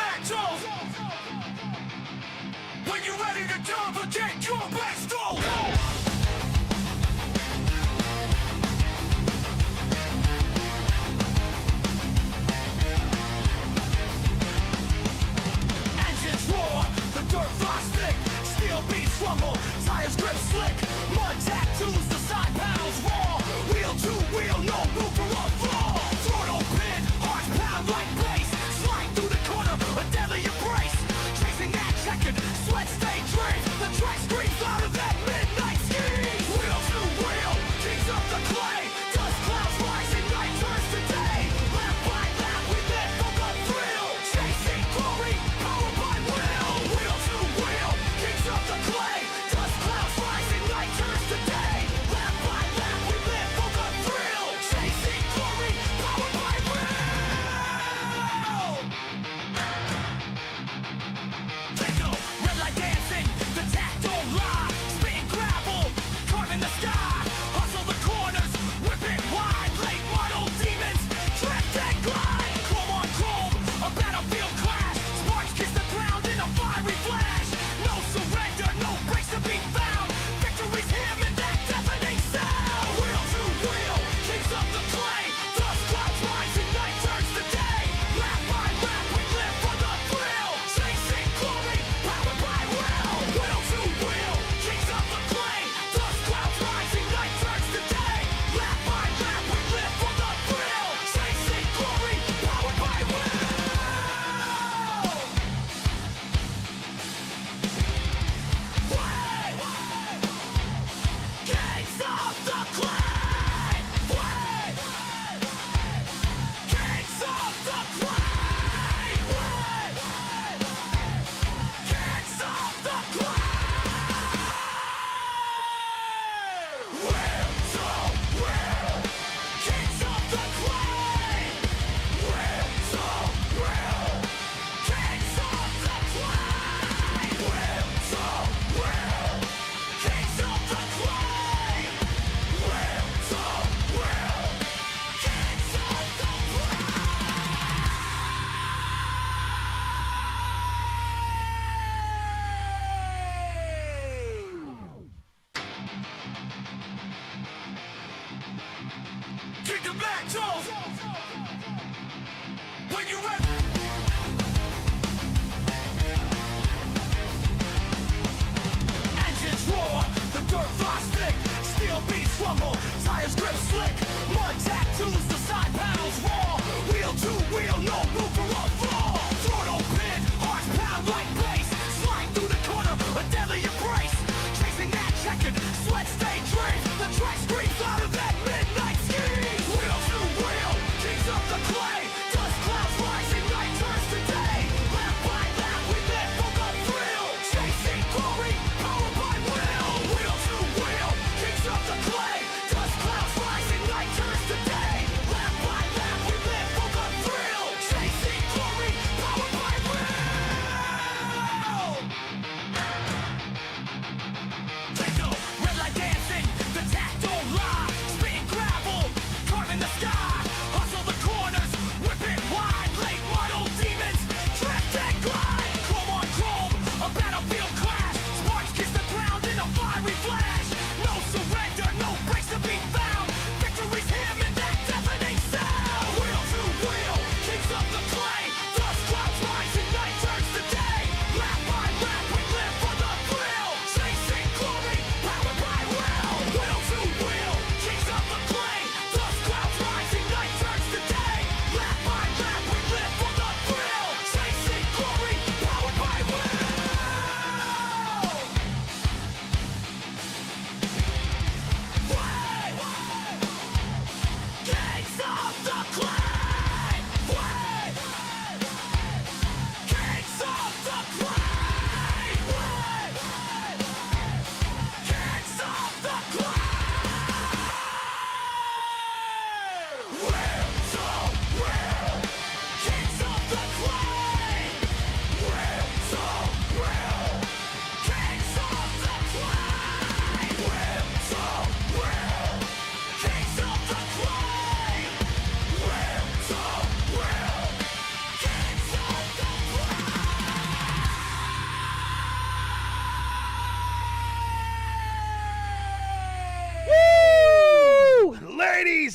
metal. When you're ready to jump, forget your best. Engines roar, the dirt flies thick, steel beats rumble, tires grip slick, mud tattoos, the side panels raw, wheel to wheel, no room for a flaw. Throttle pin, hearts pound like bass, slide through the corner, a deadly embrace, chasing that checkered, sweat stain dreams, the track screams out of that midnight.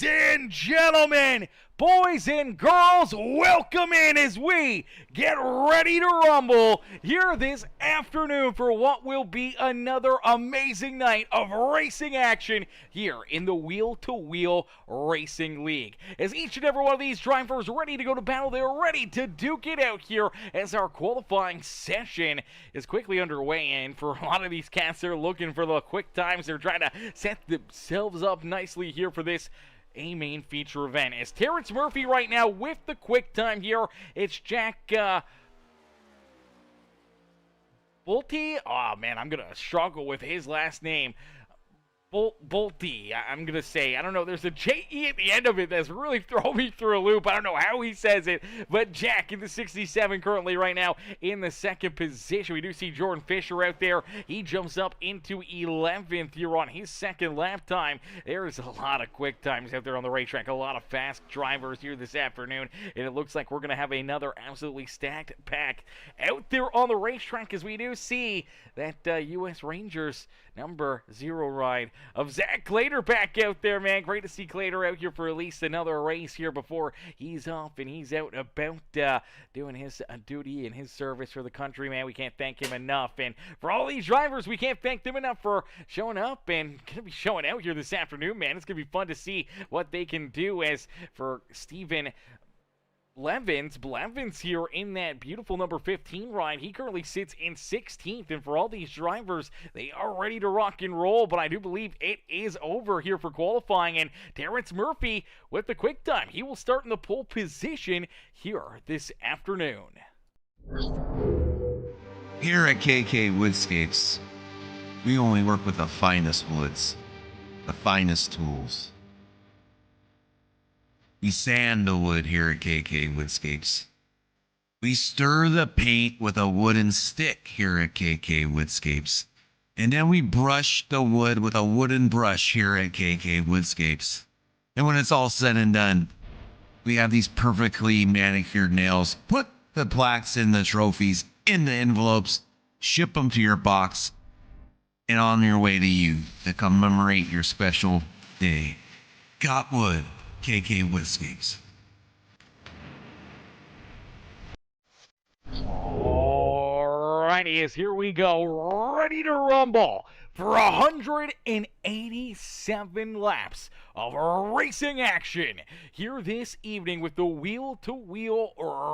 and gentlemen, boys and girls, welcome in as we get ready to rumble here this afternoon for what will be another amazing night of racing action here in the Wheel to Wheel Racing League. As each and every one of these drivers ready to go to battle, they're ready to duke it out here as our qualifying session is quickly underway. And for a lot of these cats, they're looking for the quick times. They're trying to set themselves up nicely here for this main feature event. As Terrence Murphy right now with the quick time here. It's Jack Bolte. Oh man, I'm gonna struggle with his last name. Bolte, I'm going to say. I don't know. There's a J-E at the end of it that's really throwing me through a loop. I don't know how he says it. But Jack in the 67 currently right now in the second position. We do see Jordan Fisher out there. He jumps up into 11th here on his second lap time. There's a lot of quick times out there on the racetrack. A lot of fast drivers here this afternoon. And it looks like we're going to have another absolutely stacked pack out there on the racetrack as we do see that U.S. Rangers number 0 ride of Zach Clater back out there, man. Great to see Clater out here for at least another race here before he's off and he's out about doing his duty and his service for the country, man. We can't thank him enough. And for all these drivers, we can't thank them enough for showing up and going to be showing out here this afternoon, man. It's going to be fun to see what they can do. As for Steven Blevins here in that beautiful number 15 ride. He currently sits in 16th, and for all these drivers, they are ready to rock and roll, but I do believe it is over here for qualifying, and Terrence Murphy with the quick time. He will start in the pole position here this afternoon. Here at KK Woodscapes, we only work with the finest woods, the finest tools. We sand the wood here at KK Woodscapes. We stir the paint with a wooden stick here at KK Woodscapes. And then we brush the wood with a wooden brush here at KK Woodscapes. And when it's all said and done, we have these perfectly manicured nails. Put the plaques in the trophies, in the envelopes, ship them to your box, and on your way to you to commemorate your special day. Got wood. KK Woodscapes. Alrighty, as here we go, ready to rumble for 187 laps of racing action here this evening with the Wheel to Wheel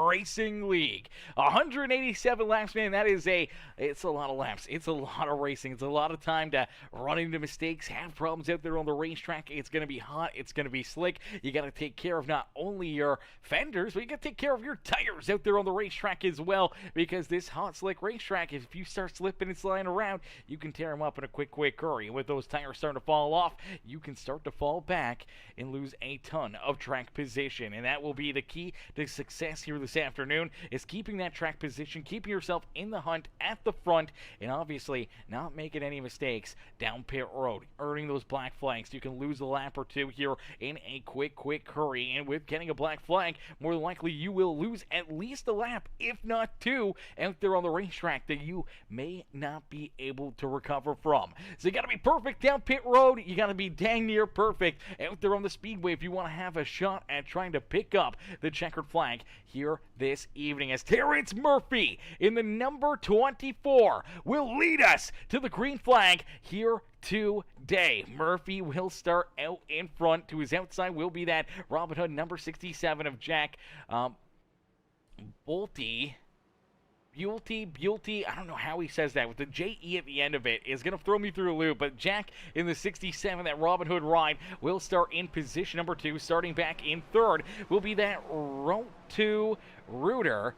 Racing League. 187 laps, man, it's a lot of laps. It's a lot of racing. It's a lot of time to run into mistakes, have problems out there on the racetrack. It's going to be hot. It's going to be slick. You got to take care of not only your fenders, but you got to take care of your tires out there on the racetrack as well, because this hot, slick racetrack, if you start slipping and sliding around, you can tear them up in a quick hurry. And with those tires starting to fall off, you can start to fall back and lose a ton of track position. And that will be the key to success here this afternoon, is keeping that track position, keeping yourself in the hunt at the front, and obviously not making any mistakes down pit road, earning those black flags. You can lose a lap or two here in a quick hurry, and with getting a black flag, more than likely you will lose at least a lap, if not two, out there on the racetrack that you may not be able to recover from. So you got to be perfect down pit road. You got to be dang near perfect out there on the speedway if you want to have a shot at trying to pick up the checkered flag here this evening, as Terrence Murphy in the number 24 will lead us to the green flag here today. Murphy will start out in front. To his outside will be that Robin Hood number 67 of Jack Bolte. Bulte, I don't know how he says that, with the J-E at the end of it, is going to throw me through a loop. But Jack in the 67, that Robin Hood ride, will start in position number 2. Starting back in third will be that Roto Rooter.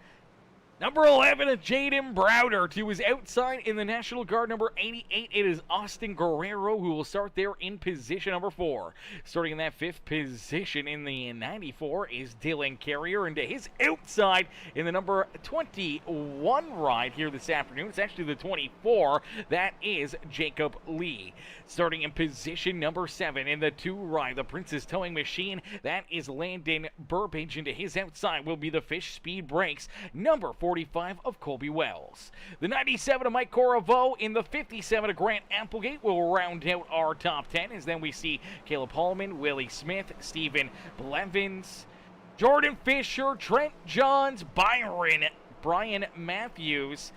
Number 11, Jaden Browder. To his outside in the National Guard, number 88, it is Austin Guerrero, who will start there in position number 4. Starting in that 5th position in the 94 is Dylan Carrier, and to his outside in the number 21 ride here this afternoon, it's actually the 24, that is Jacob Lee. Starting in position number 7 in the 2 ride, the Princess Towing Machine, that is Landon Burbage, and to his outside will be the Fish Speed Brakes, number 4 45 of Colby Wells. The 97 of Mike Coravo in the 57 of Grant Applegate will round out our top 10, as then we see Caleb Hallman, Willie Smith, Stephen Blevins, Jordan Fisher, Trent Johns, Brian Matthews,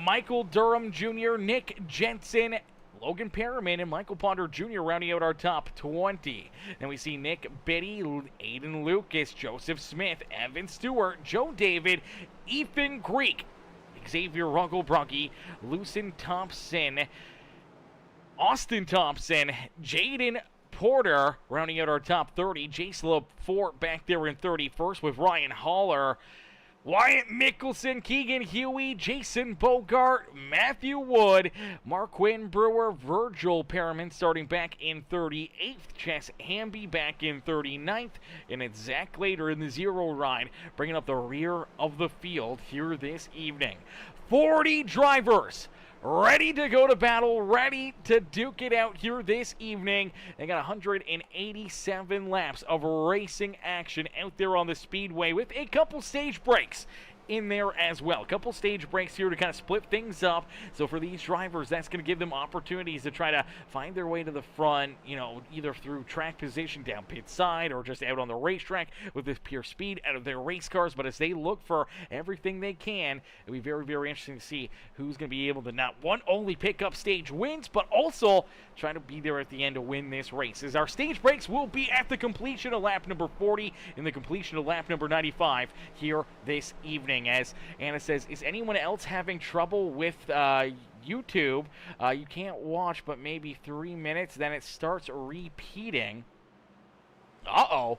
Michael Durham Jr., Nick Jensen, Logan Perriman, and Michael Ponder Jr. rounding out our top 20. Then we see Nick Biddy, Aiden Lucas, Joseph Smith, Evan Stewart, Joe David, Ethan Greek, Xavier Runkle Brunky, Lucen Thompson, Austin Thompson, Jaden Porter rounding out our top 30. Jace LaFort back there in 31st with Ryan Haller, Wyatt Mickelson, Keegan Huey, Jason Bogart, Matthew Wood, Marquin Brewer, Virgil Perriman starting back in 38th, Chess Hamby back in 39th, and it's Zach Glader in the zero ride, bringing up the rear of the field here this evening. 40 drivers ready to go to battle, ready to duke it out here this evening. They got 187 laps of racing action out there on the speedway with a couple stage breaks in there as well. A couple stage breaks here to kind of split things up. So for these drivers, that's going to give them opportunities to try to find their way to the front, you know, either through track position down pit side or just out on the racetrack with this pure speed out of their race cars. But as they look for everything they can, it'll be very, very interesting to see who's going to be able to not only pick up stage wins, but also try to be there at the end to win this race. As our stage breaks will be at the completion of lap number 40 and the completion of lap number 95 here this evening. As Anna says, is anyone else having trouble with YouTube? You can't watch but maybe 3 minutes, then it starts repeating. Uh-oh.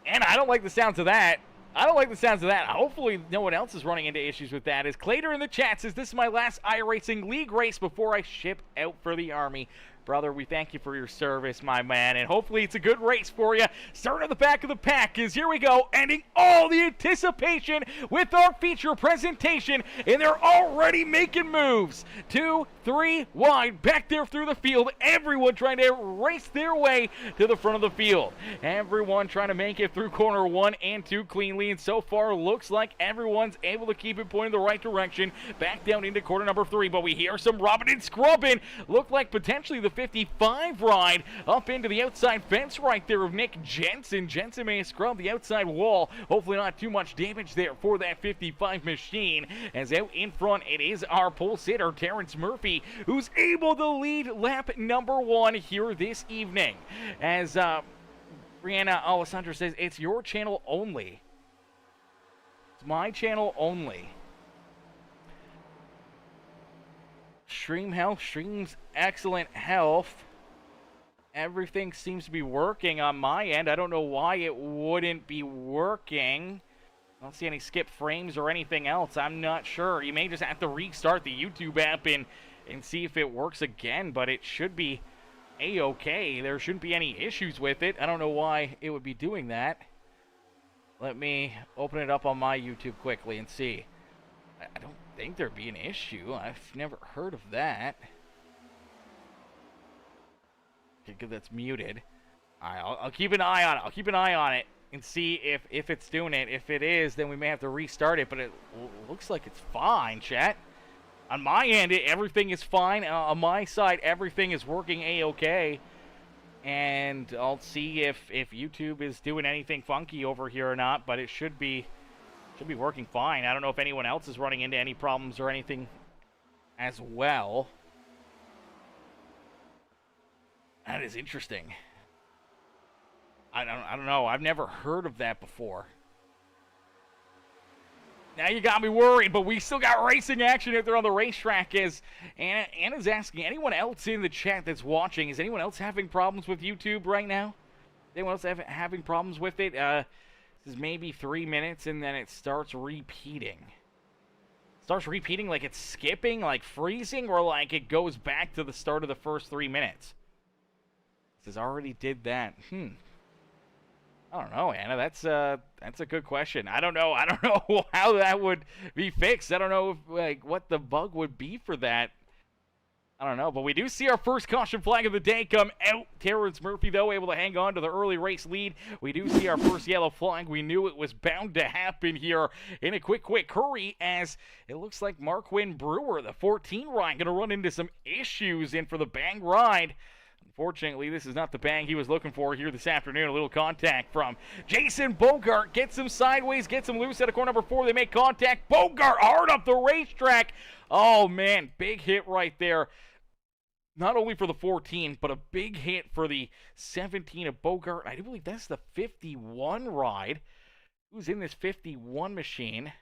Anna, I don't like the sounds of that. Hopefully no one else is running into issues with that. As Clader in the chat says, this is my last iRacing League race before I ship out for the Army. Brother, we thank you for your service, my man, and hopefully it's a good race for you. Starting at the back of the pack is, here we go, ending all the anticipation with our feature presentation, and they're already making moves. 2, 3 wide, back there through the field. Everyone trying to race their way to the front of the field. Everyone trying to make it through corner 1 and 2 cleanly, and so far looks like everyone's able to keep it pointing the right direction. Back down into corner number 3, but we hear some rubbing and scrubbing. Look like potentially the 55 ride up into the outside fence right there of Nick Jensen. Jensen may have scrubbed the outside wall. Hopefully not too much damage there for that 55 machine. As out in front, it is our pole sitter, Terrence Murphy, who's able to lead lap number 1 here this evening. As Brianna Alessandra says, it's your channel only. It's my channel only. Stream health, streams excellent health. Everything seems to be working on my end. I don't know why it wouldn't be working. I don't see any skip frames or anything else. I'm not sure. You may just have to restart the YouTube app and see if it works again, but it should be a-okay. There shouldn't be any issues with it. I don't know why it would be doing that. Let me open it up on my YouTube quickly and see. I don't think there'd be an issue. I've never heard of that. Okay, good, that's muted. Alright, I'll keep an eye on it. I'll keep an eye on it and see if it's doing it. If it is, then we may have to restart it, but it looks like it's fine, chat. On my end, everything is fine. On my side, everything is working a-okay. And I'll see if YouTube is doing anything funky over here or not, but it should be working fine. I don't know if anyone else is running into any problems or anything as well. That is interesting. I don't know. I've never heard of that before. Now you got me worried, but we still got racing action out there on the racetrack. As Anna's asking, anyone else in the chat that's watching, is anyone else having problems with YouTube right now? Anyone else having problems with it? This is maybe 3 minutes, and then it starts repeating. Starts repeating like it's skipping, like freezing, or like it goes back to the start of the first 3 minutes. This already did that. I don't know, Anna. That's a good question. I don't know how that would be fixed. I don't know if, like, what the bug would be for that. I don't know, but we do see our first caution flag of the day come out. Terrence Murphy, though, able to hang on to the early race lead. We do see our first yellow flag. We knew it was bound to happen here in a quick hurry, as it looks like Marquin Brewer, the 14 ride, going to run into some issues in for the bang ride. Unfortunately, this is not the bang he was looking for here this afternoon. A little contact from Jason Bogart. Gets him sideways, gets him loose at a corner number 4. They make contact. Bogart hard up the racetrack. Oh, man, big hit right there. Not only for the 14, but a big hit for the 17 of Bogart. I do believe that's the 51 ride. Who's in this 51 machine?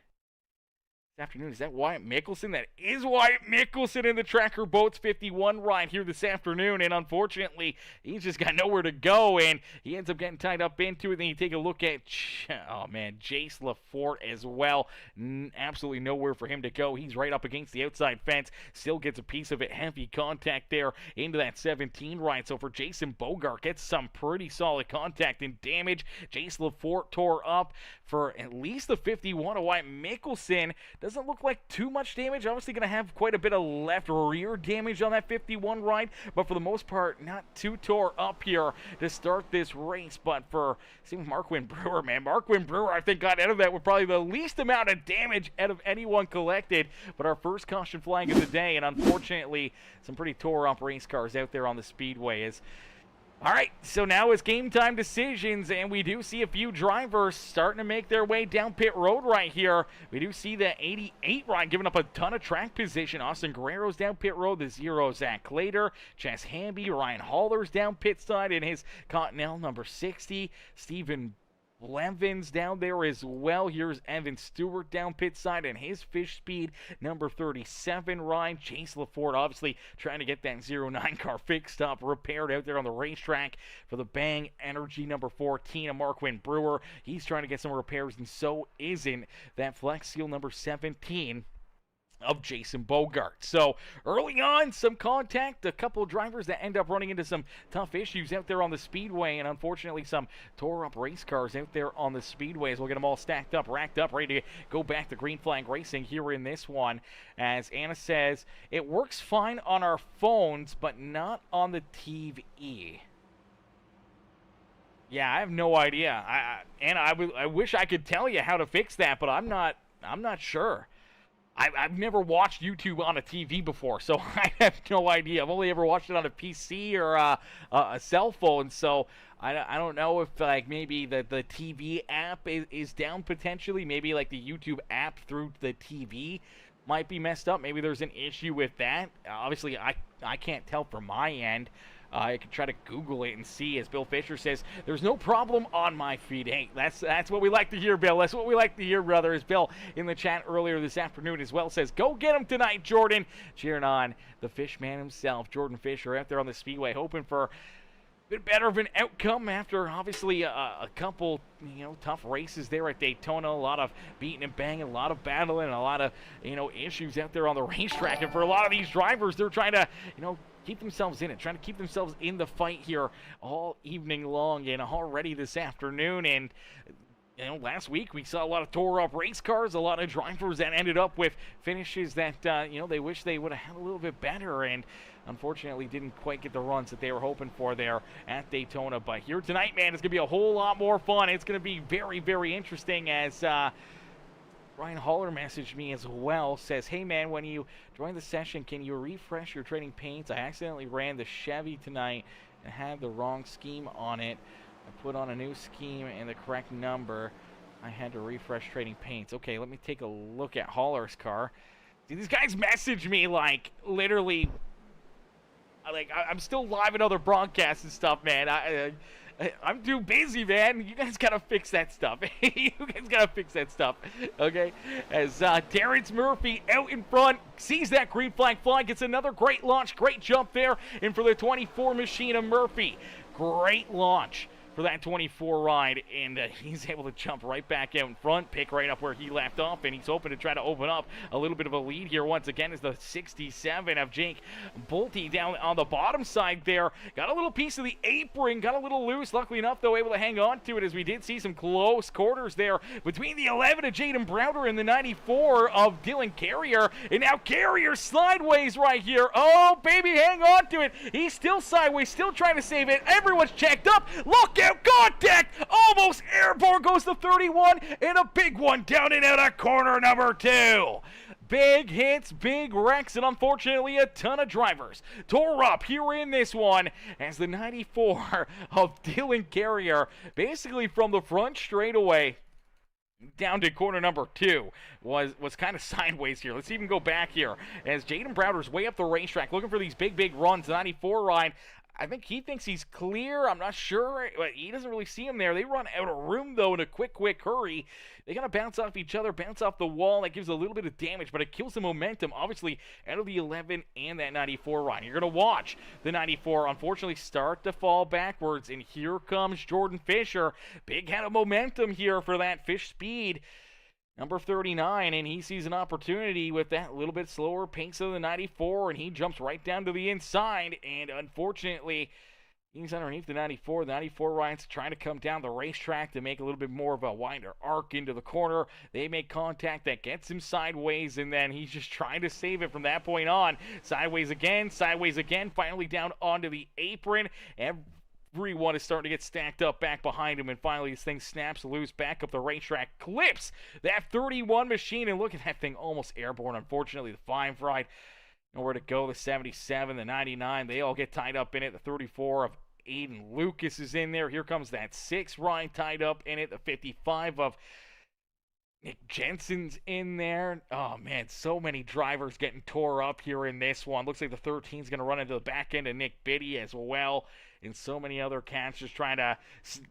This afternoon, is that Wyatt Mickelson? That is Wyatt Mickelson in the Tracker Boats 51 ride here this afternoon, and unfortunately, he's just got nowhere to go, and he ends up getting tied up into it. Then you take a look at, oh man, Jace Lafort as well. Absolutely nowhere for him to go. He's right up against the outside fence, still gets a piece of it. Heavy contact there into that 17 ride. So for Jason Bogart, gets some pretty solid contact and damage. Jace Lafort tore up for at least the 51 of Wyatt Mickelson. Doesn't look like too much damage. Obviously going to have quite a bit of left rear damage on that 51 ride, but for the most part, not too tore up here to start this race. But for, seeing Marquin Brewer, man, Marquin Brewer, I think, got out of that with probably the least amount of damage out of anyone collected. But our first caution flag of the day, and unfortunately, some pretty tore up race cars out there on the speedway. Is all right, so now it's game time decisions, and we do see a few drivers starting to make their way down pit road right here. We do see the 88 ride giving up a ton of track position. Austin Guerrero's down pit road, the 0 Zach Clater, Chess Hamby, Ryan Haller's down pit side in his Continental number 60, Stephen Levin's down there as well. Here's Evan Stewart down pit side and his Fish Speed number 37 ride. Chase Lafort obviously trying to get that 09 car fixed up, repaired out there on the racetrack for the Bang Energy number 14 of Marquin Brewer. He's trying to get some repairs, and so isn't that Flex Seal number 17 of Jason Bogart. So early on, some contact, a couple of drivers that end up running into some tough issues out there on the speedway, and unfortunately some tore up race cars out there on the speedways. We'll get them all stacked up, racked up, ready to go back to green flag racing here in this one. As Anna says, it works fine on our phones, but not on the TV. Yeah, I have no idea. Anna, I wish I could tell you how to fix that, but I'm not sure. I've never watched YouTube on a TV before, so I have no idea. I've only ever watched it on a PC or a cell phone, so I don't know if like maybe the TV app is down potentially. Maybe like the YouTube app through the TV might be messed up. Maybe there's an issue with that. Obviously, I can't tell from my end. I could try to Google it and see, as Bill Fisher says, there's no problem on my feed. Hey, that's what we like to hear, Bill. That's what we like to hear, brother. As Bill in the chat earlier this afternoon as well says, go get him tonight, Jordan. Cheering on the Fishman himself, Jordan Fisher, out there on the speedway, hoping for a bit better of an outcome after obviously a couple, tough races there at Daytona. A lot of beating and banging, a lot of battling, a lot of, issues out there on the racetrack. And for a lot of these drivers, they're trying to, keep themselves in it, trying to keep themselves in the fight here all evening long and already this afternoon. And last week we saw a lot of tore up race cars, a lot of drivers that ended up with finishes that they wish they would have had a little bit better, and unfortunately didn't quite get the runs that they were hoping for there at Daytona. But here tonight, man, it's gonna be a whole lot more fun. It's gonna be very, very interesting. As Ryan Haller messaged me as well, says, hey man, when you join the session, can you refresh your trading paints? I accidentally ran the Chevy tonight and had the wrong scheme on it. I put on a new scheme and the correct number. I had to refresh trading paints. Okay, let me take a look at Haller's car. See, these guys message me like literally, I'm still live in other broadcasts and stuff, man. I'm too busy, man. You guys gotta fix that stuff. You guys gotta fix that stuff, okay? As Terrence Murphy out in front sees that green flag fly, gets another great launch, great jump there, and for the 24 machine of Murphy, great launch for that 24 ride, and he's able to jump right back out in front, pick right up where he left off, and he's hoping to try to open up a little bit of a lead here once again as the 67 of Jake Bolte down on the bottom side there. Got a little piece of the apron, got a little loose. Luckily enough, though, able to hang on to it as we did see some close quarters there between the 11 of Jaden Browder and the 94 of Dylan Carrier. And now Carrier sideways right here. Oh, baby, hang on to it. He's still sideways, still trying to save it. Everyone's checked up. Look out, contact! Almost airborne goes to 31, and a big one down and out of corner number 2. Big hits, big wrecks, and unfortunately a ton of drivers tore up here in this one as the 94 of Dylan Carrier, basically from the front straightaway down to corner number 2, was kind of sideways here. Let's even go back here as Jaden Browder's way up the racetrack looking for these big runs. The 94 ride, I think he thinks he's clear. I'm not sure, but he doesn't really see him there. They run out of room, though, in a quick hurry. They got to bounce off each other, bounce off the wall. That gives a little bit of damage, but it kills the momentum, obviously, out of the 11 and that 94 ride. You're going to watch the 94, unfortunately, start to fall backwards, and here comes Jordan Fisher. Big head of momentum here for that Fish Speed. Number 39, and he sees an opportunity with that little bit slower pace of the 94, and he jumps right down to the inside, and unfortunately, he's underneath the 94. The 94 rides trying to come down the racetrack to make a little bit more of a wider arc into the corner. They make contact that gets him sideways, and then he's just trying to save it from that point on. Sideways again, finally down onto the apron. Everyone is starting to get stacked up back behind him, and finally this thing snaps loose back up the racetrack, clips that 31 machine, and look at that thing almost airborne. Unfortunately, the 5 ride, nowhere to go. The 77, the 99, they all get tied up in it. The 34 of Aiden Lucas is in there. Here comes that 6 ride tied up in it. The 55 of Nick Jensen's in there. Oh, man, so many drivers getting tore up here in this one. Looks like the 13 is going to run into the back end of Nick Biddy as well. And so many other cats just trying to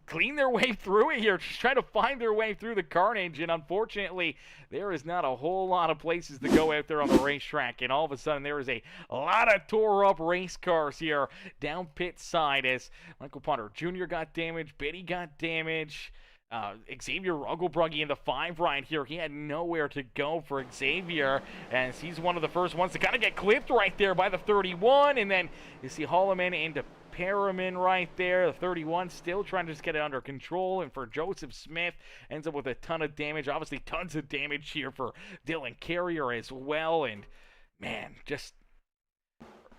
clean their way through it here, just trying to find their way through the carnage. And unfortunately, there is not a whole lot of places to go out there on the racetrack. And all of a sudden, there is a lot of tore-up race cars here down pit side as Michael Potter Jr. got damaged, Biddy got damaged. Xavier Rugglebruggy in the 5 ride here. He had nowhere to go for Xavier, as he's one of the first ones to kind of get clipped right there by the 31. And then you see Holloman into Perriman right there. The 31 still trying to just get it under control. And for Joseph Smith, ends up with a ton of damage. Obviously, tons of damage here for Dylan Carrier as well. And, man, just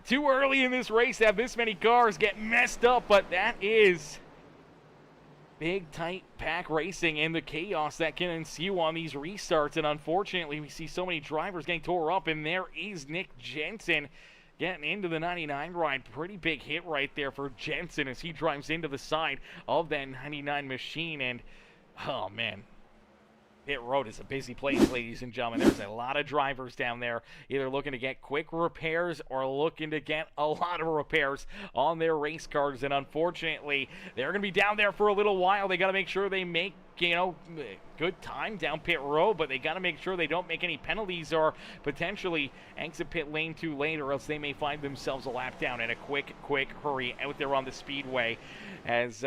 too early in this race to have this many cars get messed up. But that is big, tight pack racing and the chaos that can ensue on these restarts. And unfortunately, we see so many drivers getting tore up. And there is Nick Jensen getting into the 99 ride. Pretty big hit right there for Jensen as he drives into the side of that 99 machine. And, oh, man, pit road is a busy place, ladies and gentlemen. There's a lot of drivers down there either looking to get quick repairs or looking to get a lot of repairs on their race cars. And unfortunately, they're going to be down there for a little while. They got to make sure they make, good time down pit road, but they got to make sure they don't make any penalties or potentially exit pit lane too late, or else they may find themselves a lap down in a quick hurry out there on the speedway. As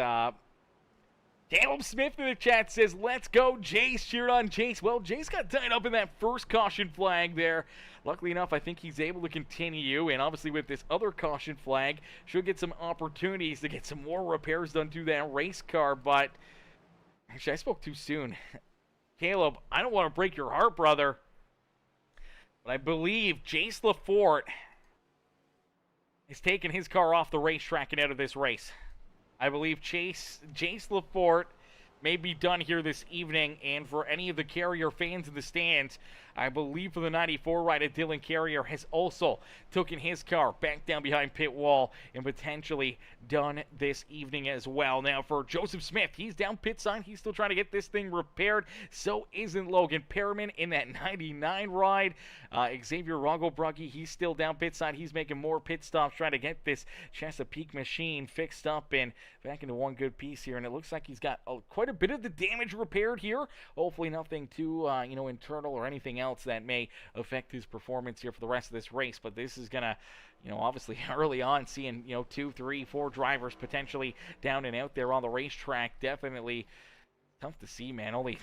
Caleb Smith in the chat says, let's go, Jace. Cheered on Jace. Well, Jace got tied up in that first caution flag there. Luckily enough, I think he's able to continue, and obviously with this other caution flag, should get some opportunities to get some more repairs done to that race car. But actually, I spoke too soon. Caleb, I don't want to break your heart, brother, but I believe Jace Lafort is taking his car off the racetrack and out of this race. I believe Jace Lafort may be done here this evening, and for any of the Carrier fans in the stands, I believe for the 94 rider, Dylan Carrier has also taken his car back down behind pit wall and potentially done this evening as well. Now for Joseph Smith, he's down pit side. He's still trying to get this thing repaired. So isn't Logan Perriman in that 99 ride. Xavier Rugglebruggy, he's still down pit side. He's making more pit stops trying to get this Chesapeake machine fixed up and back into one good piece here. And it looks like he's got quite a a bit of the damage repaired here. Hopefully nothing too, internal or anything else that may affect his performance here for the rest of this race. But this is going to, obviously early on seeing, 2, 3, 4 drivers potentially down and out there on the racetrack. Definitely tough to see, man. Only,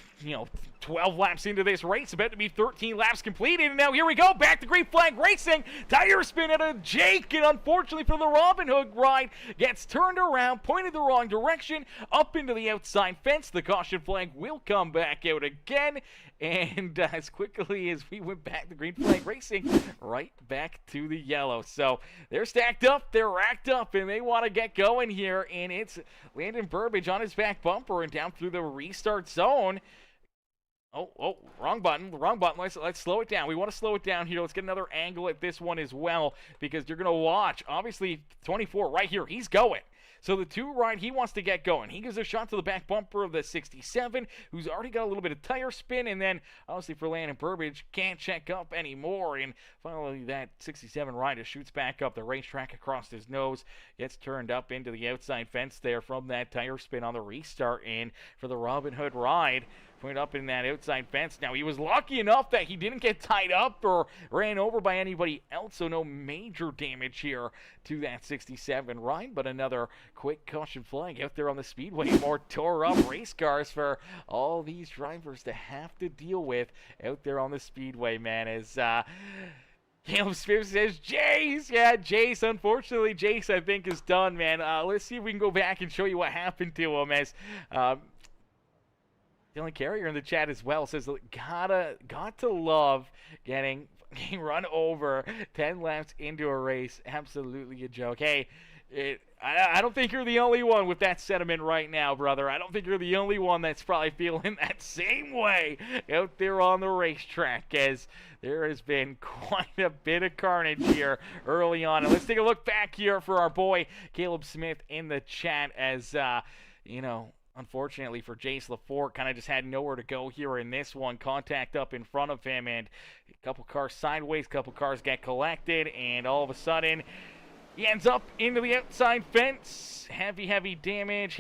12 laps into this race. About to be 13 laps completed. And now here we go. Back to green flag racing. Tire spin out of Jake. And unfortunately for the Robin Hood ride, gets turned around, pointed the wrong direction, up into the outside fence. The caution flag will come back out again. And as quickly as we went back to green flag racing, right back to the yellow. So they're stacked up, they're racked up, and they want to get going here. And it's Landon Burbage on his back bumper and down through the restart zone. Oh, wrong button. Let's slow it down. We want to slow it down here. Let's get another angle at this one as well, because you're going to watch. Obviously, 24 right here, he's going. So the 2 right, he wants to get going. He gives a shot to the back bumper of the 67, who's already got a little bit of tire spin. And then, obviously, for Landon Burbage, can't check up anymore. And finally, that 67 rider shoots back up the racetrack across his nose, gets turned up into the outside fence there from that tire spin on the restart. And for the Robin Hood ride, point up in that outside fence. Now, he was lucky enough that he didn't get tied up or ran over by anybody else, so no major damage here to that 67 ride, but another quick caution flag out there on the speedway. More tore up race cars for all these drivers to have to deal with out there on the speedway, man, as Caleb Smith says, Jace! Yeah, Jace, unfortunately, Jace, I think, is done, man. Let's see if we can go back and show you what happened to him, as Dylan Carrier in the chat as well says, got to love getting run over 10 laps into a race. Absolutely a joke. Hey, I don't think you're the only one with that sentiment right now, brother. I don't think you're the only one that's probably feeling that same way out there on the racetrack, as there has been quite a bit of carnage here early on. And let's take a look back here for our boy Caleb Smith in the chat, as, unfortunately for Jace Lafort, kind of just had nowhere to go here in this one. Contact up in front of him, and a couple cars sideways, couple cars get collected, and all of a sudden, he ends up into the outside fence. Heavy damage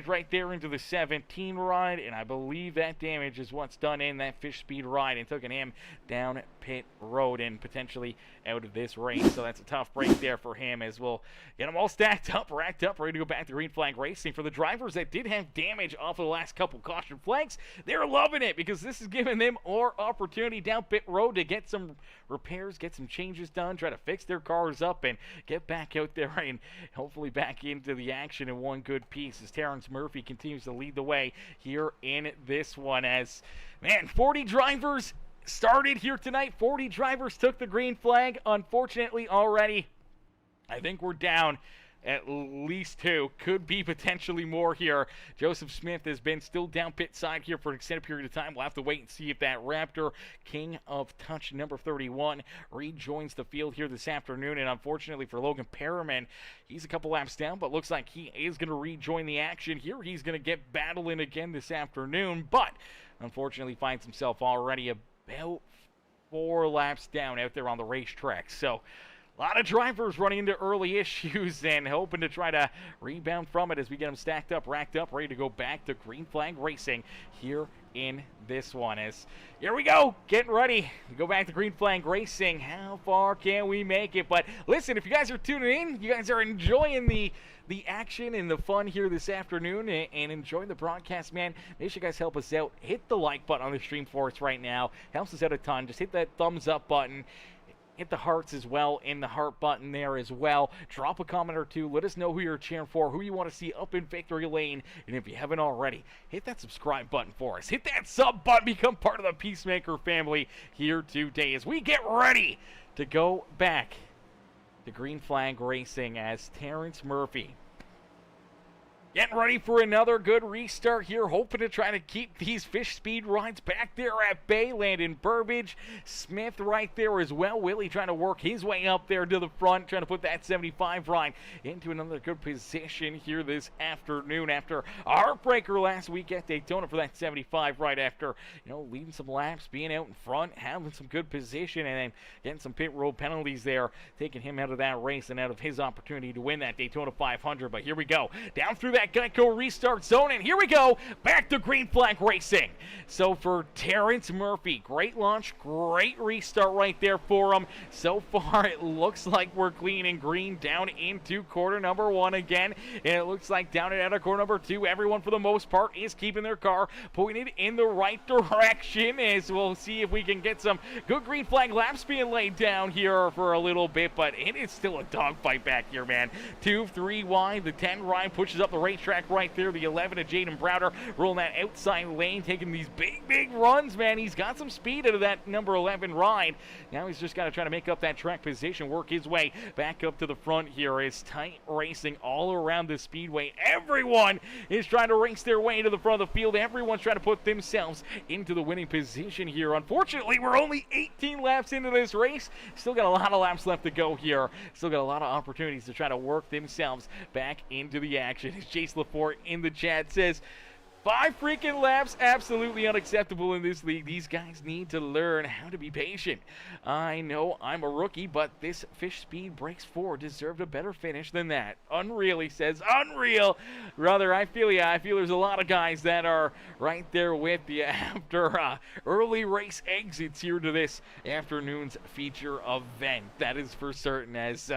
right there into the 17 ride, and I believe that damage is what's done in that fish speed ride and taking him down pit road and potentially out of this race. So that's a tough break there for him, as we'll get them all stacked up, racked up, ready to go back to green flag racing. For the drivers that did have damage off of the last couple caution flags, they're loving it, because this is giving them more opportunity down pit road to get some repairs, get some changes done, try to fix their cars up, and get back out there and hopefully back into the action in one good piece, as Terrence Murphy continues to lead the way here in this one. As, man, 40 drivers started here tonight. 40 drivers took the green flag. Unfortunately, already, I think we're down at least 2, could be potentially more here. Joseph Smith has been still down pit side here for an extended period of time. We'll have to wait and see if that Raptor, King of Touch number 31, rejoins the field here this afternoon. And unfortunately for Logan Perriman, he's a couple laps down, but looks like he is going to rejoin the action here. He's going to get battling again this afternoon, but unfortunately finds himself already about 4 laps down out there on the racetrack. So a lot of drivers running into early issues and hoping to try to rebound from it as we get them stacked up, racked up, ready to go back to green flag racing here in this one. As here we go, getting ready to go back to green flag racing. How far can we make it? But listen, if you guys are tuning in, you guys are enjoying the action and the fun here this afternoon and enjoying the broadcast, man, make sure you guys help us out. Hit the like button on the stream for us right now. Helps us out a ton. Just hit that thumbs up button. Hit the hearts as well, in the heart button there as well. Drop a comment or two. Let us know who you're cheering for, who you want to see up in victory lane. And if you haven't already, hit that subscribe button for us. Hit that sub button. Become part of the Peacemaker family here today as we get ready to go back to green flag racing, as Terrence Murphy getting ready for another good restart here, hoping to try to keep these fish speed rides back there at bay. Landon Burbage, Smith right there as well. Willie trying to work his way up there to the front, trying to put that 75 ride into another good position here this afternoon after a heartbreaker last week at Daytona for that 75 ride, after, leading some laps, being out in front, having some good position, and then getting some pit road penalties there, taking him out of that race and out of his opportunity to win that Daytona 500. But here we go, down through that that Geico restart zone, and here we go, back to green flag racing. So for Terrence Murphy, great launch, great restart right there for him. So far, it looks like we're clean and green down into quarter number 1 again, and it looks like down and out of quarter number 2, everyone for the most part is keeping their car pointed in the right direction, as we'll see if we can get some good green flag laps being laid down here for a little bit, but it is still a dogfight back here, man. 2, 3 wide, the 10 Ryan pushes up the racetrack right there, the 11 of Jaden Browder rolling that outside lane, taking these big runs, man. He's got some speed out of that number 11 ride. Now he's just got to try to make up that track position, work his way back up to the front here. It's tight racing all around the speedway. Everyone is trying to race their way to the front of the field. Everyone's trying to put themselves into the winning position here. Unfortunately, we're only 18 laps into this race. Still got a lot of laps left to go here. Still got a lot of opportunities to try to work themselves back into the action. As Jace Lafort in the chat says, 5 freaking laps, absolutely unacceptable in this league. These guys need to learn how to be patient. I know I'm a rookie, but this Fish Speed Breaks 4 deserved a better finish than that. Unreal, he says. Unreal. Brother, I feel ya. I feel there's a lot of guys that are right there with you after early race exits here to this afternoon's feature event. That is for certain, as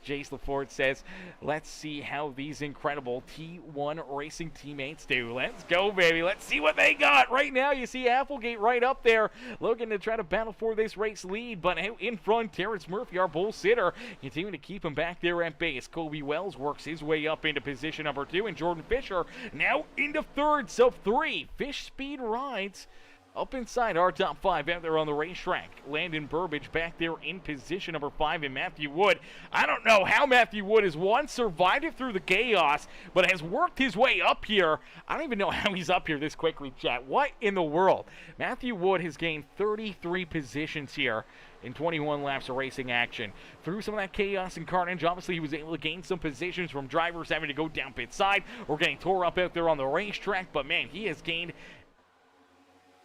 Jace Lafort says. Let's see how these incredible T1 racing teammates do. Let's go, baby. Let's see what they got. Right now, you see Applegate right up there looking to try to battle for this race lead, but in front, Terrence Murphy, our bull sitter, continuing to keep him back there at base. Kobe Wells works his way up into position number 2, and Jordan Fisher now into 3rd. So 3 Fish Speed rides up inside our top 5 out there on the racetrack. Landon Burbage back there in position number 5, and Matthew Wood. I don't know how Matthew Wood has survived it through the chaos, but has worked his way up here. I don't even know how he's up here this quickly, chat. What in the world? Matthew Wood has gained 33 positions here in 21 laps of racing action. Through some of that chaos and carnage, obviously he was able to gain some positions from drivers having to go down pit side or getting tore up out there on the racetrack, but man, he has gained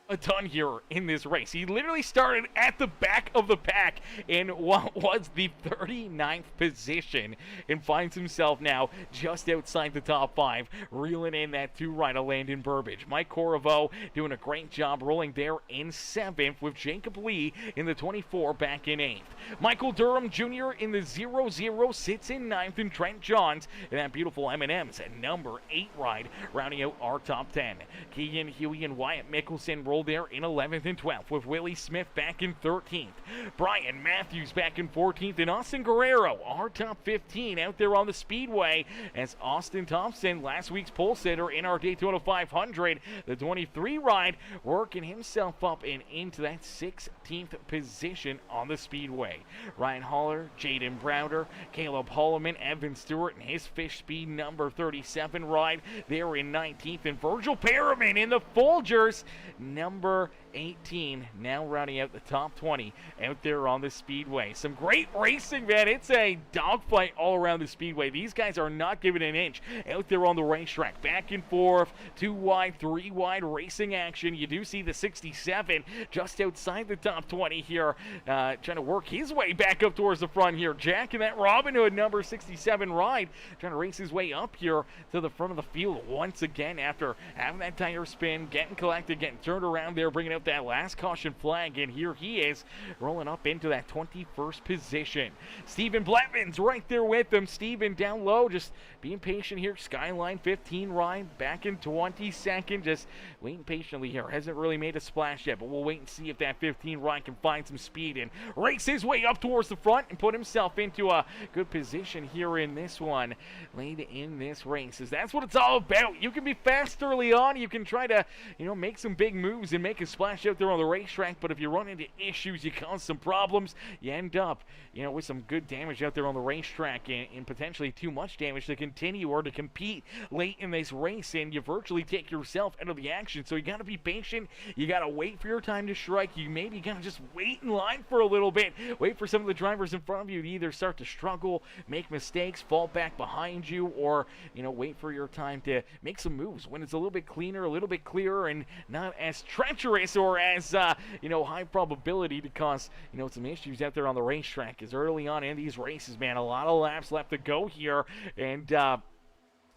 a ton here in this race. He literally started at the back of the pack in what was the 39th position and finds himself now just outside the top 5, reeling in that 2 right of Landon Burbage. Mike Corriveau doing a great job rolling there in 7th, with Jacob Lee in the 24 back in 8th. Michael Durham Jr. in the 0-0 sits in 9th, and Trent Johns in that beautiful M&M's at number 8 ride, rounding out our top 10. Keegan Huey and Wyatt Mickelson roll there in 11th and 12th, with Willie Smith back in 13th. Brian Matthews back in 14th, and Austin Guerrero, our top 15 out there on the speedway, as Austin Thompson, last week's pole sitter in our Daytona 500, the 23 ride, working himself up and into that 16th position on the speedway. Ryan Haller, Jaden Browder, Caleb Holloman, Evan Stewart, and his Fish Speed number 37 ride there in 19th, and Virgil Perriman in the Folgers number 18, now rounding out the top 20 out there on the speedway. Some great racing, man. It's a dogfight all around the speedway. These guys are not giving an inch out there on the racetrack. Back and forth, 2 wide, 3 wide racing action. You do see the 67 just outside the top 20 here, trying to work his way back up towards the front here. Jack in that Robin Hood number 67 ride, trying to race his way up here to the front of the field once again after having that tire spin, getting collected, getting turned around there, bringing out that last caution flag, and here he is rolling up into that 21st position. Stephen Blevins right there with him. Stephen down low, just being patient here. Skyline 15 ride back in 22nd, just waiting patiently here. Hasn't really made a splash yet, but we'll wait and see if that 15 ride can find some speed and race his way up towards the front and put himself into a good position here in this one, late in this race. As that's what it's all about. You can be fast early on. You can try to, make some big moves and make a splash out there on the racetrack, but if you run into issues, you cause some problems, you end up, with some good damage out there on the racetrack and potentially too much damage to continue or to compete late in this race, and you virtually take yourself out of the action. So you got to be patient. You got to wait for your time to strike. You maybe got to just wait in line for a little bit. Wait for some of the drivers in front of you to either start to struggle, make mistakes, fall back behind you, or, wait for your time to make some moves when it's a little bit cleaner, a little bit clearer, and not as treacherous or as, high probability to cause, some issues out there on the racetrack. As early on in these races, man, a lot of laps left to go here, and,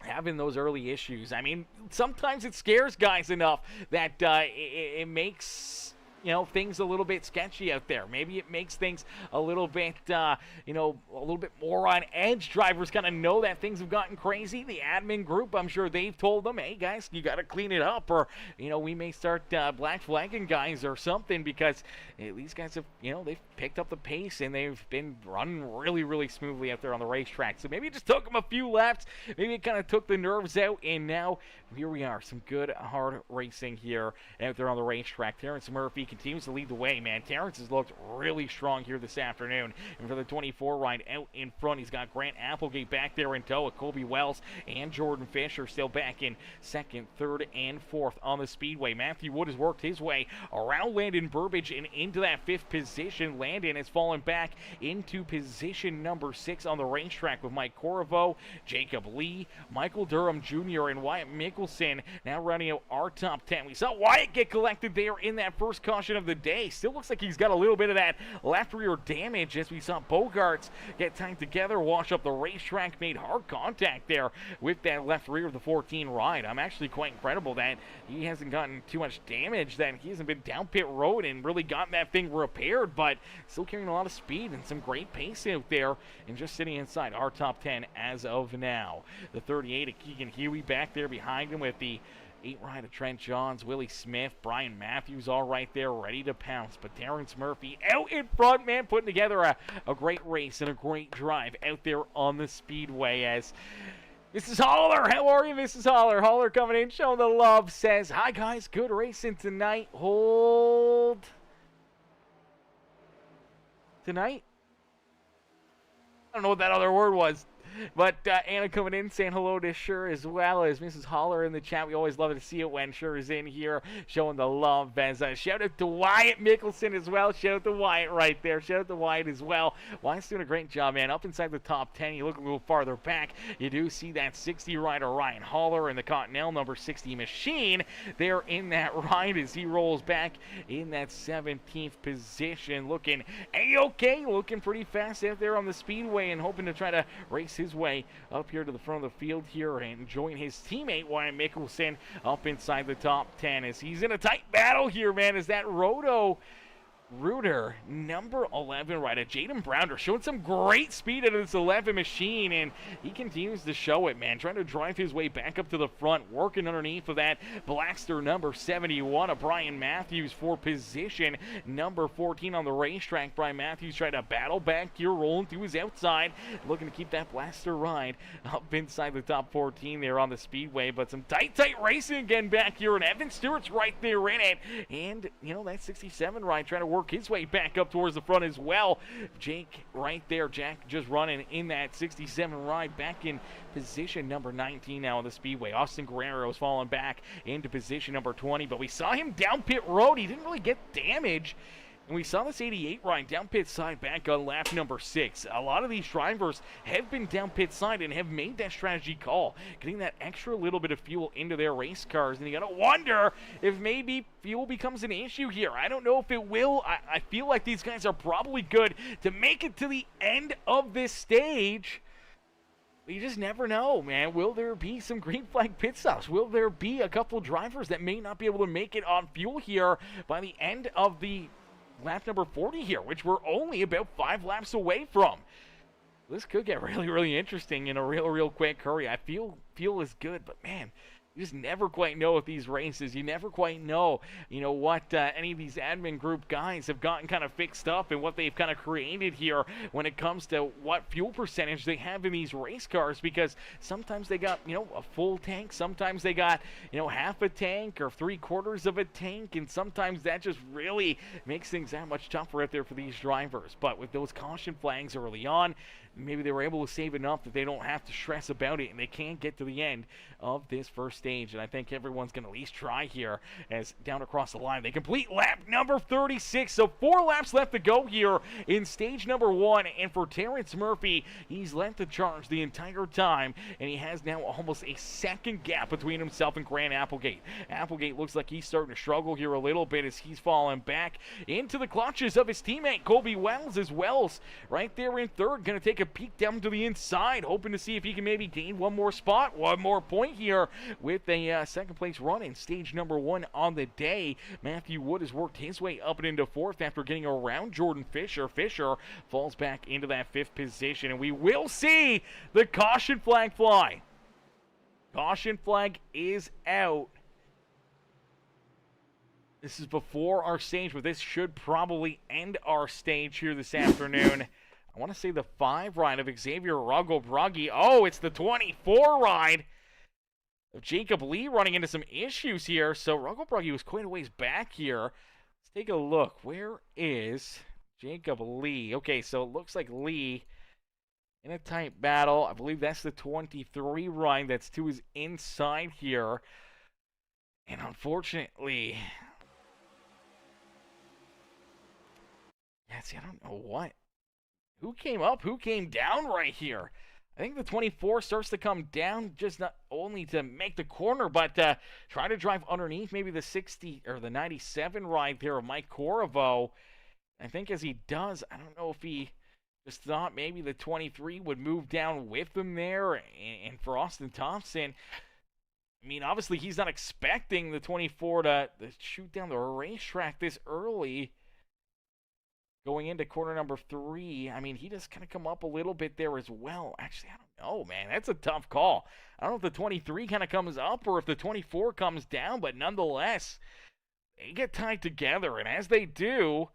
having those early issues. I mean, sometimes it scares guys enough that it makes things a little bit sketchy out there. Maybe it makes things a little bit a little bit more on edge. Drivers kind of know that things have gotten crazy. The admin group, I'm sure they've told them, hey guys, you got to clean it up, or we may start black flagging guys or something, because these guys have they've picked up the pace and they've been running really, really smoothly out there on the racetrack. So maybe it just took them a few laps. Maybe it kind of took the nerves out, and now here we are. Some good, hard racing here out there on the racetrack. Terrence Murphy continues to lead the way, man. Terrence has looked really strong here this afternoon. And for the 24 ride out in front, he's got Grant Applegate back there in tow with Colby Wells and Jordan Fisher still back in second, third, and fourth on the speedway. Matthew Wood has worked his way around Landon Burbage and into that fifth position. Landon has fallen back into position number 6 on the racetrack with Mike Corriveau, Jacob Lee, Michael Durham Jr., and Wyatt Mickelson now running out our top 10. We saw Wyatt get collected there in that first caution of the day. Still looks like he's got a little bit of that left rear damage, as we saw Bogarts get tied together, wash up the racetrack, made hard contact there with that left rear of the 14 ride. I'm actually quite incredible that he hasn't gotten too much damage, that he hasn't been down pit road and really gotten that thing repaired, but still carrying a lot of speed and some great pace out there and just sitting inside our top 10 as of now. The 38 of Keegan Huey back there behind him with the 8 ride of Trent Johns, Willie Smith, Brian Matthews all right there ready to pounce. But Terrence Murphy out in front, man, putting together a great race and a great drive out there on the speedway. As Mrs. Holler, how are you, Mrs. Holler? Holler coming in, showing the love, says, hi guys, good racing tonight. Hold tonight? I don't know what that other word was. But Anna coming in saying hello to Sure, as well as Mrs. Holler in the chat. We always love to see it when Sure is in here showing the love. As shout out to Wyatt Mickelson as well. Shout out to Wyatt right there. Shout out to Wyatt as well. Wyatt's doing a great job, man. Up inside the top 10. You look a little farther back, you do see that 60 rider Ryan Holler and the Continental number 60 machine there in that ride as he rolls back in that 17th position. Looking A-okay, looking pretty fast out there on the speedway and hoping to try to race his way up here to the front of the field here and join his teammate Wyatt Mickelson up inside the top 10 as he's in a tight battle here, man, as that Roto Rooter number 11 rider Jaden Browner showing some great speed out of this 11 machine, and he continues to show it, man, trying to drive his way back up to the front, working underneath of that Blackster number 71 of Brian Matthews for position number 14 on the racetrack. Brian Matthews trying to battle back here, rolling through his outside, looking to keep that Blaster ride up inside the top 14 there on the speedway. But some tight racing again back here, and Evan Stewart's right there in it, and that 67 ride trying to work his way back up towards the front as well. Jake right there, Jack just running in that 67 ride back in position number 19 now on the speedway. Austin Guerrero's falling back into position number 20, but we saw him down pit road. He didn't really get damage. And we saw this 88 ride down pit side back on lap number 6. A lot of these drivers have been down pit side and have made that strategy call, getting that extra little bit of fuel into their race cars. And you gotta wonder if maybe fuel becomes an issue here. I don't know if it will. I feel like these guys are probably good to make it to the end of this stage. You just never know, man. Will there be some green flag pit stops? Will there be a couple drivers that may not be able to make it on fuel here by the end of the lap number 40 here, which we're only about 5 laps away from? This could get really, really interesting in a real quick hurry. I feel is good, but man, you just never quite know with these races. You never quite know, what any of these admin group guys have gotten kind of fixed up and what they've kind of created here when it comes to what fuel percentage they have in these race cars, because sometimes they got, a full tank. Sometimes they got, half a tank or 3/4 of a tank, and sometimes that just really makes things that much tougher out there for these drivers. But with those caution flags early on, maybe they were able to save enough that they don't have to stress about it and they can get to the end of this first stage. And I think everyone's going to at least try here as down across the line they complete lap number 36. So 4 laps left to go here in stage number 1. And for Terrence Murphy, he's led the charge the entire time, and he has now almost a second gap between himself and Grant Applegate. Applegate looks like he's starting to struggle here a little bit as he's falling back into the clutches of his teammate Colby Wells, as Wells right there in third, going to take a a peek down to the inside, hoping to see if he can maybe gain one more spot, one more point here with a second place run in stage number 1 on the day. Matthew Wood has worked his way up and into 4th after getting around Jordan Fisher. Fisher falls back into that 5th position, and we will see the caution flag fly. Caution flag is out. This is before our stage, but this should probably end our stage here this afternoon. I want to say the 5 ride of Xavier Rugglebrugge. Oh, it's the 24 ride of Jacob Lee running into some issues here. So Rugglebrugge was quite a ways back here. Let's take a look. Where is Jacob Lee? Okay, so it looks like Lee in a tight battle. I believe that's the 23 ride that's to his inside here. And unfortunately, yeah, see, I don't know what. Who came up? Who came down right here? I think the 24 starts to come down just not only to make the corner, but try to drive underneath maybe the 60 or the 97 ride there of Mike Corriveau. I think as he does, I don't know if he just thought maybe the 23 would move down with him there. And for Austin Thompson, I mean, obviously he's not expecting the 24 to shoot down the racetrack this early. Going into corner number 3, I mean, he just kind of come up a little bit there as well. Actually, I don't know, man. That's a tough call. I don't know if the 23 kind of comes up or if the 24 comes down, but nonetheless, they get tied together. And as they do,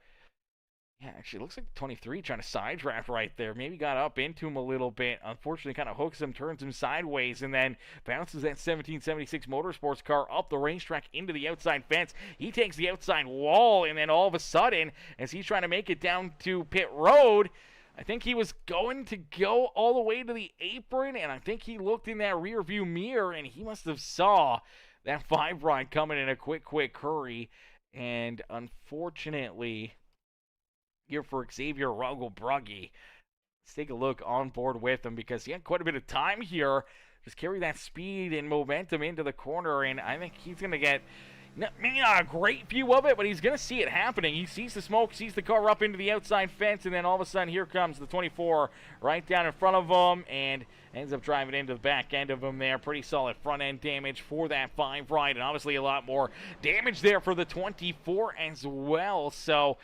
yeah, actually, it looks like the 23 trying to side draft right there. Maybe got up into him a little bit. Unfortunately, kind of hooks him, turns him sideways, and then bounces that 1776 Motorsports car up the racetrack into the outside fence. He takes the outside wall, and then all of a sudden, as he's trying to make it down to pit road, I think he was going to go all the way to the apron, and I think he looked in that rear view mirror, and he must have saw that 5 ride coming in a quick hurry. And unfortunately, here for Xavier Rugglebrugge, let's take a look on board with him because he had quite a bit of time here. Just carry that speed and momentum into the corner, and I think he's going to get maybe not a great view of it, but he's going to see it happening. He sees the smoke, sees the car up into the outside fence, and then all of a sudden here comes the 24 right down in front of him and ends up driving into the back end of him there. Pretty solid front end damage for that 5 ride, and obviously a lot more damage there for the 24 as well. So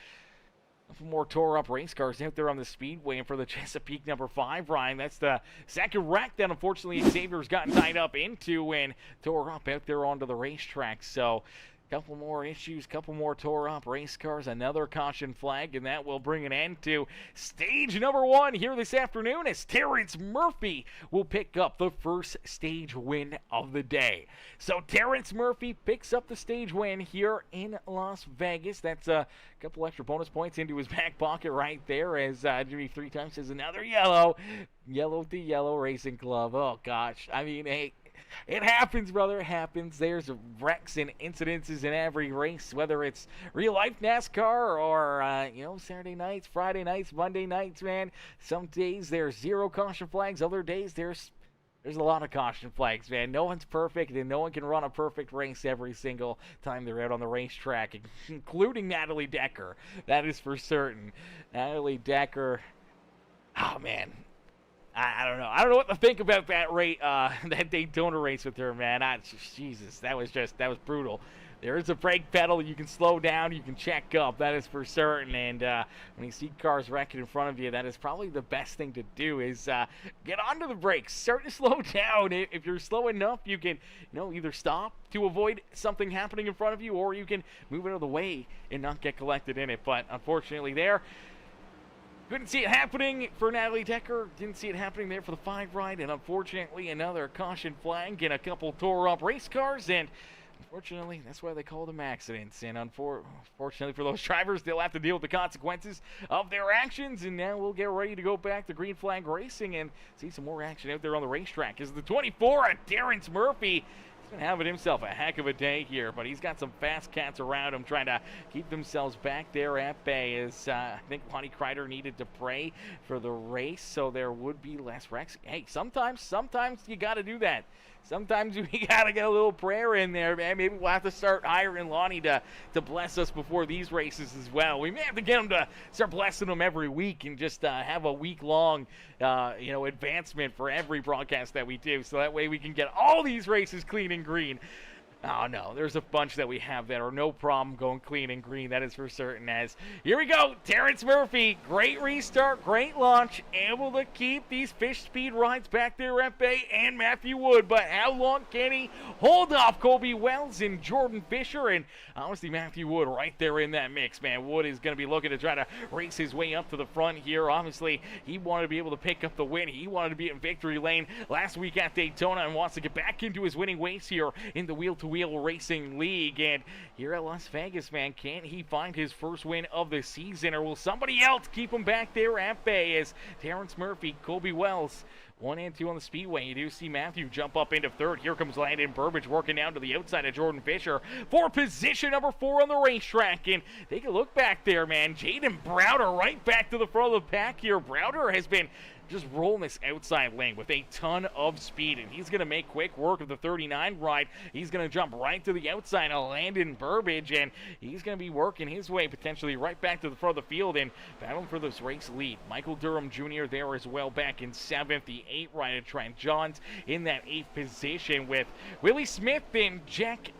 a couple more tore-up race cars out there on the speedway, and for the Chesapeake number 5 ride, that's the second wreck that unfortunately Xavier's gotten tied up into and tore up out there onto the racetrack. So couple more issues, couple more tore-up race cars, another caution flag, and that will bring an end to stage number 1 here this afternoon as Terrence Murphy will pick up the first stage win of the day. So Terrence Murphy picks up the stage win here in Las Vegas. That's a couple extra bonus points into his back pocket right there as Jimmy 3 times says another yellow to yellow racing club. Oh gosh, I mean, hey, it happens, brother. It happens. There's wrecks and incidences in every race, whether it's real-life NASCAR or, Saturday nights, Friday nights, Monday nights, man. Some days there's 0 caution flags. Other days there's a lot of caution flags, man. No one's perfect, and no one can run a perfect race every single time they're out on the racetrack, including Natalie Decker. That is for certain. Natalie Decker, oh, man. I don't know. I don't know what to think about that Daytona race with her, man. Jesus, that was brutal. There is a brake pedal. You can slow down. You can check up. That is for certain. And when you see cars wrecking in front of you, that is probably the best thing to do is get onto the brakes. Start to slow down. If you're slow enough, you can either stop to avoid something happening in front of you, or you can move out of the way and not get collected in it. But unfortunately there, couldn't see it happening for Natalie Decker. Didn't see it happening there for the 5 ride. And unfortunately, another caution flag and a couple tore-up race cars. And unfortunately, that's why they call them accidents. And unfortunately for those drivers, they'll have to deal with the consequences of their actions. And now we'll get ready to go back to green flag racing and see some more action out there on the racetrack. As the 24 at Terrence Murphy, he's been having himself a heck of a day here, but he's got some fast cats around him trying to keep themselves back there at bay as I think Lonnie Kreider needed to pray for the race so there would be less wrecks. Hey, sometimes you got to do that. sometimes we gotta get a little prayer in there, man. Maybe we'll have to start hiring Lonnie to bless us before these races as well. We may have to get him to start blessing them every week and just have a week-long, advancement for every broadcast that we do, so that way we can get all these races clean and green. Oh, no, there's a bunch that we have that are no problem going clean and green. That is for certain. As here we go, Terrence Murphy, great restart, great launch, able to keep these fish speed rides back there at Bay and Matthew Wood. But how long can he hold off Colby Wells and Jordan Fisher? And honestly, Matthew Wood right there in that mix, man. Wood is going to be looking to try to race his way up to the front here. Obviously, he wanted to be able to pick up the win. He wanted to be in victory lane last week at Daytona and wants to get back into his winning ways here in the wheel-to-wheel racing league. And here at Las Vegas, man, can he find his first win of the season, or will somebody else keep him back there at Bay? As Terrence Murphy, Colby Wells 1 and 2 on the speedway. You do see Matthew jump up into third. Here comes Landon Burbage working down to the outside of Jordan Fisher for position number 4 on the racetrack. And take a look back there, man. Jaden Browder right back to the front of the pack here. Browder has been just rolling this outside lane with a ton of speed, and he's going to make quick work of the 39 ride. He's going to jump right to the outside of Landon Burbage, and he's going to be working his way potentially right back to the front of the field and battling for this race lead. Michael Durham Jr. there as well back in 7th. The 8 rider Trent Johns in that 8th position with Willie Smith and Jack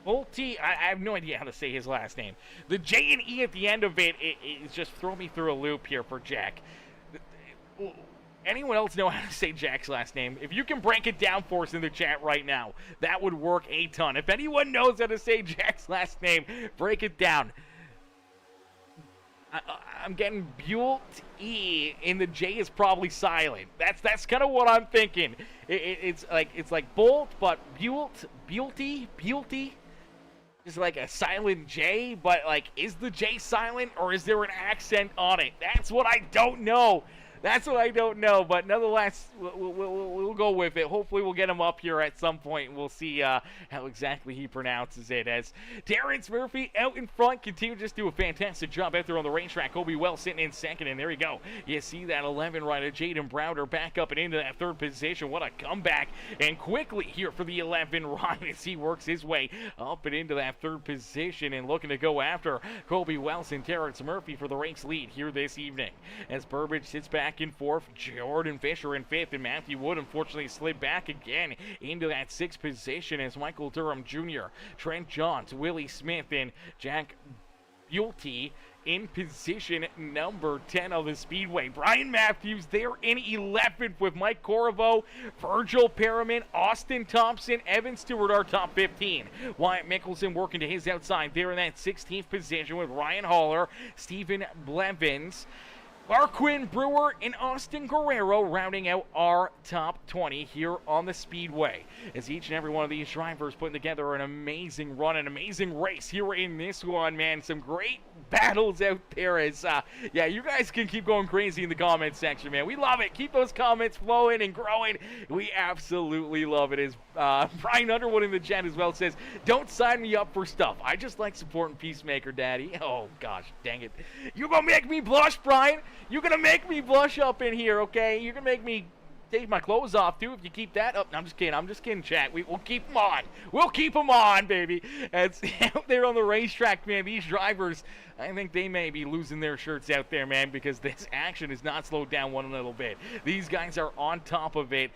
Bolte. I have no idea how to say his last name. The J and E at the end of it's just throw me through a loop here for Jack. Anyone else know how to say Jack's last name? If you can break it down for us in the chat right now, that would work a ton. If anyone knows how to say Jack's last name, break it down. I'm getting Bulte, and the J is probably silent. That's kind of what I'm thinking. It's like Bolt, but Bulte. Is like a silent J, but like, is the J silent or is there an accent on it? That's what I don't know. That's what I don't know, but nonetheless, we'll go with it. Hopefully we'll get him up here at some point, and we'll see how exactly he pronounces it. As Terrence Murphy out in front, continue to just do a fantastic job out there on the racetrack. Colby Wells sitting in second, and there you go. You see that 11 rider, Jaden Browder, back up and into that 3rd position. What a comeback, and quickly here for the 11 ride as he works his way up and into that 3rd position and looking to go after Colby Wells and Terrence Murphy for the race lead here this evening. As Burbage sits back in 4th, Jordan Fisher in 5th, and Matthew Wood unfortunately slid back again into that 6th position as Michael Durham Jr., Trent Johns, Willie Smith, and Jack Bulte in position number 10 of the speedway. Brian Matthews there in 11th with Mike Corriveau, Virgil Perriman, Austin Thompson, Evan Stewart our top 15. Wyatt Mickelson working to his outside there in that 16th position with Ryan Haller, Stephen Blevins, Marquin Brewer and Austin Guerrero rounding out our top 20 here on the Speedway. As each and every one of these drivers putting together an amazing run, an amazing race here in this one, man. Some great battles out there as, yeah, you guys can keep going crazy in the comment section, man. We love it. Keep those comments flowing and growing. We absolutely love it. As Brian Underwood in the chat as well says, don't sign me up for stuff. I just like supporting Peacemaker, Daddy. Oh, gosh, dang it. You gonna make me blush, Brian? You're going to make me blush up in here, okay? You're going to make me take my clothes off, too, if you keep that up. No, I'm just kidding. I'm just kidding, chat. We'll keep them on. We'll keep them on, baby. It's out there on the racetrack, man. These drivers, I think they may be losing their shirts out there, man, because this action has not slowed down one little bit. These guys are on top of it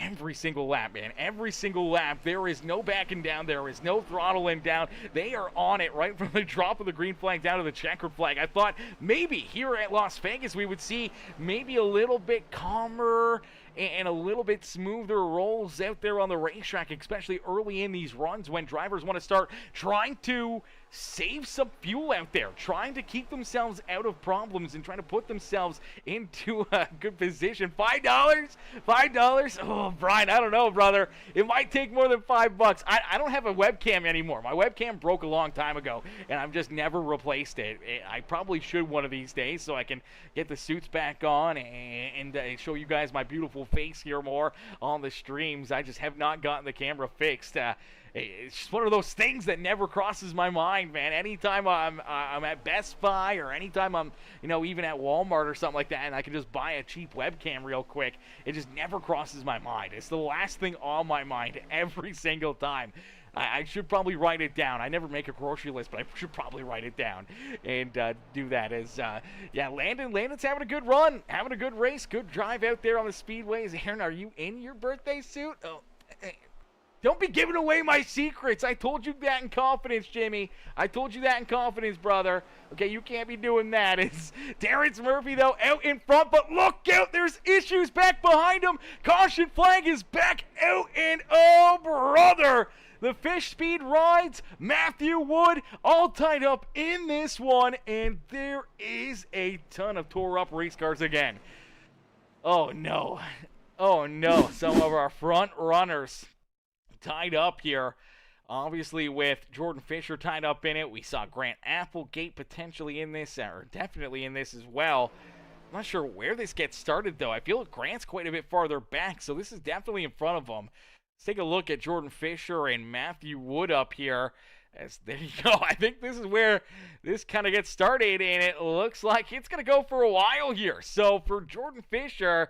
every single lap, man. Every single lap. There is no backing down. There is no throttling down. They are on it right from the drop of the green flag down to the checkered flag. I thought maybe here at Las Vegas we would see maybe a little bit calmer and a little bit smoother rolls out there on the racetrack, especially early in these runs when drivers want to start trying to save some fuel out there, trying to keep themselves out of problems and trying to put themselves into a good position. $5? Oh, Brian, I don't know, brother. It might take more than $5. I don't have a webcam anymore. My webcam broke a long time ago, and I've just never replaced it. I probably should one of these days so I can get the suits back on and show you guys my beautiful beautiful face here more on the streams. I just have not gotten the camera fixed. It's just one of those things that never crosses my mind, man. Anytime I'm at Best Buy or anytime I'm, even at Walmart or something like that, and I can just buy a cheap webcam real quick, it just never crosses my mind. It's the last thing on my mind every single time. I should probably write it down. I never make a grocery list, but I should probably write it down and do that. Landon's having a good run, having a good race, good drive out there on the speedways. Aaron, are you in your birthday suit? Oh, don't be giving away my secrets. I told you that in confidence, Jimmy. I told you that in confidence, brother. Okay, you can't be doing that. It's Terrence Murphy, though, out in front, but look out. There's issues back behind him. Caution flag is back out, and oh, brother. The Fish Speed rides, Matthew Wood, all tied up in this one, and there is a ton of tore-up race cars again. Oh, no. Oh, no. Some of our front runners tied up here, obviously with Jordan Fisher tied up in it. We saw Grant Applegate potentially in this, or definitely in this as well. I'm not sure where this gets started, though. I feel like Grant's quite a bit farther back, so this is definitely in front of him. Let's take a look at Jordan Fisher and Matthew Wood up here. There you go. I think this is where this kind of gets started, and it looks like it's going to go for a while here. So for Jordan Fisher,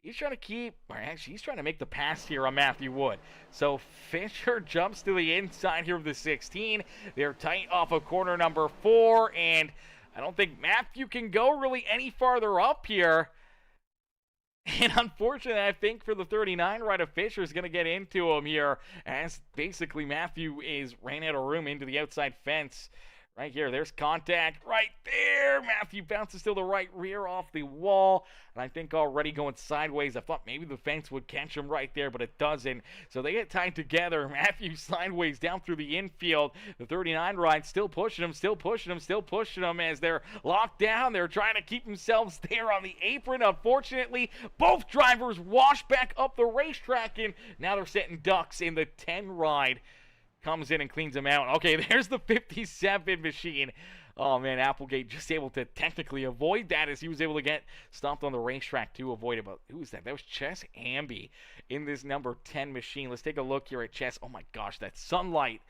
he's trying to make the pass here on Matthew Wood. So Fisher jumps to the inside here of the 16. They're tight off of corner number 4, and I don't think Matthew can go really any farther up here. And unfortunately, I think for the 39 right of Fisher is going to get into him here, as basically Matthew ran out of room into the outside fence. Right here, there's contact right there. Matthew bounces to the right rear off the wall. And I think already going sideways. I thought maybe the fence would catch him right there, but it doesn't. So they get tied together. Matthew sideways down through the infield. The 39 ride still pushing him as they're locked down. They're trying to keep themselves there on the apron. Unfortunately, both drivers wash back up the racetrack, and now they're setting ducks in the 10 ride. Comes in and cleans them out. Okay, there's the 57 machine. Oh, man, Applegate just able to technically avoid that as he was able to get stopped on the racetrack to avoid it. But who is that? That was Chess Hamby in this number 10 machine. Let's take a look here at Chess. Oh, my gosh, that sunlight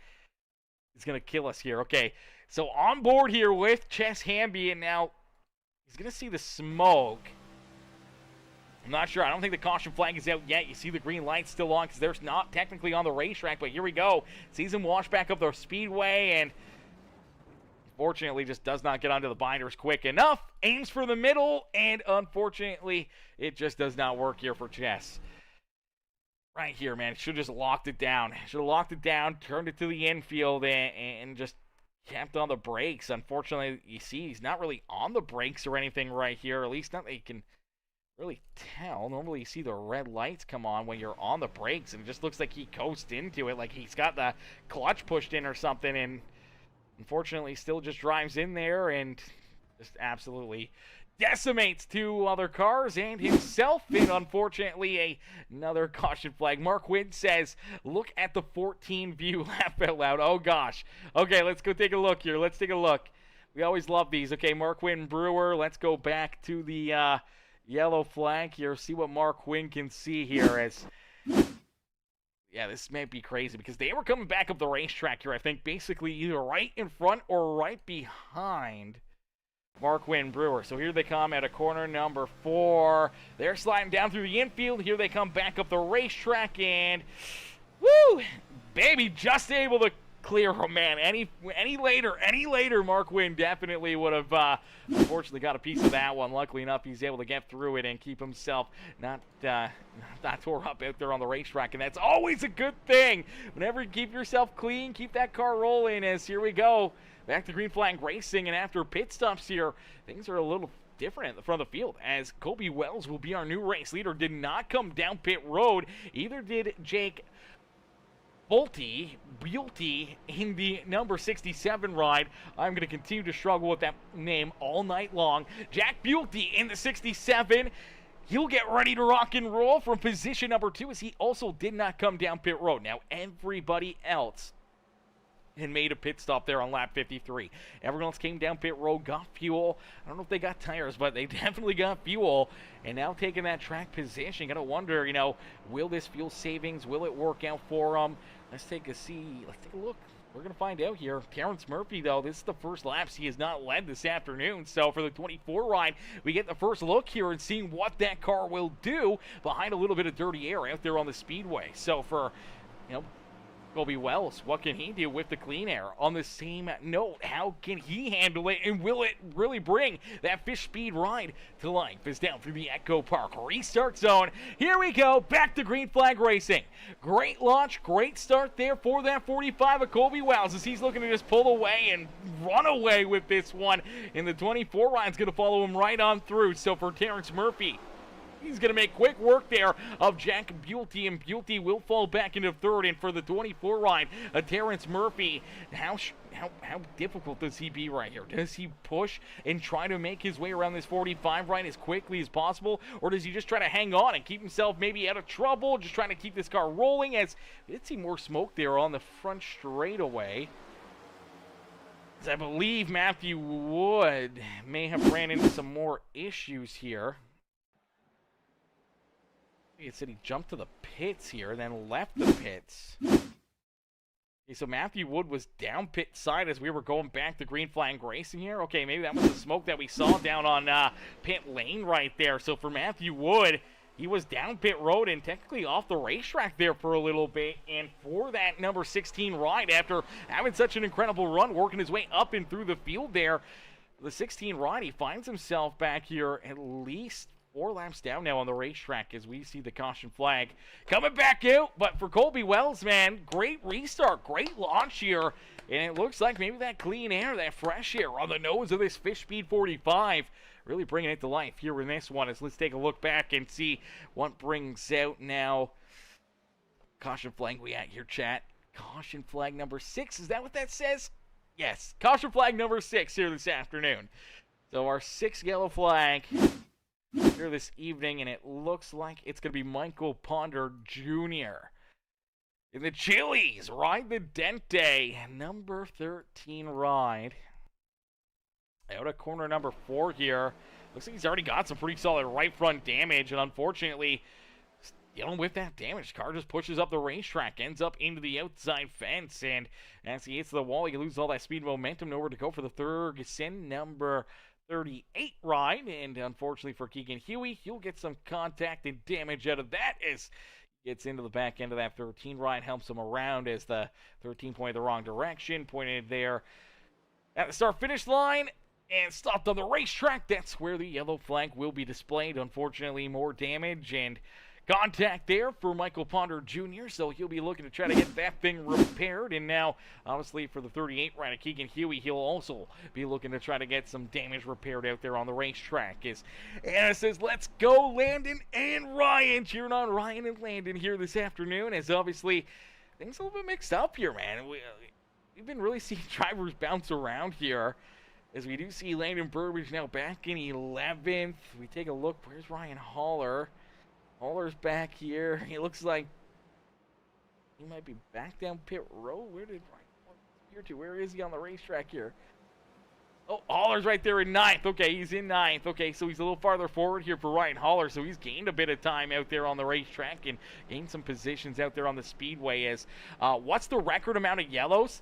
is going to kill us here. Okay, so on board here with Chess Hamby, and now he's going to see the smoke. I'm not sure. I don't think the caution flag is out yet. You see the green light still on because they're not technically on the racetrack, but here we go. Sees him wash back up the speedway, and unfortunately just does not get onto the binders quick enough. Aims for the middle, and unfortunately it just does not work here for Chess. Right here, man. Should have just locked it down. Should have locked it down, turned it to the infield, and just kept on the brakes. Unfortunately, you see he's not really on the brakes or anything right here, at least not that you can really tell. Normally you see the red lights come on when you're on the brakes, and it just looks like he coasted into it, like he's got the clutch pushed in or something, and unfortunately still just drives in there and just absolutely decimates 2 other cars and himself. And unfortunately another caution flag. Mark Wynn says, look at the 14 view. Laugh out loud. Oh gosh. Okay, let's go take a look here. Let's take a look. We always love these. Okay, Mark Wynn Brewer. Let's go back to the yellow flag here. See what Mark Wynn can see here. As yeah, this might be crazy because they were coming back up the racetrack here. I think basically either right in front or right behind Mark Wynn Brewer. So here they come at a corner number 4. They're sliding down through the infield. Here they come back up the racetrack, and woo, baby, just able to clear him, man. Any later, Mark Wynn definitely would have unfortunately got a piece of that one. Luckily enough, he's able to get through it and keep himself not tore up out there on the racetrack, and that's always a good thing. Whenever you keep yourself clean, keep that car rolling. As here we go, back to green flag racing, and after pit stops here, things are a little different at the front of the field, as Kobe Wells will be our new race leader. Did not come down pit road, either did Jake Bulte in the number 67 ride. I'm going to continue to struggle with that name all night long. Jack Bulte in the 67. He'll get ready to rock and roll from position number 2, as he also did not come down pit road. Now, everybody else and made a pit stop there on lap 53. Everyone else came down pit road, got fuel. I don't know if they got tires, but they definitely got fuel. And now taking that track position, gotta wonder, will this fuel savings, will it work out for them? Let's take a look. We're going to find out here. Terrence Murphy, though, this is the first laps he has not led this afternoon. So for the 24 ride, we get the first look here and seeing what that car will do behind a little bit of dirty air out there on the speedway. So for, Colby Wells, what can he do with the clean air? On the same note, how can he handle it, and will it really bring that fish speed ride to life? Is down through the Echo Park restart zone. Here we go, back to green flag racing. Great launch, great start there for that 45 of Colby Wells as he's looking to just pull away and run away with this one. And the 24 ride's going to follow him right on through. So for Terrence Murphy, he's going to make quick work there of Jack Buelty, and Buelty will fall back into third. And for the 24 ride, Terrence Murphy, how difficult does he be right here? Does he push and try to make his way around this 45 ride as quickly as possible? Or does he just try to hang on and keep himself maybe out of trouble, just trying to keep this car rolling? As we did see more smoke there on the front straightaway, as I believe Matthew Wood may have ran into some more issues here. It said he jumped to the pits here, then left the pits. Okay, so Matthew Wood was down pit side as we were going back to green flag racing here. Okay, maybe that was the smoke that we saw down on pit lane right there. So for Matthew Wood, he was down pit road and technically off the racetrack there for a little bit. And for that number 16 ride, after having such an incredible run, working his way up and through the field there, the 16 ride, he finds himself back here at least 4 laps down now on the racetrack as we see the caution flag coming back out. But for Colby Wells, man, great restart, great launch here. And it looks like maybe that clean air, that fresh air on the nose of this Fish Speed 45 really bringing it to life here in this one. As let's take a look back and see what brings out now. Caution flag we at here, chat. Caution flag number 6. Is that what that says? Yes, caution flag number 6 here this afternoon. So our 6th yellow flag here this evening, and it looks like it's going to be Michael Ponder Jr. in the Chili's ride the Dente, number 13 ride. Out of corner number 4 here. Looks like he's already got some pretty solid right front damage, and unfortunately, dealing with that damage, car just pushes up the racetrack, ends up into the outside fence, and as he hits the wall, he loses all that speed momentum. Nowhere to go for the Ferguson number 38 ride, and unfortunately for Keegan Huey, he'll get some contact and damage out of that as he gets into the back end of that 13 ride, helps him around as the 13 pointed the wrong direction, pointed there at the start-finish line, and stopped on the racetrack. That's where the yellow flag will be displayed. Unfortunately, more damage and contact there for Michael Ponder Jr., so he'll be looking to try to get that thing repaired. And now, obviously, for the 38 rider, Keegan Huey, he'll also be looking to try to get some damage repaired out there on the racetrack. As Anna says, let's go, Landon and Ryan. Cheering on Ryan and Landon here this afternoon, as obviously, things a little bit mixed up here, man. We've been really seeing drivers bounce around here, as we do see Landon Burbridge now back in 11th. We take a look, where's Ryan Haller? Haller's back here. He looks like he might be back down pit road. Where did Ryan appear to? Where is he on the racetrack here? Oh, Haller's right there in 9th. Okay, he's in 9th. Okay, so he's a little farther forward here for Ryan Haller. So he's gained a bit of time out there on the racetrack and gained some positions out there on the speedway. As what's the record amount of yellows?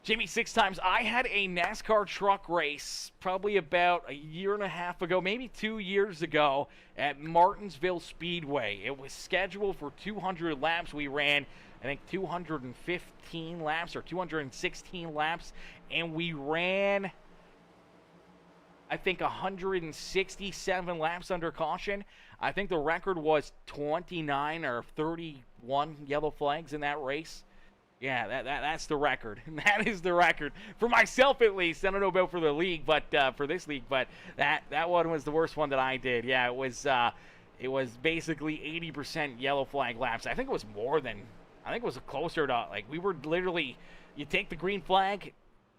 Jimmy, 6 times. I had a NASCAR truck race probably about a year and a half ago, maybe 2 years ago, at Martinsville Speedway. It was scheduled for 200 laps. We ran, I think, 215 laps or 216 laps, and we ran, I think, 167 laps under caution. I think the record was 29 or 31 yellow flags in that race. Yeah, that's the record. That is the record. For myself, at least. I don't know about for the league, but for this league. But that one was the worst one that I did. Yeah, it was basically 80% yellow flag laps. I think it was more than, I think it was closer to, like, we were literally, you take the green flag,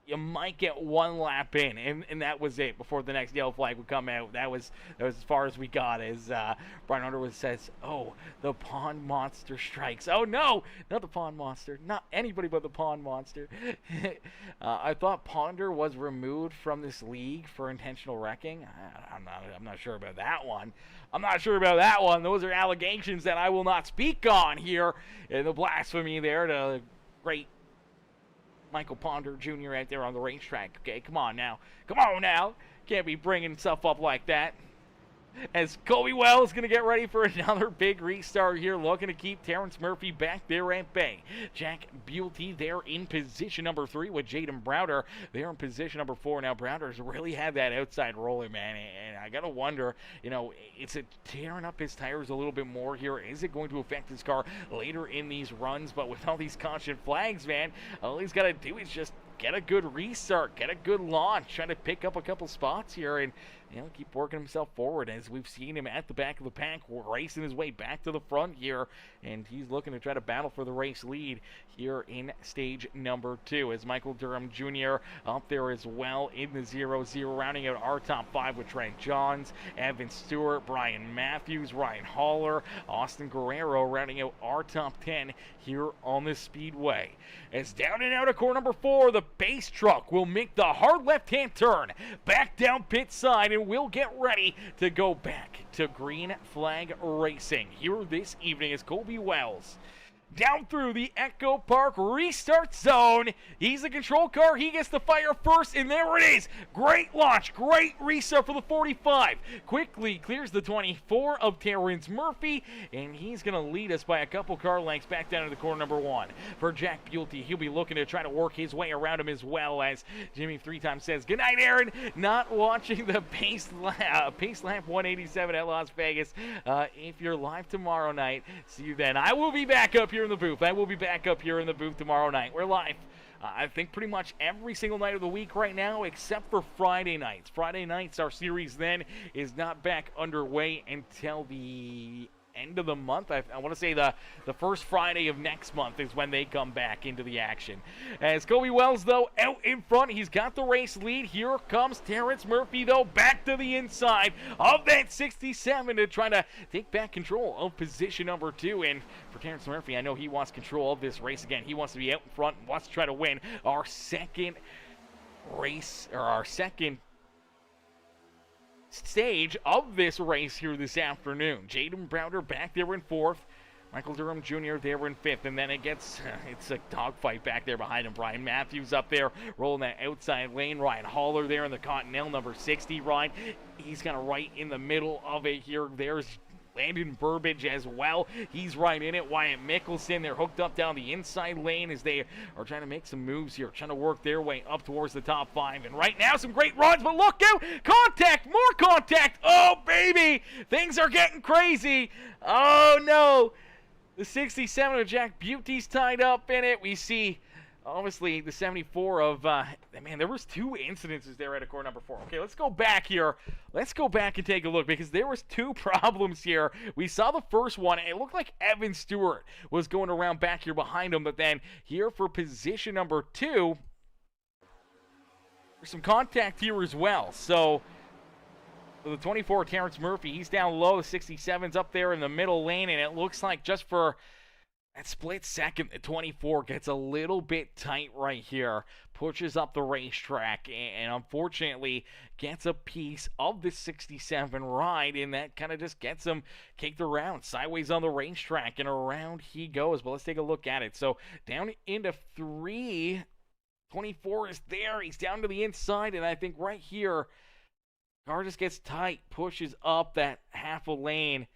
you might get one lap in, and that was it before the next yellow flag would come out. That was as far as we got, as Brian Underwood says, oh, the pond monster strikes. Oh, no, not the pond monster. Not anybody but the pond monster. I thought Ponder was removed from this league for intentional wrecking. I'm not sure about that one. Those are allegations that I will not speak on here. And the blasphemy there to great Michael Ponder Jr. out there on the racetrack. Okay, come on now. Can't be bringing stuff up like that. As Colby Wells is going to get ready for another big restart here, looking to keep Terrence Murphy back there at bay. Jack Buelty there in position number 3 with Jaden Browder there in position number 4. Now, Browder's really had that outside rolling, man, and I got to wonder, is it tearing up his tires a little bit more here? Is it going to affect his car later in these runs? But with all these caution flags, man, all he's got to do is just get a good restart, get a good launch, try to pick up a couple spots here and keep working himself forward, as we've seen him at the back of the pack racing his way back to the front here, and he's looking to try to battle for the race lead here in stage number 2, as Michael Durham Jr. up there as well in the 0-0, rounding out our top 5 with Trent Johns, Evan Stewart, Brian Matthews, Ryan Haller, Austin Guerrero, rounding out our top 10 here on the Speedway. As down and out of corner number 4, the base truck will make the hard left-hand turn back down pit side, and we'll get ready to go back to green flag racing here this evening as Colby Wells down through the Echo Park restart zone. He's the control car. He gets the fire first, and there it is. Great launch. Great restart for the 45. Quickly clears the 24 of Terrence Murphy, and he's going to lead us by a couple car lengths back down to the corner number 1. For Jack Buelty, he'll be looking to try to work his way around him as well, as Jimmy 3-time says, good night, Aaron. Not watching the pace lap 187 at Las Vegas. If you're live tomorrow night, see you then. I will be back up here in the booth. I will be back up here in the booth tomorrow night. We're live, I think, pretty much every single night of the week right now, except for Friday nights. Friday nights, our series then is not back underway until the end of the month. I want to say the first Friday of next month is when they come back into the action. As Colby Wells, though, out in front, he's got the race lead. Here comes Terrence Murphy, though, back to the inside of that 67 to try to take back control of position number 2. And for Terrence Murphy, I know he wants control of this race again. He wants to be out in front and wants to try to win our second race, or our second stage of this race here this afternoon. Jaden Browder back there in 4th. Michael Durham Jr. there in 5th, and then it's a dogfight back there behind him. Brian Matthews up there rolling that outside lane. Ryan Haller there in the Continental number 60 ride. He's kind of right in the middle of it here. There's Landon Burbage as well. He's right in it. Wyatt Mickelson, they're hooked up down the inside lane as they are trying to make some moves here, trying to work their way up towards the top 5. And right now, some great runs, but look out! Contact! More contact! Oh, baby! Things are getting crazy! Oh, no! The 67 of Jack Buelty's tied up in it. We see, obviously, the 74 of, man, there was 2 incidences there at a corner number 4. Okay, let's go back here. Let's go back and take a look, because there was 2 problems here. We saw the first one, and it looked like Evan Stewart was going around back here behind him, but then here for position number 2, there's some contact here as well. So the 24, Terrence Murphy, he's down low. The 67's up there in the middle lane, and it looks like just for that split second, the 24 gets a little bit tight right here, pushes up the racetrack, and unfortunately gets a piece of the 67 ride, and that kind of just gets him kicked around sideways on the racetrack, and around he goes. But let's take a look at it. So down into 3, 24 is there. He's down to the inside, and I think right here, car just gets tight, pushes up that half a lane.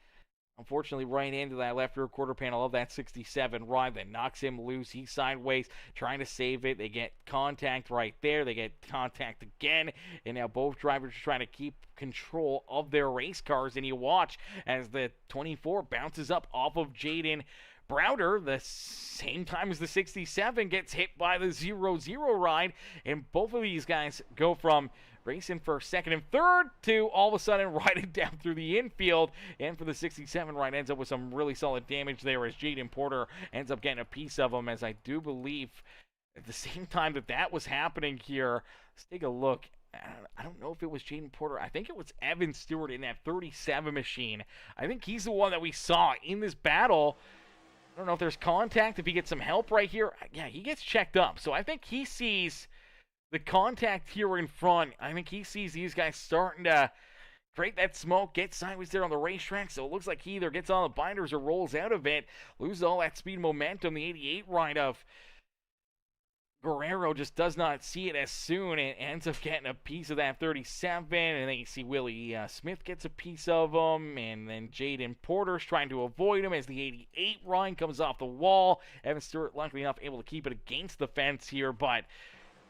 Unfortunately, right into that left rear quarter panel of that 67 ride that knocks him loose. He's sideways, trying to save it. They get contact right there. They get contact again. And now both drivers are trying to keep control of their race cars. And you watch as the 24 bounces up off of Jaden Browder, the same time as the 67 gets hit by the 0-0 ride. And both of these guys go from racing for second and third to all of a sudden riding down through the infield. And for the 67 ride, ends up with some really solid damage there as Jaden Porter ends up getting a piece of him, as I do believe At the same time that was happening here, let's take a look. I don't know if it was Jaden Porter. I think it was Evan Stewart in that 37 machine. I think he's the one that we saw in this battle. I don't know if there's contact, if he gets some help right here. Yeah, he gets checked up. So I think he sees the contact here in front. I think he sees these guys starting to create that smoke, get sideways there on the racetrack. So it looks like he either gets on the binders or rolls out of it, loses all that speed and momentum. The 88 ride of Guerrero just does not see it as soon and ends up getting a piece of that 37. And then you see Willie Smith gets a piece of him. And then Jaden Porter's trying to avoid him as the 88 ride comes off the wall. Evan Stewart, luckily enough, able to keep it against the fence here. But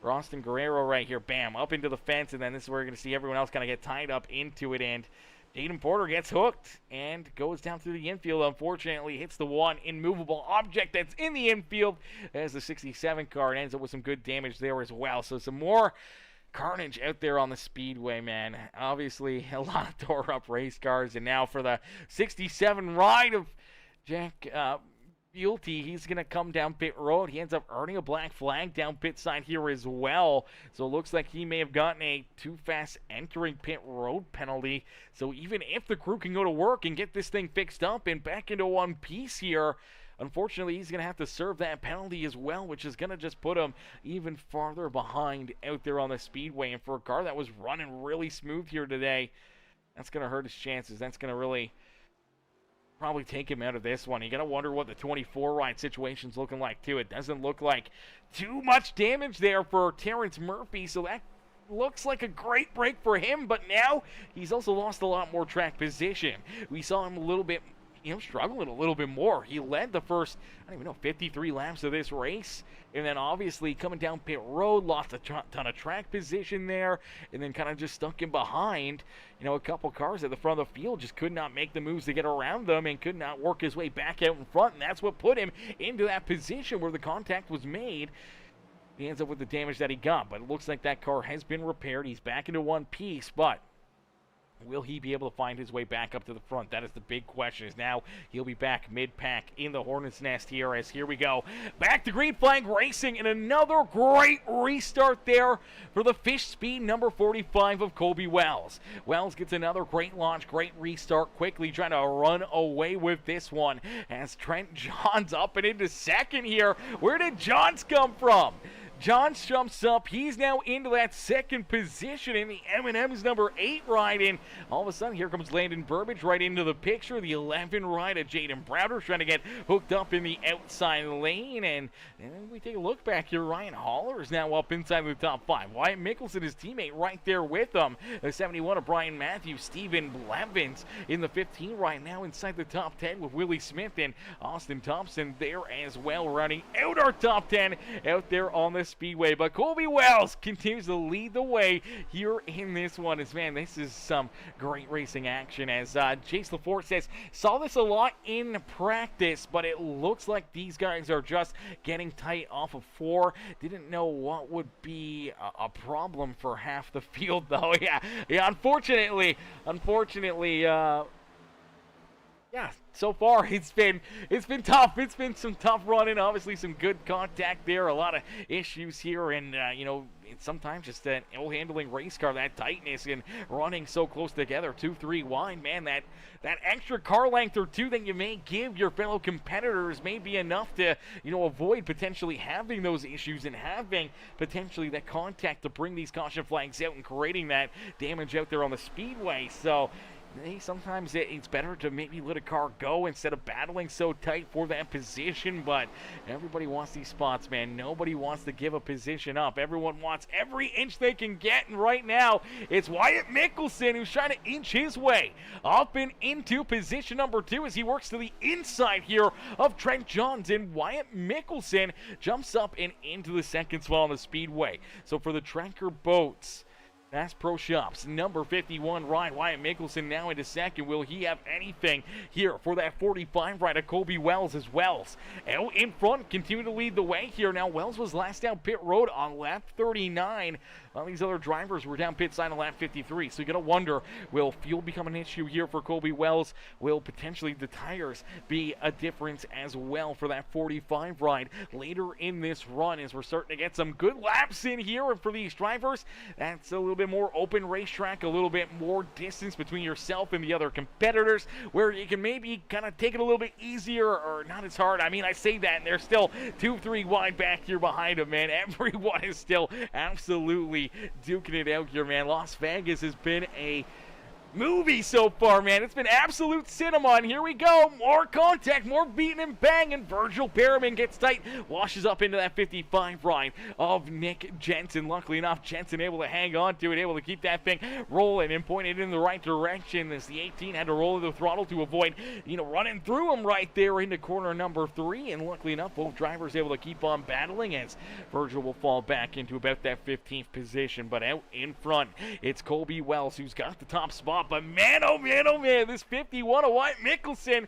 Austin Guerrero right here, bam, up into the fence. And then this is where you're going to see everyone else kind of get tied up into it. And Jaden Porter gets hooked and goes down through the infield. Unfortunately, hits the one immovable object that's in the infield as the 67 car, and ends up with some good damage there as well. So some more carnage out there on the speedway, man. Obviously, a lot of tore-up race cars. And now for the 67 ride of Jack Buelty, he's going to come down pit road. He ends up earning a black flag down pit side here as well. So it looks like he may have gotten a too fast entering pit road penalty. So even if the crew can go to work and get this thing fixed up and back into one piece here, unfortunately, he's going to have to serve that penalty as well, which is going to just put him even farther behind out there on the speedway. And for a car that was running really smooth here today, that's going to hurt his chances. That's going to really probably take him out of this one. You got to wonder what the 24 ride situation's looking like, too. It doesn't look like too much damage there for Terrence Murphy, so that looks like a great break for him, but now he's also lost a lot more track position. We saw him a little bit, struggling a little bit more. He led the first, 53 laps of this race, and then obviously coming down pit road, lost a ton of track position there, and then kind of just stuck him behind. A couple cars at the front of the field just could not make the moves to get around them and could not work his way back out in front, and that's what put him into that position where the contact was made. He ends up with the damage that he got, but it looks like that car has been repaired. He's back into one piece, but will he be able to find his way back up to the front? That is the big question. Is now he'll be back mid-pack in the Hornet's Nest here, as here we go. Back to Green Flag Racing, and another great restart there for the Fish Speed number 45 of Kobe Wells. Wells gets another great launch, great restart, quickly trying to run away with this one as Trent Johns up and into second here. Where did Johns come from? Johns jumps up. He's now into that second position in the M&M's number 8 ride. And all of a sudden, here comes Landon Burbage right into the picture. The 11 ride of Jaden Browder trying to get hooked up in the outside lane. And we take a look back here. Ryan Haller is now up inside the top 5. Wyatt Mickelson, his teammate, right there with him. The 71 of Brian Matthews. Stephen Blevins in the 15 right now inside the top 10 with Willie Smith and Austin Thompson there as well, running out our top 10 out there on the speedway. But Colby Wells continues to lead the way here in this one. This is some great racing action, as Chase LaForte says, saw this a lot in practice, but it looks like these guys are just getting tight off of 4. Didn't know what would be a problem for half the field, though. Yeah, unfortunately, yeah, so far it's been tough. It's been some tough running. Obviously, some good contact there. A lot of issues here, and it's sometimes just an ill-handling race car. That tightness and running so close together, 2-3 wide, man. That extra car length or 2 that you may give your fellow competitors may be enough to avoid potentially having those issues and having potentially that contact to bring these caution flags out and creating that damage out there on the speedway. So sometimes it's better to maybe let a car go instead of battling so tight for that position, but everybody wants these spots, man. Nobody wants to give a position up. Everyone wants every inch they can get, and right now it's Wyatt Mickelson who's trying to inch his way up and into position number 2 as he works to the inside here of Trent Johns, and Wyatt Mickelson jumps up and into the second spot on the speedway. So for the Tracker Boats, That's Pro Shops. Number 51 ride, Wyatt Mickelson now into second. Will he have anything here for that 45 ride of Kobe Wells as Wells out in front, continue to lead the way here. Now Wells was last down pit road on lap 39. All these other drivers were down pit side on lap 53. So you got to wonder, will fuel become an issue here for Kobe Wells? Will potentially the tires be a difference as well for that 45 ride later in this run, as we're starting to get some good laps in here? And for these drivers, that's a little bit more open racetrack, a little bit more distance between yourself and the other competitors, where you can maybe kind of take it a little bit easier or not as hard. I mean, I say that, and they're still 2-3 wide back here behind them, man. Everyone is still absolutely duking it out here, man. Las Vegas has been a movie so far, man. It's been absolute cinema, and here we go. More contact, more beating and banging. Virgil Perriman gets tight, washes up into that 55 ride of Nick Jensen. Luckily enough, Jensen able to hang on to it, able to keep that thing rolling and pointed in the right direction, as the 18 had to roll the throttle to avoid, running through him right there into corner number 3. And luckily enough, both drivers able to keep on battling, as Virgil will fall back into about that 15th position. But out in front, it's Kobe Wells who's got the top spot. But man, oh man, this 51 of Wyatt Mickelson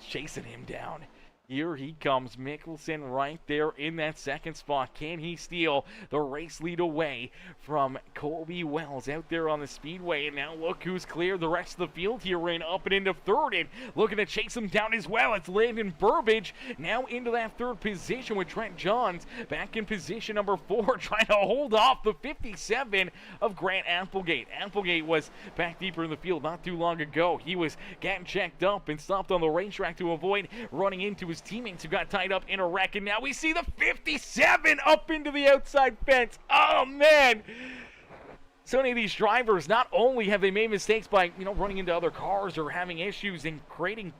chasing him down. Here he comes, Mickelson right there in that second spot. Can he steal the race lead away from Kobe Wells out there on the speedway? And now look who's cleared the rest of the field here, in up and into third, and looking to chase him down as well. It's Landon Burbage now into that third position, with Trent Johns back in position number 4, trying to hold off the 57 of Grant Applegate. Applegate was back deeper in the field not too long ago. He was getting checked up and stopped on the racetrack to avoid running into his teammates who got tied up in a wreck, and now we see the 57 up into the outside fence. Oh man, so many of these drivers, not only have they made mistakes by running into other cars or having issues and creating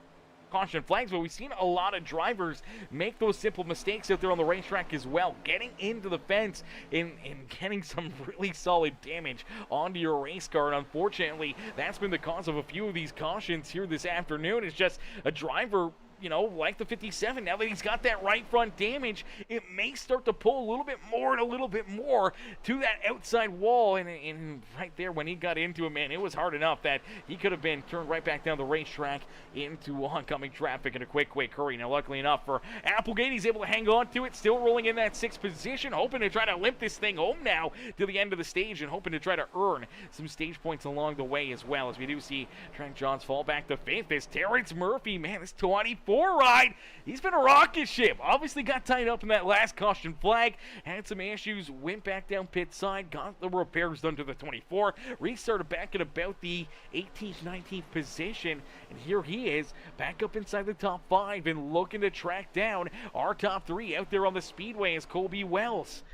caution flags, but we've seen a lot of drivers make those simple mistakes out there on the racetrack as well, getting into the fence and getting some really solid damage onto your race car. And unfortunately, that's been the cause of a few of these cautions here this afternoon. It's just a driver, like the 57, now that he's got that right front damage, it may start to pull a little bit more and a little bit more to that outside wall. And right there when he got into it, man, it was hard enough that he could have been turned right back down the racetrack into oncoming traffic in a quick hurry. Now, luckily enough for Applegate, he's able to hang on to it, still rolling in that 6th position, hoping to try to limp this thing home now to the end of the stage, and hoping to try to earn some stage points along the way as well, as we do see Trent Johns fall back to 5th. As Terrence Murphy, man, this 24 ride, he's been a rocket ship. Obviously got tied up in that last caution flag, had some issues, went back down pit side, got the repairs done to the 24, restarted back at about the 18th, 19th position, and here he is back up inside the top 5 and looking to track down our top 3 out there on the speedway, as Kobe Wells,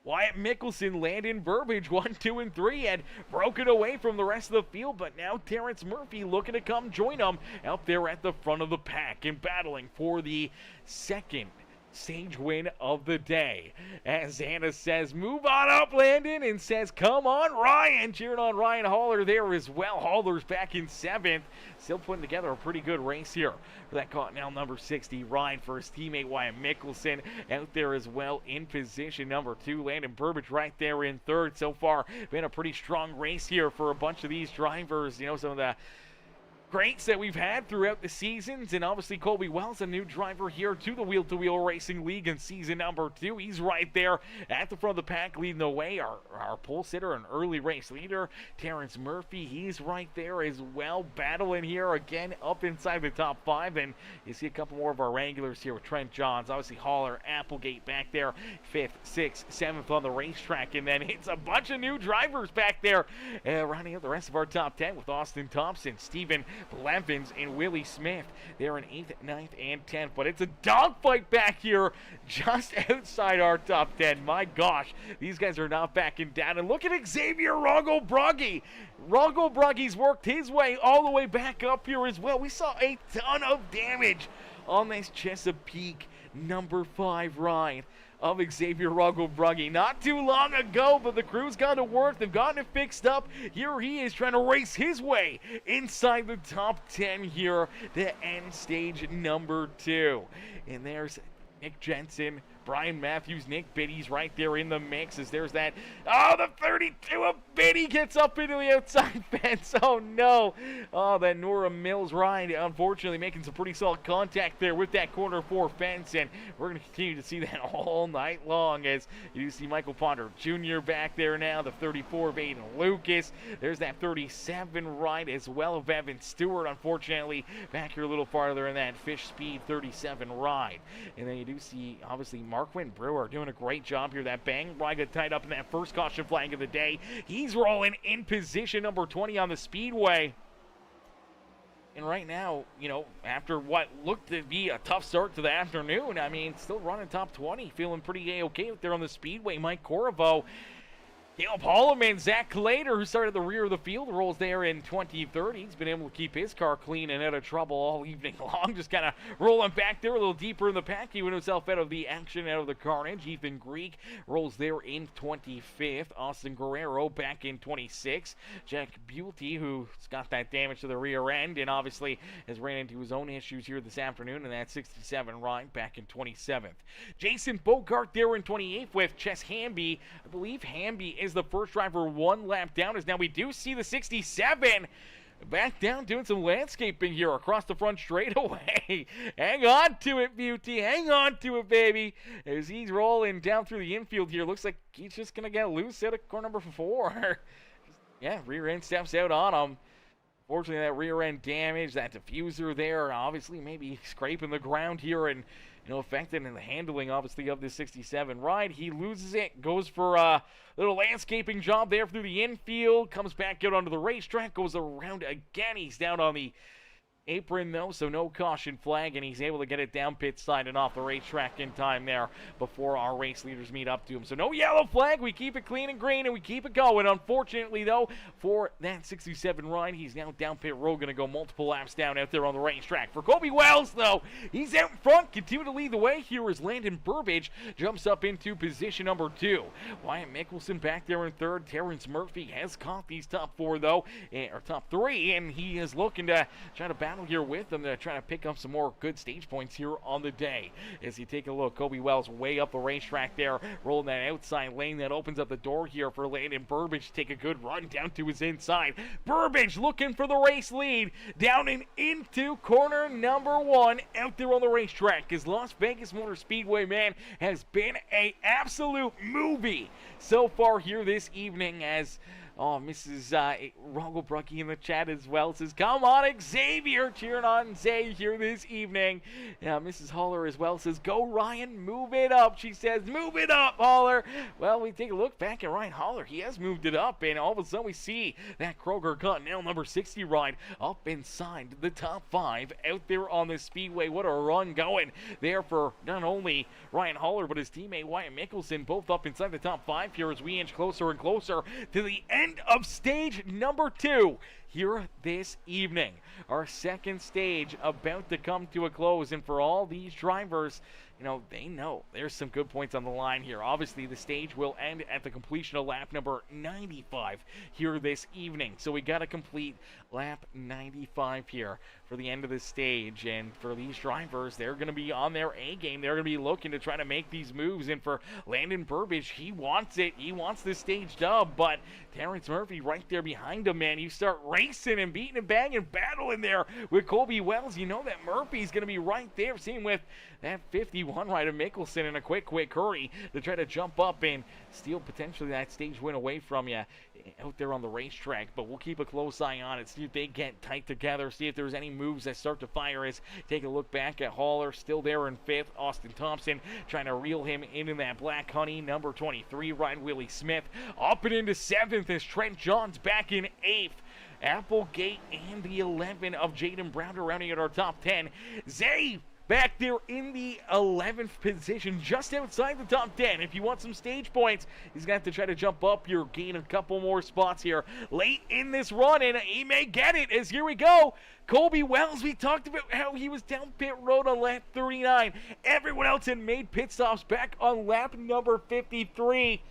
Wyatt Mickelson, Landon Burbage, 1, 2, and 3 had broken away from the rest of the field, but now Terrence Murphy looking to come join them out there at the front of the pack and battling for the second stage win of the day. As Anna says, move on up, Landon, and says, come on, Ryan. Cheering on Ryan Haller there as well. Haller's back in 7th. Still putting together a pretty good race here for that Continental number 60 ride for his teammate Wyatt Mickelson out there as well in position number 2. Landon Burbage right there in 3rd. So far, been a pretty strong race here for a bunch of these drivers. Some of the greats that we've had throughout the seasons, and obviously Kobe Wells, a new driver here to the Wheel-to-Wheel Racing League in season number 2. He's right there at the front of the pack leading the way. Our pole sitter and early race leader, Terrence Murphy, he's right there as well, battling here again up inside the top 5. And you see a couple more of our regulars here with Trent Johns, obviously Haller, Applegate back there, 5th, 6th, 7th on the racetrack, and then it's a bunch of new drivers back there rounding out the rest of our top 10 with Austin Thompson, Stephen Blevins, and Willie Smith. They're in 8th, 9th, and 10th. But it's a dogfight back here just outside our top 10. My gosh, these guys are not backing down. And look at Xavier Rogel-Broggy. Rogel-Broggy's worked his way all the way back up here as well. We saw a ton of damage on this Chesapeake number 5 ride of Xavier Rogel-Broggy not too long ago, but the crew's gone to work. They've gotten it fixed up. Here he is trying to race his way inside the top 10 here to end stage number 2. And there's Nick Jensen Brian Matthews, Nick Biddy's right there in the mix as there's that. Oh, the 32 of Biddy gets up into the outside fence. Oh, no. Oh, that Nora Mills ride, unfortunately, making some pretty solid contact there with that corner 4 fence, and we're going to continue to see that all night long as you see Michael Ponder Jr. back there now, the 34 of Aiden Lucas. There's that 37 ride as well of Evan Stewart, unfortunately, back here a little farther in that Fish Speed 37 ride. And then you do see, obviously, Mark Wynn Brewer doing a great job here. That bang ride got tied up in that first caution flag of the day. He's rolling in position number 20 on the Speedway. And right now, you know, after what looked to be a tough start to the afternoon, I mean, still running top 20, feeling pretty A-okay out there on the Speedway. Mike Corvo, Caleb Holloman, Zach Clater, who started at the rear of the field, rolls there in 2030. He's been able to keep his car clean and out of trouble all evening long. Just kind of rolling back there a little deeper in the pack, keeping himself out of the action, out of the carnage. Ethan Greek rolls there in 25th. Austin Guerrero back in 26th. Jack Bulte, who's got that damage to the rear end and obviously has ran into his own issues here this afternoon in that 67 ride back in 27th. Jason Bogart there in 28th with Chess Hamby. I believe Hamby is the first driver 1 lap down, as now we do see the 67 back down doing some landscaping here across the front straightaway. Hang on to it, Beauty. Hang on to it, baby. As he's rolling down through the infield here. Looks like he's just going to get loose out of car number 4. Yeah, rear end steps out on him. Fortunately, that rear end damage, that diffuser there, obviously maybe scraping the ground here and, you know, affected in the handling, obviously, of this 67 ride. He loses it, goes for a little landscaping job there through the infield, comes back out onto the racetrack, goes around again. He's down on the apron, though, so no caution flag, and he's able to get it down pit side and off the racetrack in time there before our race leaders meet up to him. So no yellow flag. We keep it clean and green, and we keep it going. Unfortunately, though, for that 67 ride, he's now down pit road, going to go multiple laps down out there on the racetrack. For Kobe Wells, though, he's out in front, continue to lead the way here as Landon Burbage jumps up into position number 2. Wyatt Mickelson back there in 3rd. Terrence Murphy has caught these top 4, though, or top 3, and he is looking to try to battle here with them to try to pick up some more good stage points here on the day. As you take a look, Kobe Wells way up the racetrack there, rolling that outside lane that opens up the door here for Landon Burbage to take a good run down to his inside. Burbage looking for the race lead down and into corner number 1 out there on the racetrack. His Las Vegas Motor Speedway, man, has been a absolute movie so far here this evening as Mrs. Rogelbrucky in the chat as well says, come on, Xavier, cheering on Zay here this evening. Mrs. Holler as well says, go Ryan, move it up. She says, move it up, Holler. Well, we take a look back at Ryan Holler. He has moved it up, and all of a sudden we see that Kroger Continental number 60 ride up inside the top 5 out there on the Speedway. What a run going there for not only Ryan Holler, but his teammate Wyatt Mickelson, both up inside the top 5 here as we inch closer and closer to the end of stage number 2 here this evening. Our second stage about to come to a close, and for all these drivers, you know, they know there's some good points on the line here. Obviously, the stage will end at the completion of lap number 95 here this evening. So we got to complete lap 95 here for the end of the stage. And for these drivers, they're going to be on their A game. They're going to be looking to try to make these moves. And for Landon Burbage, he wants it. He wants this stage dub. But Terrence Murphy right there behind him, man. You start racing and beating and banging, battling there with Colby Wells. You know that Murphy's going to be right there. Same with that 51 ride of Mickelson in a quick hurry to try to jump up and steal potentially that stage win away from you out there on the racetrack. But we'll keep a close eye on it, see if they get tight together, see if there's any moves that start to fire. As take a look back at Holler, still there in 5th. Austin Thompson trying to reel him into that Black Honey number 23 ride. Willie Smith up and into 7th as Trent Johns back in 8th. Applegate and the 11 of Jaden Browder rounding out our top 10. Zay back there in the 11th position, just outside the top 10. If you want some stage points, he's going to have to try to jump up here, gain a couple more spots here late in this run, and he may get it, as here we go. Colby Wells, we talked about how he was down pit road on lap 39. Everyone else had made pit stops back on lap number 53.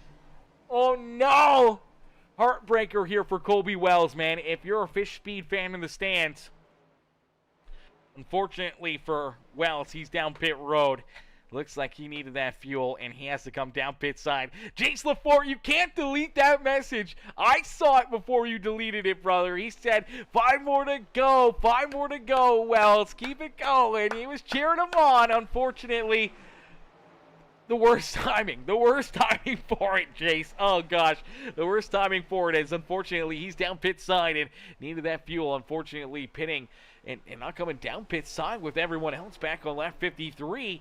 Oh, no! Heartbreaker here for Colby Wells, man. If you're a Fish Speed fan in the stands, unfortunately for Wells, he's down pit road. Looks like he needed that fuel, and he has to come down pit side. Jace LaForte, you can't delete that message. I saw it before you deleted it, brother. He said, 5 more to go, 5 more to go, Wells. Keep it going. He was cheering him on. Unfortunately, the worst timing for it, Jace. Oh, gosh. The worst timing for it is, unfortunately, he's down pit side and needed that fuel. Unfortunately, pitting and not coming down pit side with everyone else back on lap 53.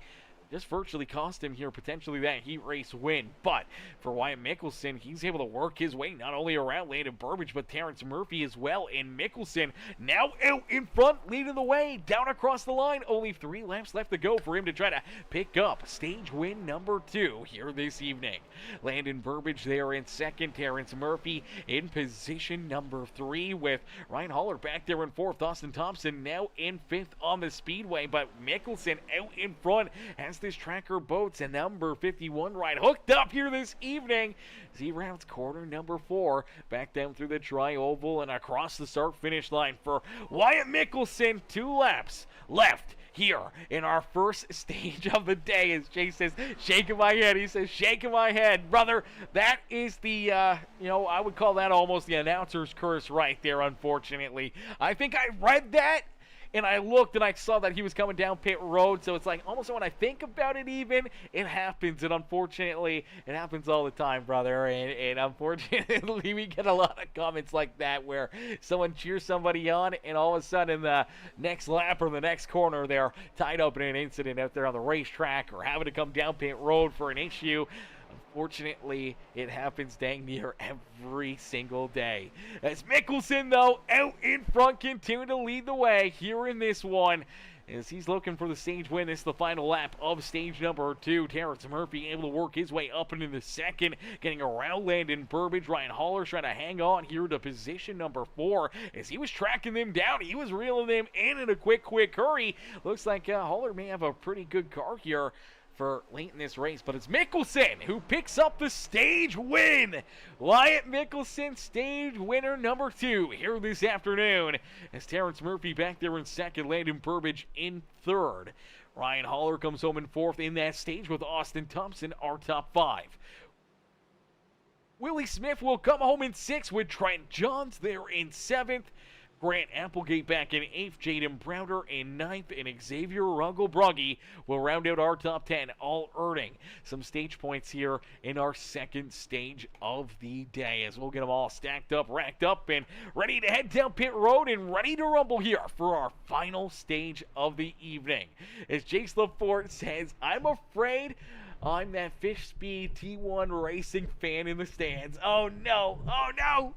Just virtually cost him here potentially that heat race win. But for Wyatt Mickelson, he's able to work his way not only around Landon Burbage, but Terrence Murphy as well. And Mickelson now out in front, leading the way down across the line. Only 3 laps left to go for him to try to pick up stage win number 2 here this evening. Landon Burbage there in second. Terrence Murphy in position number 3 with Ryan Holler back there in 4th. Austin Thompson now in 5th on the speedway. But Mickelson out in front has this tracker boats and number 51 ride hooked up here this evening as he rounds corner number 4 back down through the tri-oval and across the start finish line for Wyatt Mickelson. 2 laps left here in our first stage of the day. As Jay says, shaking my head. He says, shaking my head. Brother, that is the, I would call that almost the announcer's curse right there, unfortunately. I think I read that, and I looked and I saw that he was coming down pit road, so it's like almost when I think about it even, it happens, and unfortunately, it happens all the time, brother, and unfortunately, we get a lot of comments like that where someone cheers somebody on, and all of a sudden, the next lap or the next corner, they're tied up in an incident out there on the racetrack or having to come down pit road for an issue. Unfortunately, it happens dang near every single day. As Mickelson, though, out in front, continuing to lead the way here in this one. As he's looking for the stage win, this is the final lap of stage number 2. Terrence Murphy able to work his way up into the second, getting around Landon Burbage. Ryan Holler trying to hang on here to position number 4. As he was tracking them down, he was reeling them in a quick hurry. Looks like Holler may have a pretty good car here for late in this race, but it's Mickelson who picks up the stage win. Wyatt Mickelson, stage winner number 2 here this afternoon, as Terrence Murphy back there in second, Landon Burbage in third. Ryan Holler comes home in 4th in that stage with Austin Thompson, our top 5. Willie Smith will come home in 6th with Trent Johns there in 7th. Grant Applegate back in 8th, Jaden Browder in 9th, and Xavier Rungle-Brugge will round out our top 10, all earning some stage points here in our second stage of the day, as we'll get them all stacked up, racked up, and ready to head down pit road and ready to rumble here for our final stage of the evening. As Jace LaForte says, I'm afraid I'm that Fish Speed T1 racing fan in the stands. Oh no, oh no.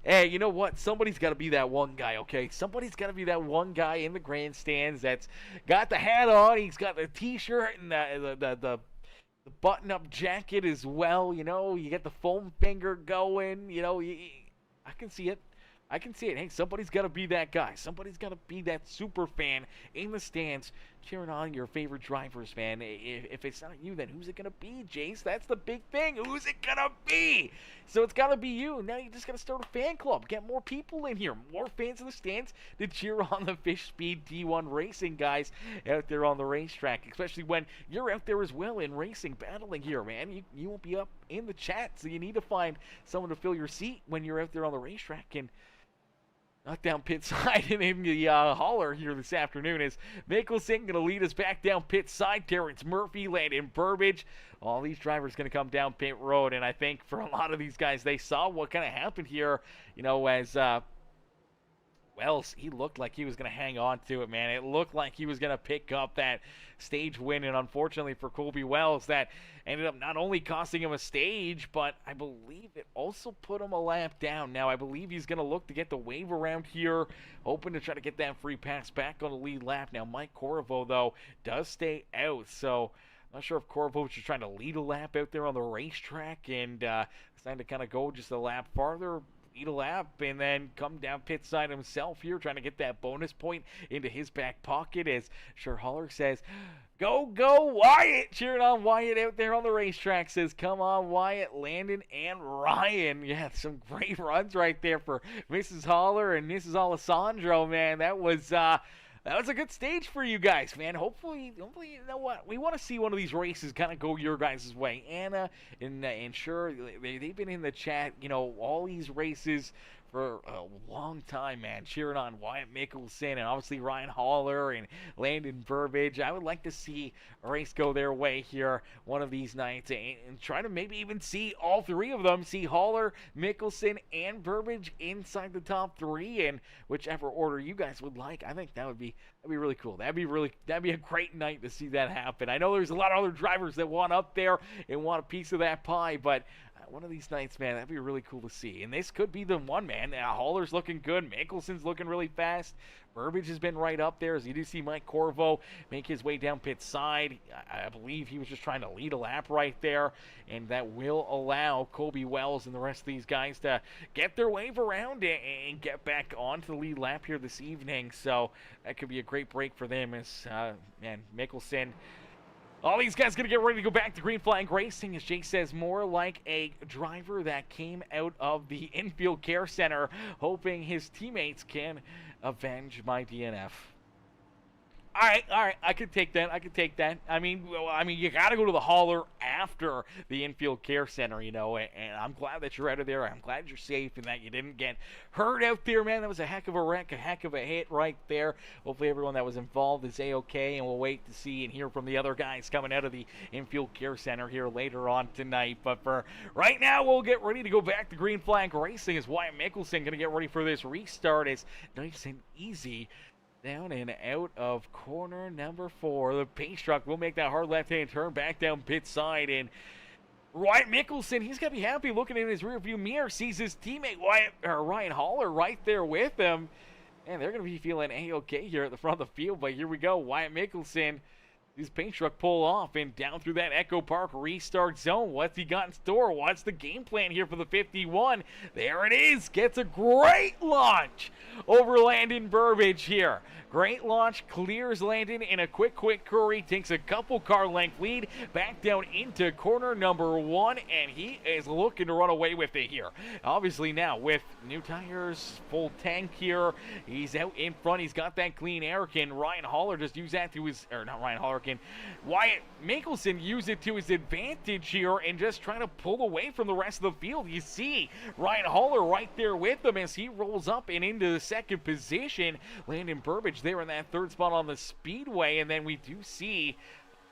Hey, you know what? Somebody's got to be that one guy, okay? Somebody's got to be that one guy in the grandstands that's got the hat on, he's got the t-shirt and the button-up jacket as well, you know? You get the foam finger going, you know? I can see it. I can see it. Hey, somebody's got to be that guy. Somebody's got to be that super fan in the stands cheering on your favorite drivers, man. If it's not you, then who's it going to be, Jace? That's the big thing. Who's it going to be? So it's got to be you. Now you just got to start a fan club. Get more people in here. More fans in the stands to cheer on the Fish Speed D1 racing guys out there on the racetrack, especially when you're out there as well in racing, battling here, man. You won't be up in the chat, so you need to find someone to fill your seat when you're out there on the racetrack. And knock down pit side and in the hauler here this afternoon is Mickelson going to lead us back down pit side. Terrence Murphy, Landon Burbage. All these drivers going to come down pit road. And I think for a lot of these guys, they saw what kind of happened here, you know, as Wells, he looked like he was going to hang on to it, man. It looked like he was going to pick up that stage win, and unfortunately for Colby Wells, that ended up not only costing him a stage, but I believe it also put him a lap down. Now, I believe he's going to look to get the wave around here, hoping to try to get that free pass back on the lead lap. Now, Mike Corvo, though, does stay out, so not sure if Corvo was just trying to lead a lap out there on the racetrack and decided to kind of go just a lap farther, lead a lap, and then come down pit side himself here, trying to get that bonus point into his back pocket, as Holler says, go Wyatt, cheering on Wyatt out there on the racetrack, says, come on Wyatt, Landon, and Ryan. Yeah, some great runs right there for Mrs. Holler and Mrs. Alessandro, man. That was That was a good stage for you guys, man. Hopefully, you know what? We want to see one of these races kind of go your guys' way. Anna and sure, they've been in the chat, you know, all these races for a long time, man, cheering on Wyatt Mickelson and obviously Ryan Haller and Landon Burbage. I would like to see a race go their way here one of these nights and try to maybe even see all three of them, see Haller, Mickelson, and Burbage inside the top three, and whichever order you guys would like. I think that'd be really cool. That'd be a great night to see that happen. I know there's a lot of other drivers that want up there and want a piece of that pie, but one of these nights, man, that'd be really cool to see. And this could be the one, man. Haller's looking good. Mickelson's looking really fast. Burbage has been right up there, as you do see Mike Corvo make his way down pit side. I believe he was just trying to lead a lap right there, and that will allow Colby Wells and the rest of these guys to get their wave around and get back onto the lead lap here this evening. So that could be a great break for them as, man, Mickelson. All these guys going to get ready to go back to green flag racing, as Jake says, more like a driver that came out of the infield care center, hoping his teammates can avenge my DNF. All right, I could take that. I mean, you got to go to the hauler after the infield care center, you know, and I'm glad that you're out of there. I'm glad you're safe and that you didn't get hurt out there, man. That was a heck of a wreck, a heck of a hit right there. Hopefully everyone that was involved is A-okay, and we'll wait to see and hear from the other guys coming out of the infield care center here later on tonight. But for right now, we'll get ready to go back to green flag racing as Wyatt Mickelson going to get ready for this restart. It's nice and easy. Down and out of corner number 4. The pace truck will make that hard left-hand turn back down pit side. And Wyatt Mickelson, he's going to be happy looking in his rearview mirror, sees his teammate Ryan Haller right there with him. And they're going to be feeling A-okay here at the front of the field. But here we go. Wyatt Mickelson, his paint truck pull off and down through that Echo Park restart zone. What's he got in store? What's the game plan here for the 51? There it is. Gets a great launch over Landon Burbage here. Great launch, clears Landon in a quick curry, takes a couple car length lead back down into corner number 1, and he is looking to run away with it here. Obviously now with new tires, full tank here, he's out in front. He's got that clean air can. Ryan Haller just used that to his, or not Ryan Haller can, Wyatt Mickelson used it to his advantage here and just trying to pull away from the rest of the field. You see Ryan Haller right there with him as he rolls up and into the second position. Landon Burbage there in that third spot on the speedway, and then we do see,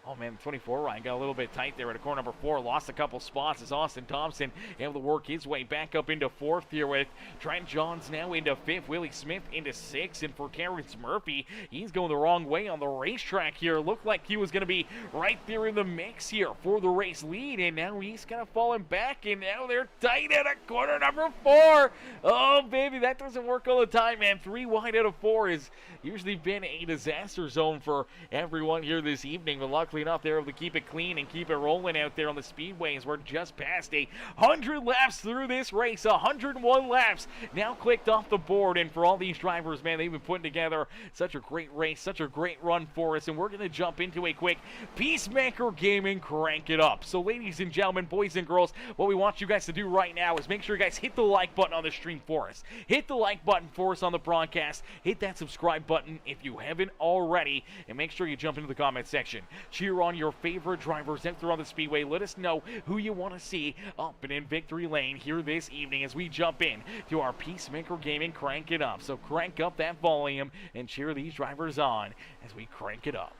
oh man, 24 Ryan got a little bit tight there at corner number 4, lost a couple spots as Austin Thompson able to work his way back up into 4th here with Trent Johns now into 5th, Willie Smith into 6th, and for Terrence Murphy, he's going the wrong way on the racetrack here. Looked like he was going to be right there in the mix here for the race lead, and now he's kind of falling back, and now they're tight at a corner number 4. Oh baby, that doesn't work all the time, man. 3 wide out of 4 has usually been a disaster zone for everyone here this evening, but luckily enough, they're able to keep it clean and keep it rolling out there on the speedways. We're just past 100 laps through this race, 101 laps now clicked off the board, and for all these drivers, man, they've been putting together such a great race, such a great run for us, and we're going to jump into a quick Peacemaker game and crank it up. So ladies and gentlemen, boys and girls, what we want you guys to do right now is make sure you guys hit the like button on the stream for us. Hit the like button for us on the broadcast. Hit that subscribe button if you haven't already, and make sure you jump into the comment section. Cheer on your favorite drivers out there on the speedway. Let us know who you want to see up and in victory lane here this evening as we jump in to our Peacemaker game and crank it up. So crank up that volume and cheer these drivers on as we crank it up.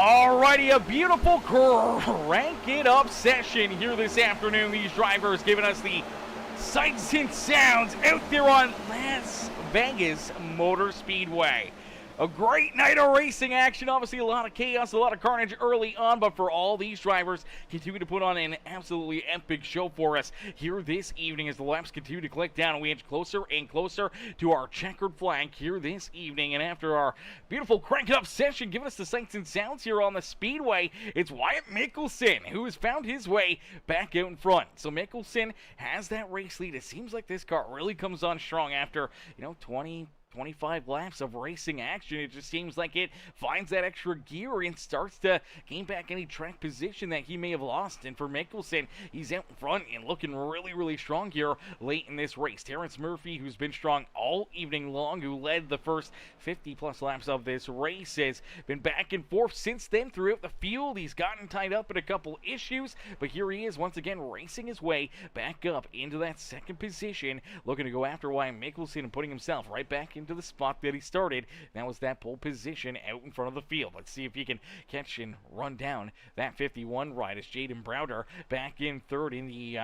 Alrighty, a beautiful crank it up session here this afternoon. These drivers giving us the sights and sounds out there on Las Vegas Motor Speedway. A great night of racing action. Obviously, a lot of chaos, a lot of carnage early on, but for all these drivers, continue to put on an absolutely epic show for us here this evening as the laps continue to click down and we inch closer and closer to our checkered flag here this evening. And after our beautiful crank up session, giving us the sights and sounds here on the Speedway, it's Wyatt Mickelson who has found his way back out in front. So Mickelson has that race lead. It seems like this car really comes on strong after, 25 laps of racing action. It just seems like it finds that extra gear and starts to gain back any track position that he may have lost. And for Mickelson, he's out in front and looking really, really strong here late in this race. Terrence Murphy, who's been strong all evening long, who led the first 50-plus laps of this race, has been back and forth since then throughout the field. He's gotten tied up in a couple issues, but here he is once again racing his way back up into that second position, looking to go after Wyatt Mickelson and putting himself right back into the spot that he started. That was that pole position out in front of the field. Let's see if he can catch and run down that 51 ride as Jaden Browder back in third in the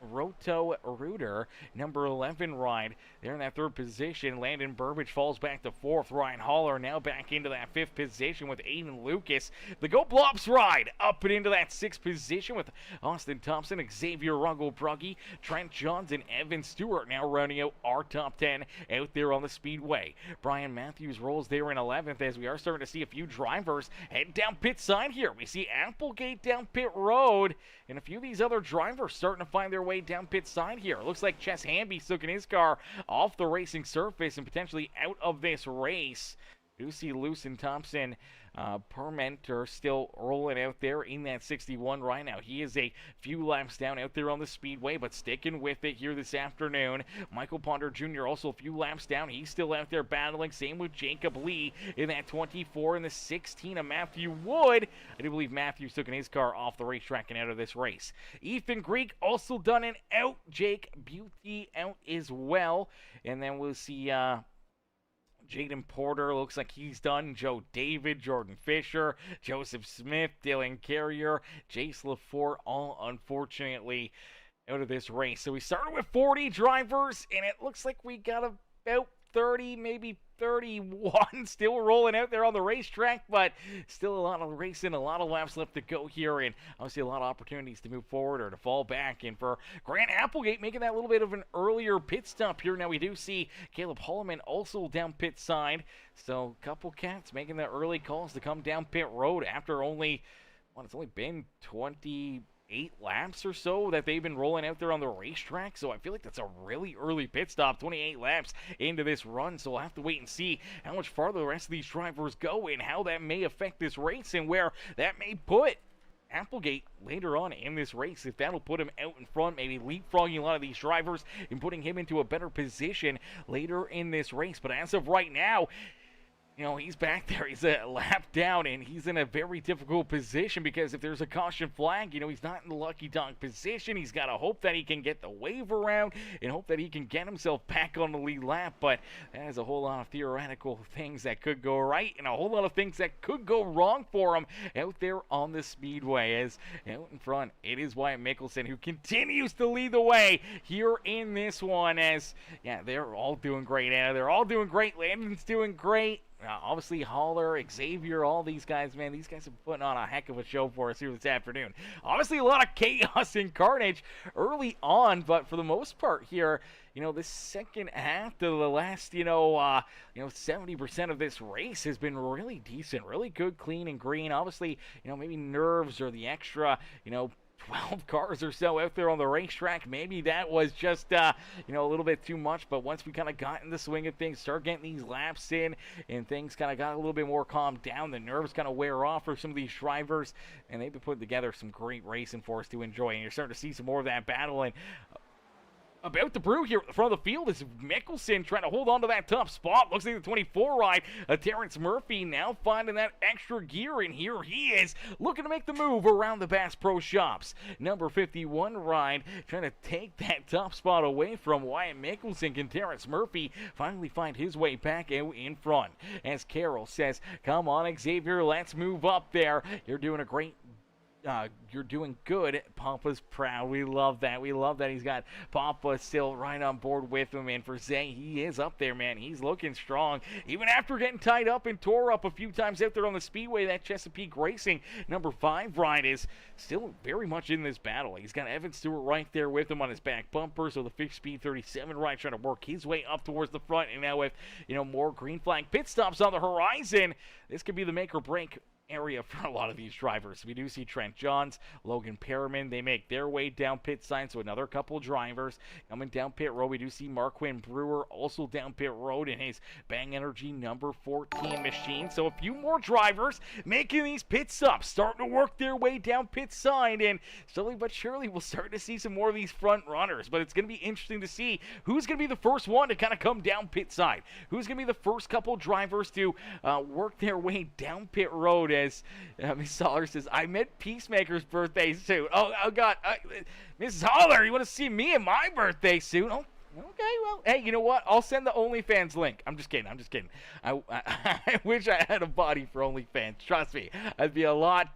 Roto Rooter number 11 ride. They're in that third position. Landon Burbage falls back to fourth. Ryan Haller now back into that fifth position with Aiden Lucas. The Go Blops ride up and into that sixth position with Austin Thompson, Xavier Ruggle-Bruggy, Trent Johns, and Evan Stewart now rounding out our top 10 out there on the Speedway. Brian Matthews rolls there in 11th as we are starting to see a few drivers head down pit side here. We see Applegate down pit road and a few of these other drivers starting to find their way down pit side here. It looks like Chess Hamby taking his car off the racing surface and potentially out of this race. Do see Luce and Thompson, Permenter still rolling out there in that 61 right now. He is a few laps down out there on the Speedway, but sticking with it here this afternoon. Michael Ponder Jr. also a few laps down. He's still out there battling. Same with Jacob Lee in that 24 and the 16 of Matthew Wood. I do believe Matthew's taking his car off the racetrack and out of this race. Ethan Greek also done and out. Jake Beauty out as well. And then we'll see Jaden Porter looks like he's done. Joe David, Jordan Fisher, Joseph Smith, Dylan Carrier, Jace LaForte, all unfortunately out of this race. So we started with 40 drivers, and it looks like we got about 30, maybe 31 still rolling out there on the racetrack, but still a lot of racing, a lot of laps left to go here, and obviously a lot of opportunities to move forward or to fall back. And for Grant Applegate making that little bit of an earlier pit stop here. Now we do see Caleb Holloman also down pit side, so a couple cats making the early calls to come down pit road after only, it's only been 28 laps or so that they've been rolling out there on the racetrack. So I feel like that's a really early pit stop, 28 laps into this run. So we'll have to wait and see how much farther the rest of these drivers go and how that may affect this race and where that may put Applegate later on in this race, if that'll put him out in front, maybe leapfrogging a lot of these drivers and putting him into a better position later in this race. But as of right now, he's back there. He's a lap down, and he's in a very difficult position because if there's a caution flag, he's not in the lucky dog position. He's got to hope that he can get the wave around and hope that he can get himself back on the lead lap. But that is a whole lot of theoretical things that could go right and a whole lot of things that could go wrong for him out there on the Speedway. As out in front, it is Wyatt Mickelson who continues to lead the way here in this one. As, they're all doing great. Anna. They're all doing great. Landon's doing great. Obviously, Haller, Xavier, all these guys, man, these guys are putting on a heck of a show for us here this afternoon. Obviously, a lot of chaos and carnage early on, but for the most part here, this second half to the last, 70% of this race has been really decent, really good, clean, and green. Obviously, maybe nerves or the extra, 12 cars or so out there on the racetrack. Maybe that was just, a little bit too much. But once we kind of got in the swing of things, start getting these laps in, and things kind of got a little bit more calmed down, the nerves kind of wear off for some of these drivers, and they've been putting together some great racing for us to enjoy. And you're starting to see some more of that battle. And about to brew here at the front of the field is Mickelson trying to hold on to that top spot. Looks like the 24 ride. Terrence Murphy now finding that extra gear, and here he is looking to make the move around the Bass Pro Shops. Number 51 ride trying to take that top spot away from Wyatt Mickelson. Can Terrence Murphy finally find his way back out in front? As Carroll says, come on, Xavier, let's move up there. You're doing a great you're doing good. Papa's proud. We love that. We love that he's got Papa still right on board with him. And for Zay, he is up there, man. He's looking strong. Even after getting tied up and tore up a few times out there on the Speedway, that Chesapeake Racing number 5 ride is still very much in this battle. He's got Evan Stewart right there with him on his back bumper. So the Fixed Speed 37 ride trying to work his way up towards the front. And now with, more green flag pit stops on the horizon, this could be the make or break area for a lot of these drivers. We do see Trent Johns, Logan Perriman, they make their way down pit sign, so another couple drivers coming down pit road. We do see Marquin Brewer also down pit road in his Bang Energy number 14 machine. So a few more drivers making these pit stops, starting to work their way down pit side, and slowly but surely we'll start to see some more of these front runners. But it's going to be interesting to see who's going to be the first one to kind of come down pit side. Who's going to be the first couple drivers to work their way down pit road. As Miss Holler says, I meant Peacemaker's birthday suit. Oh God, Mrs. Holler, you want to see me in my birthday suit? Oh, okay, well, hey, you know what? I'll send the OnlyFans link. I'm just kidding. I wish I had a body for OnlyFans. Trust me, I'd be a lot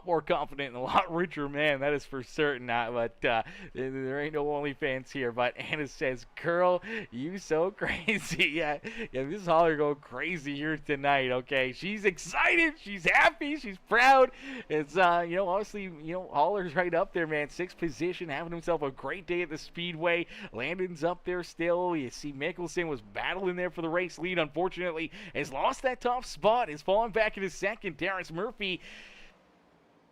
more confident and a lot richer man. That is for certain. But there ain't no OnlyFans here. But Anna says, "Girl, you so crazy." Yeah, this Holler go crazy here tonight. Okay, she's excited. She's happy. She's proud. It's obviously Holler's right up there, man. 6th position, having himself a great day at the Speedway. Landon's up there still. You see Mickelson was battling there for the race lead. Unfortunately, has lost that top spot. Is falling back in his second. Terrence Murphy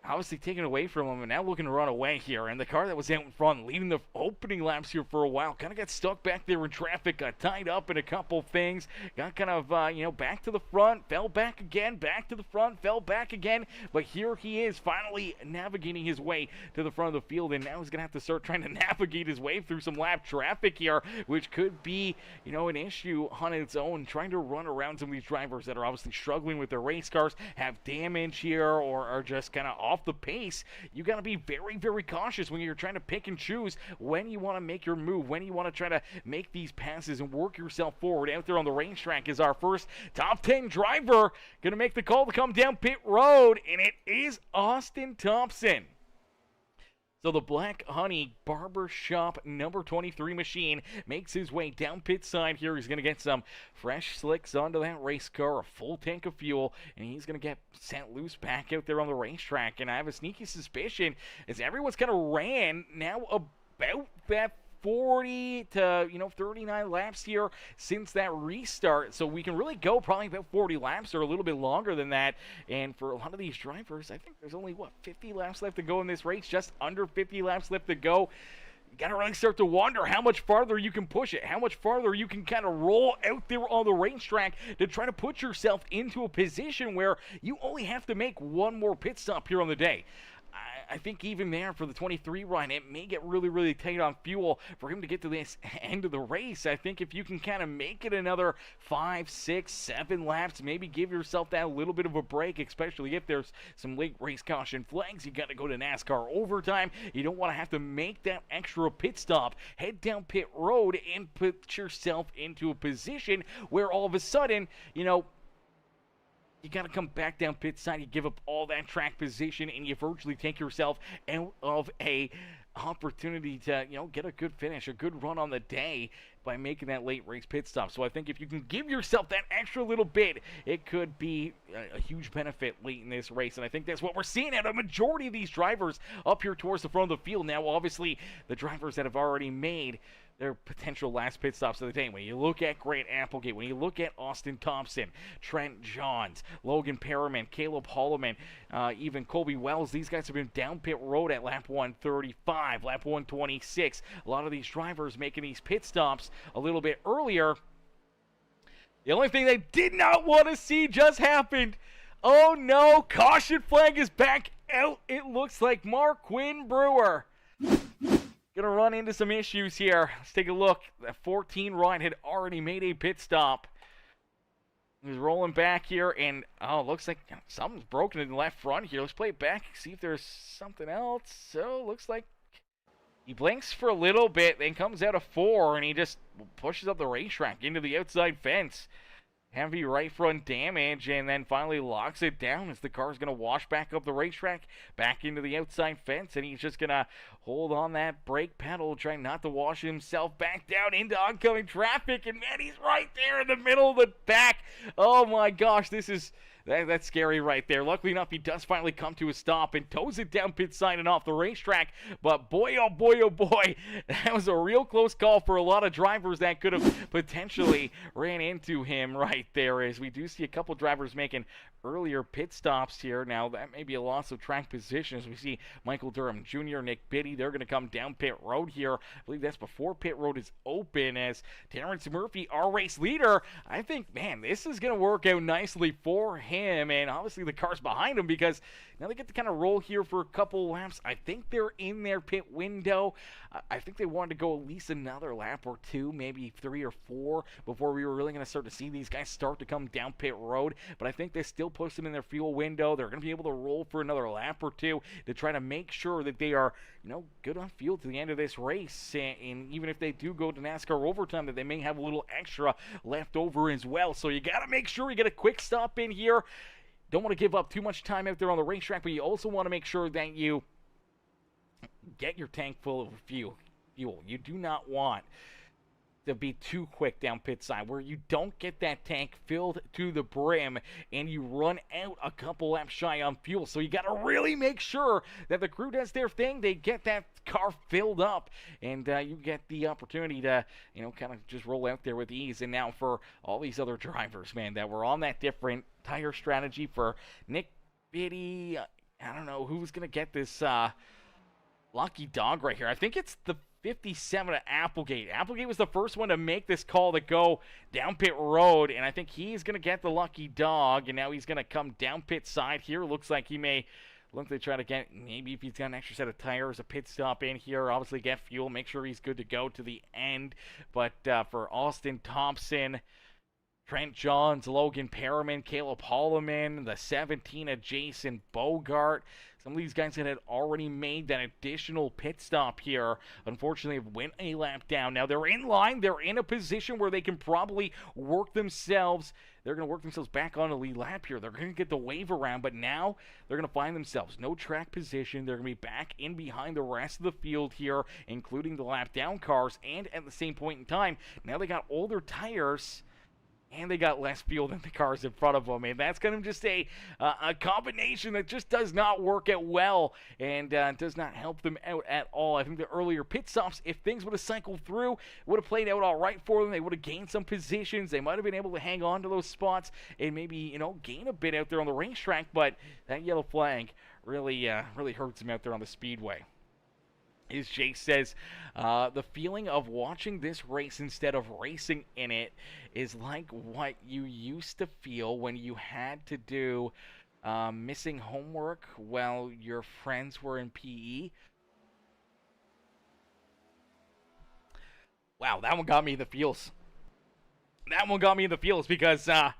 obviously taken away from him and now looking to run away here. And the car that was out in front, leading the opening laps here for a while, kind of got stuck back there in traffic, got tied up in a couple things, got kind of, back to the front, fell back again, back to the front, fell back again. But here he is finally navigating his way to the front of the field, and now he's going to have to start trying to navigate his way through some lap traffic here, which could be, an issue on its own, trying to run around some of these drivers that are obviously struggling with their race cars, have damage here, or are just kind of off the pace. You got to be very, very cautious when you're trying to pick and choose when you want to make your move, when you want to try to make these passes and work yourself forward. Out there on the racetrack is our first top 10 driver going to make the call to come down pit road, and it is Austin Thompson. So the Black Honey Barbershop number 23 machine makes his way down pit side here. He's going to get some fresh slicks onto that race car, a full tank of fuel, and he's going to get set loose back out there on the racetrack. And I have a sneaky suspicion as everyone's kind of ran now about that 40 to 39 laps here since that restart, so we can really go probably about 40 laps or a little bit longer than that. And for a lot of these drivers, I think there's only 50 laps left to go in this race, just under 50 laps left to go. You got to really start to wonder how much farther you can push it, how much farther you can kind of roll out there on the racetrack to try to put yourself into a position where you only have to make one more pit stop here on the day. I think even there for the 23 run, it may get really, really tight on fuel for him to get to this end of the race. I think if you can kind of make it another 5, 6, 7 laps, maybe give yourself that little bit of a break, especially if there's some late race caution flags. You got to go to NASCAR overtime. You don't want to have to make that extra pit stop, head down pit road, and put yourself into a position where all of a sudden, you got to come back down pit side, you give up all that track position, and you virtually take yourself out of a opportunity to, get a good finish, a good run on the day by making that late race pit stop. So I think if you can give yourself that extra little bit, it could be a huge benefit late in this race. And I think that's what we're seeing at a majority of these drivers up here towards the front of the field. Now, obviously, the drivers that have already made their potential last pit stops of the day. When you look at Grant Applegate, when you look at Austin Thompson, Trent Johns, Logan Perriman, Caleb Holloman, even Colby Wells, these guys have been down pit road at lap 135, lap 126. A lot of these drivers making these pit stops a little bit earlier. The only thing they did not want to see just happened. Oh no, caution flag is back out. It looks like Marquin Brewer Gonna run into some issues here. Let's take a look. That 14 ride had already made a pit stop. He's rolling back here, and looks like something's broken in the left front here. Let's play it back, see if there's something else. So, looks like he blinks for a little bit, then comes out of 4, and he just pushes up the racetrack into the outside fence. Heavy right front damage, and then finally locks it down as the car's going to wash back up the racetrack, back into the outside fence, and he's just going to hold on that brake pedal, trying not to wash himself back down into oncoming traffic, and man, he's right there in the middle of the back. Oh my gosh, that's scary right there. Luckily enough, he does finally come to a stop and tows it down pit side and off the racetrack. But boy, oh boy, oh boy, that was a real close call for a lot of drivers that could have potentially ran into him right there, as we do see a couple drivers making earlier pit stops here. Now, that may be a loss of track position, as we see Michael Durham Jr., Nick Biddy, they're going to come down pit road here. I believe that's before pit road is open, as Terrence Murphy, our race leader, I think, man, this is going to work out nicely for him, and obviously the car's behind him, because now they get to kind of roll here for a couple laps. I think they're in their pit window. I think they wanted to go at least another lap or 2, maybe 3 or 4, before we were really going to start to see these guys start to come down pit road, but I think they still push them in their fuel window. They're going to be able to roll for another lap or 2 to try to make sure that they are, good on fuel to the end of this race, and even if they do go to NASCAR overtime, that they may have a little extra left over as well. So you got to make sure you get a quick stop in here. Don't want to give up too much time out there on the racetrack, but you also want to make sure that you get your tank full of fuel. You do not want to be too quick down pit side, where you don't get that tank filled to the brim and you run out a couple laps shy on fuel. So you got to really make sure that the crew does their thing. They get that car filled up, and you get the opportunity to, kind of just roll out there with ease. And now for all these other drivers, man, that were on that different tire strategy, for Nick Biddy, I don't know who's going to get this lucky dog right here. I think it's the 57 at Applegate. Applegate was the first one to make this call to go down pit road, and I think he's going to get the lucky dog, and now he's going to come down pit side here. Looks like he may look to try to get, maybe if he's got an extra set of tires, a pit stop in here, obviously get fuel, make sure he's good to go to the end. But for Austin Thompson, Trent Johns, Logan Perriman, Caleb Holloman, the 17 of Jason Bogart. Some of these guys that had already made that additional pit stop here, unfortunately, have went a lap down. Now, they're in line. They're in a position where they can probably work themselves. They're going to work themselves back on the lead lap here. They're going to get the wave around, but now they're going to find themselves no track position. They're going to be back in behind the rest of the field here, including the lap down cars, and at the same point in time, now they got older tires, and they got less fuel than the cars in front of them, and that's going to just a combination that just does not work out well, and does not help them out at all. I think the earlier pit stops, if things would have cycled through, would have played out all right for them. They would have gained some positions. They might have been able to hang on to those spots and maybe, gain a bit out there on the racetrack, but that yellow flag really hurts them out there on the speedway. As Jake says, the feeling of watching this race instead of racing in it is like what you used to feel when you had to do missing homework while your friends were in PE. Wow, that one got me in the feels. That one got me in the feels because I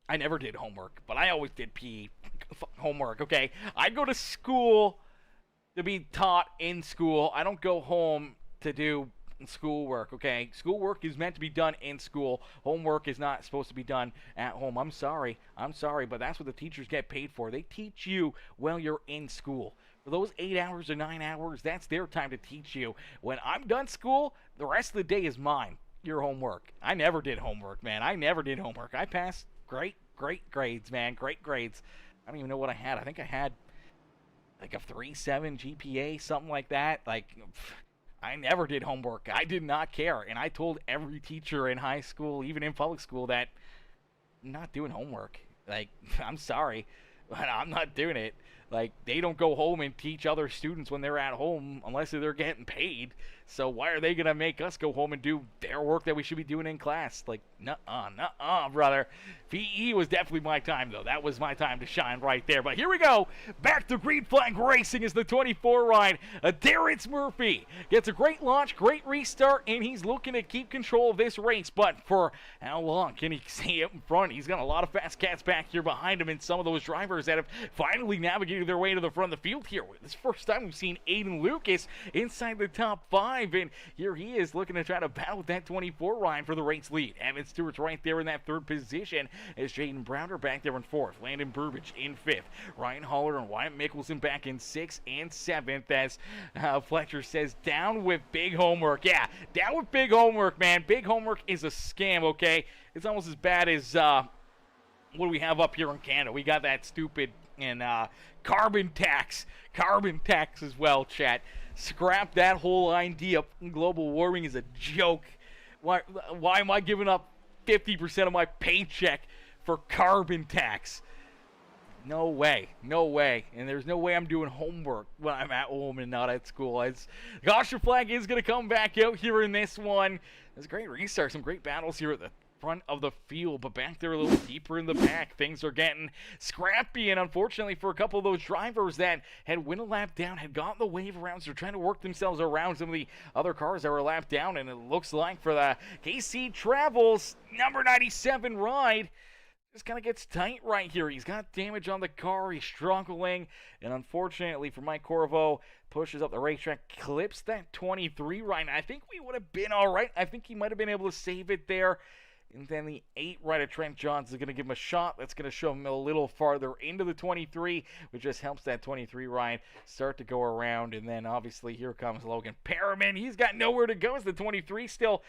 never did homework, but I always did PE homework, okay? I go to school to be taught in school. I don't go home to do schoolwork, okay? Schoolwork is meant to be done in school. Homework is not supposed to be done at home. I'm sorry, but that's what the teachers get paid for. They teach you while you're in school. For those 8 hours or 9 hours, that's their time to teach you. When I'm done school, the rest of the day is mine. Your homework. I never did homework, man. I never did homework. I passed great grades, man. Great grades. I don't even know what I had. I think I had like a 3.7 GPA, something like that. Like, I never did homework. I did not care. And I told every teacher in high school, even in public school, that I'm not doing homework. Like, I'm sorry, but I'm not doing it. Like, they don't go home and teach other students when they're at home unless they're getting paid. So why are they going to make us go home and do their work that we should be doing in class? Like, nuh-uh, brother. PE was definitely my time, though. That was my time to shine right there. But here we go. Back to green flag racing is the 24 ride. Terrence Murphy gets a great launch, great restart, and he's looking to keep control of this race. But for how long can he stay up in front? He's got a lot of fast cats back here behind him, and some of those drivers that have finally navigated their way to the front of the field here. This is the first time we've seen Aiden Lucas inside the top 5, and here he is looking to try to battle with that 24 ride for the race lead. Evan Stewart's right there in that 3rd position as Jaden Browner back there in 4th. Landon Burbage in 5th. Ryan Holler and Wyatt Mickelson back in 6th and 7th as Fletcher says, down with big homework. Yeah, down with big homework, man. Big homework is a scam, okay? It's almost as bad as what do we have up here in Canada? We got that stupid and carbon tax as well, chat. Scrap that whole idea. Global warming is a joke. Why am I giving up 50% of my paycheck for carbon tax? No way. And there's no way I'm doing homework when I'm at home and not at school. The caution flag is going to come back out here in this one. There's a great restart, some great battles here at the front of the field, but back there a little deeper in the back, things are getting scrappy, and unfortunately for a couple of those drivers that had went a lap down, had gotten the wave around, so they're trying to work themselves around some of the other cars that were a lap down, and it looks like for the KC Travels number 97 ride, just kind of gets tight right here. He's got damage on the car, he's struggling, and unfortunately for Mike Corvo, pushes up the racetrack, clips that 23 ride. I think we would have been all right. I think he might have been able to save it there. And then the 8 right of Trent Johns is going to give him a shot. That's going to show him a little farther into the 23, which just helps that 23 ride start to go around. And then obviously here comes Logan Perriman. He's got nowhere to go as the 23 still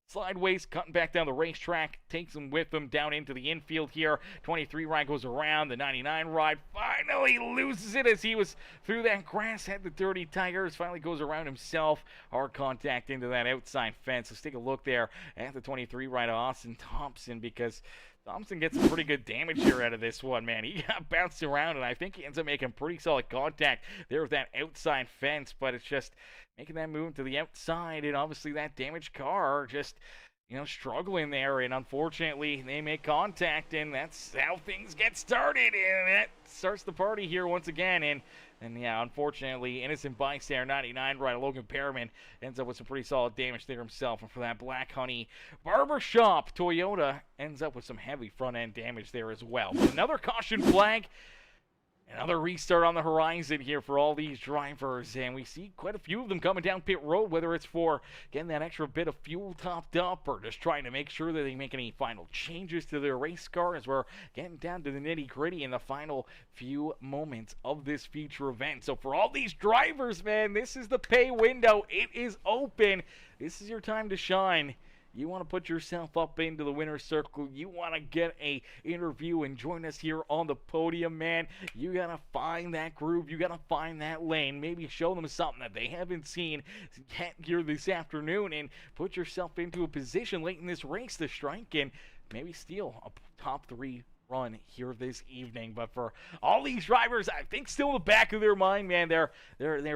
sideways, cutting back down the racetrack, takes him with him down into the infield here. 23 ride goes around. The 99 ride finally loses it as he was through that grass, had the dirty tires, finally goes around himself. Hard contact into that outside fence. Let's take a look there at the 23 ride of Austin Thompson, because Thompson gets some pretty good damage here out of this one, man. He got bounced around, and I think he ends up making pretty solid contact there with that outside fence, but it's just making that move to the outside, and obviously that damaged car just, struggling there, and unfortunately they make contact, and that's how things get started, and that starts the party here once again, and yeah, unfortunately, innocent bystander 99 right, Logan Perriman ends up with some pretty solid damage there himself, and for that Black Honey Barbershop, Toyota ends up with some heavy front-end damage there as well. But another caution flag. Another restart on the horizon here for all these drivers, and we see quite a few of them coming down pit road, whether it's for getting that extra bit of fuel topped up or just trying to make sure that they make any final changes to their race car as we're getting down to the nitty-gritty in the final few moments of this feature event. So for all these drivers, man, this is the pay window. It is open. This is your time to shine. You want to put yourself up into the winner's circle. You want to get a interview and join us here on the podium, man. You got to find that groove. You got to find that lane. Maybe show them something that they haven't seen yet here this afternoon, and put yourself into a position late in this race to strike and maybe steal a top 3 run here this evening. But for all these drivers, I think still in the back of their mind, man, they're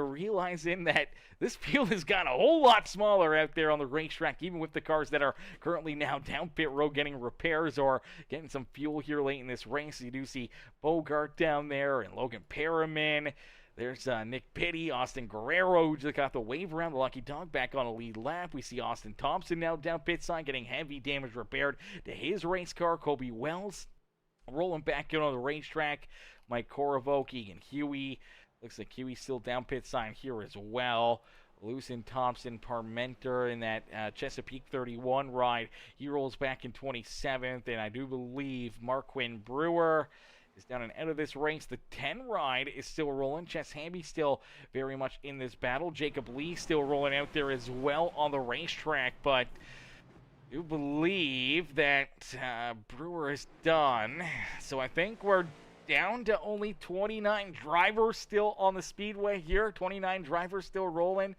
realizing that this field has gotten a whole lot smaller out there on the racetrack, even with the cars that are currently now down pit road getting repairs or getting some fuel here late in this race. You do see Bogart down there and Logan Perriman. There's Nick Pitty, Austin Guerrero, who just got the wave around the Lucky Dog back on a lead lap. We see Austin Thompson now down pit side getting heavy damage repaired to his race car. Kobe Wells rolling back in on the racetrack. Mike Corvo, Keegan Huey. Looks like Huey's still down pit sign here as well. Lucen Thompson, Parmenter in that Chesapeake 31 ride. He rolls back in 27th. And I do believe Marquin Brewer is down and out of this race. The 10 ride is still rolling. Chess Hamby still very much in this battle. Jacob Lee still rolling out there as well on the racetrack. But I do believe that Brewer is done. So I think we're down to only 29 drivers still on the speedway here. 29 drivers still rolling.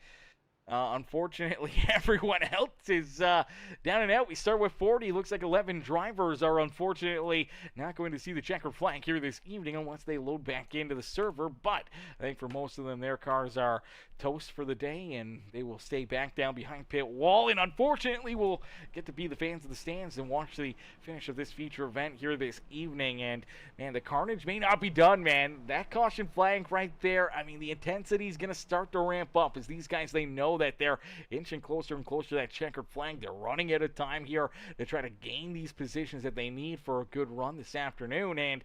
Unfortunately, everyone else is down and out. We start with 40. Looks like 11 drivers are unfortunately not going to see the checkered flag here this evening unless they load back into the server. But I think for most of them, their cars are toast for the day, and they will stay back down behind pit wall. And unfortunately, we'll get to be the fans of the stands and watch the finish of this feature event here this evening. And man, the carnage may not be done, man. That caution flag right there, I mean, the intensity is going to start to ramp up as these guys, they know that they're inching closer and closer to that checkered flag. They're running out of time here to try to gain these positions that they need for a good run this afternoon, and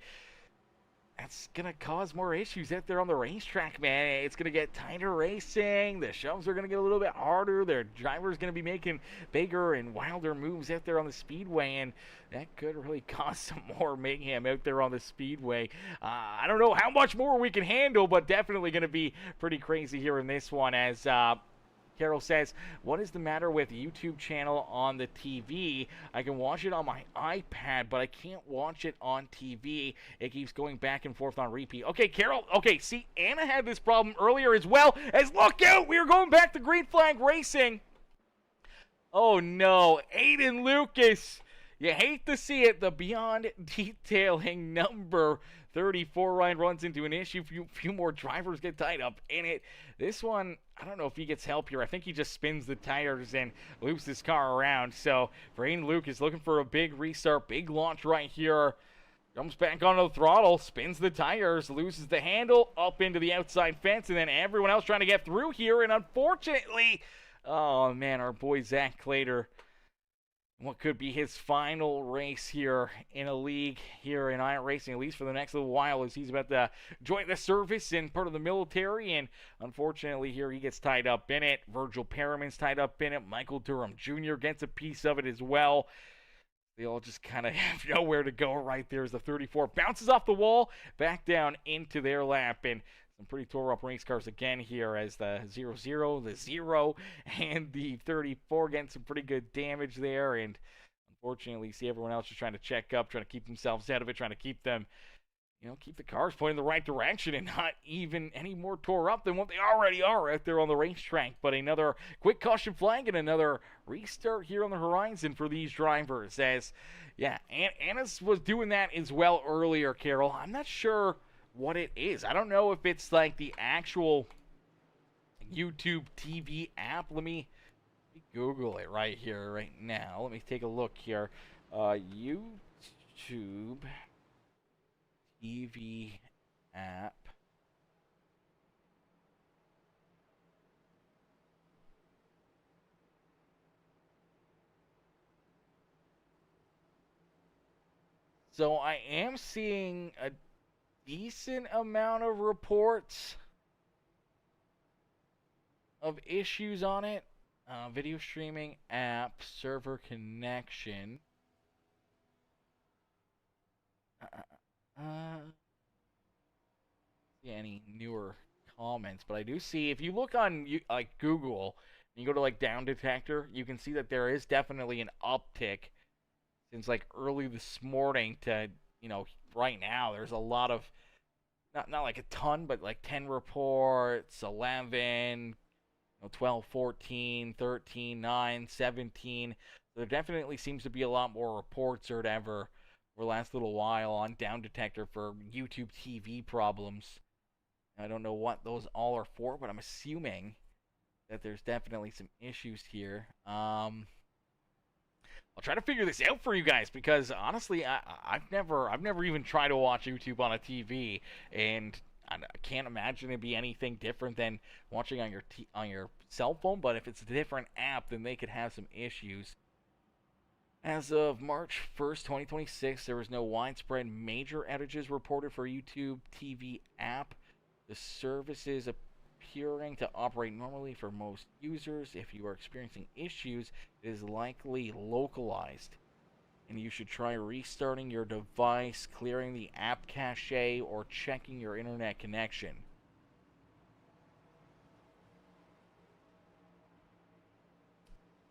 that's going to cause more issues out there on the racetrack, man. It's going to get tighter racing. The shoves are going to get a little bit harder. Their driver's going to be making bigger and wilder moves out there on the speedway, and that could really cause some more mayhem out there on the speedway. I don't know how much more we can handle, but definitely going to be pretty crazy here in this one as Carol says, what is the matter with the YouTube channel on the TV? I can watch it on my iPad, but I can't watch it on TV. It keeps going back and forth on repeat. Okay, Carol, okay, see, Anna had this problem earlier as well. As look out, we are going back to green flag racing. Oh no, Aiden Lucas. You hate to see it. The Beyond Detailing number 34 Ryan runs into an issue. Few more drivers get tied up in it. This one, I don't know if he gets help here. I think he just spins the tires and loops his car around. So for Aiden Lucas, looking for a big restart, big launch right here. Jumps back onto the throttle, spins the tires, loses the handle, up into the outside fence, and then everyone else trying to get through here. And unfortunately, oh man, our boy Zach Clater, what could be his final race here in a league here in iRacing, at least for the next little while, as he's about to join the service and part of the military. And unfortunately here he gets tied up in it. Virgil Perriman's tied up in it. Michael Durham Jr. gets a piece of it as well. They all just kind of have nowhere to go right there as the 34 bounces off the wall, back down into their lap. And some pretty tore up race cars again here as the 0-0, the 0, and the 34 getting some pretty good damage there. And unfortunately, you see everyone else just trying to check up, trying to keep themselves out of it, trying to keep them, keep the cars pointing in the right direction and not even any more tore up than what they already are out there on the racetrack. But another quick caution flag and another restart here on the horizon for these drivers. As, yeah, Anna's was doing that as well earlier, Carol. I'm not sure what it is. I don't know if it's like the actual YouTube TV app. Let me Google it right here, right now. Let me take a look here. YouTube TV app. So I am seeing a decent amount of reports of issues on it. Video streaming app, server connection. See any newer comments, but I do see, if you look on like Google and you go to like down detector, you can see that there is definitely an uptick since like early this morning to right now. There's a lot of, not like a ton, but like 10 reports, 11, 12, 14, 13, 9, 17. There definitely seems to be a lot more reports or whatever for the last little while on down detector for YouTube TV problems. I don't know what those all are for, but I'm assuming that there's definitely some issues here. I'll try to figure this out for you guys because honestly, I've never even tried to watch YouTube on a TV, and I can't imagine it'd be anything different than watching on your cell phone. But if it's a different app, then they could have some issues. As of March 1st, 2026, there was no widespread major outages reported for YouTube TV app. The service is appearing to operate normally for most users. If you are experiencing issues, it is likely localized, and you should try restarting your device, clearing the app cache, or checking your internet connection.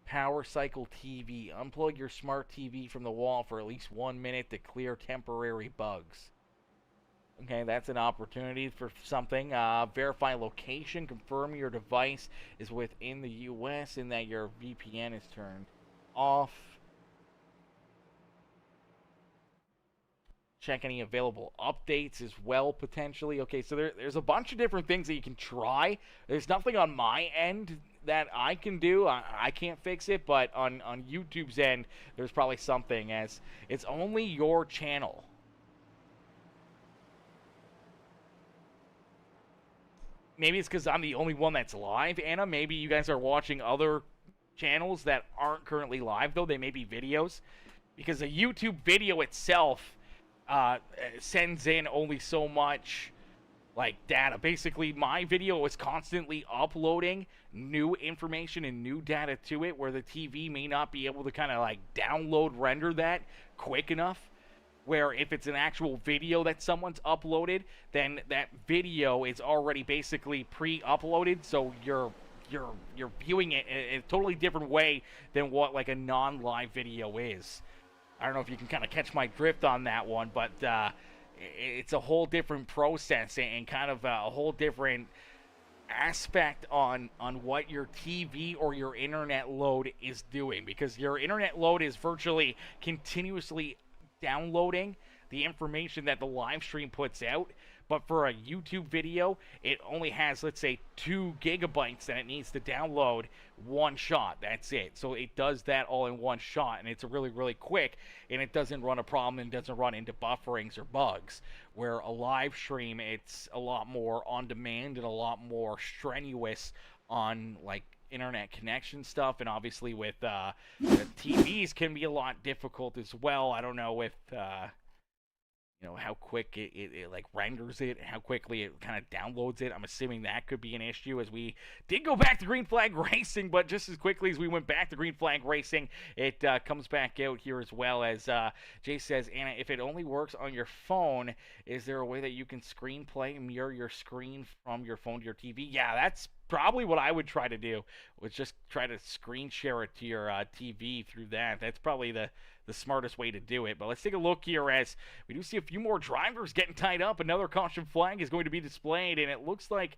Power cycle TV. Unplug your smart TV from the wall for at least 1 minute to clear temporary bugs. Okay, that's an opportunity for something. Verify location. Confirm your device is within the U.S. and that your VPN is turned off. Check any available updates as well, potentially. Okay, so there's a bunch of different things that you can try. There's nothing on my end that I can do. I can't fix it, but on YouTube's end, there's probably something, as it's only your channel. Maybe it's because I'm the only one that's live, Anna. Maybe you guys are watching other channels that aren't currently live, though. They may be videos. Because a YouTube video itself sends in only so much, like, data. Basically, my video is constantly uploading new information and new data to it, where the TV may not be able to kind of, like, download, render that quick enough. Where if it's an actual video that someone's uploaded, then that video is already basically pre-uploaded, so you're viewing it in a totally different way than what like a non-live video is. I don't know if you can kind of catch my drift on that one, but it's a whole different process and kind of a whole different aspect on what your TV or your internet load is doing, because your internet load is virtually continuously downloading the information that the live stream puts out. But for a YouTube video, it only has, let's say, 2 gigabytes that it needs to download one shot. That's it. So it does that all in one shot, and it's really, really quick, and it doesn't run a problem and doesn't run into bufferings or bugs. Where a live stream, it's a lot more on demand and a lot more strenuous on, like, internet connection stuff, and obviously with the TVs can be a lot difficult as well. I don't know if how quick it like renders it, how quickly it kind of downloads it. I'm assuming that could be an issue, as we did go back to green flag racing, but just as quickly as we went back to green flag racing, it comes back out here as well. As Jay says, Anna, if it only works on your phone, is there a way that you can screenplay and mirror your screen from your phone to your TV? Yeah, that's probably what I would try to do, was just try to screen share it to your TV through that. That's probably the smartest way to do it. But let's take a look here, as we do see a few more drivers getting tied up. Another caution flag is going to be displayed, and it looks like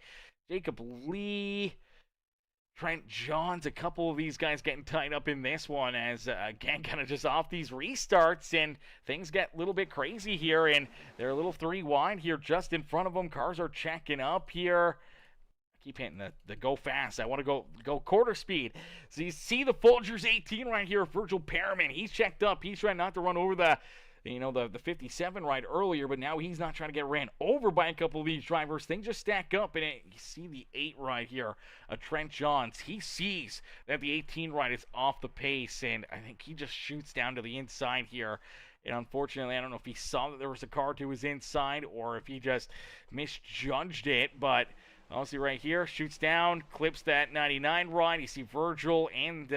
Jacob Lee, Trent Johns, a couple of these guys getting tied up in this one, as again, kind of just off these restarts, and things get a little bit crazy here, and they're a little 3 wide here just in front of them. Cars are checking up here. Keep hitting the go fast. I want to go quarter speed. So you see the Folgers 18 right here, Virgil Perriman. He's checked up. He's trying not to run over the 57 right earlier, but now he's not trying to get ran over by a couple of these drivers. Things just stack up, and you see the 8 right here, Trent Johns. He sees that the 18 right is off the pace, and I think he just shoots down to the inside here. And unfortunately, I don't know if he saw that there was a car to his inside or if he just misjudged it, but obviously right here, shoots down, clips that 99 ride. You see Virgil and,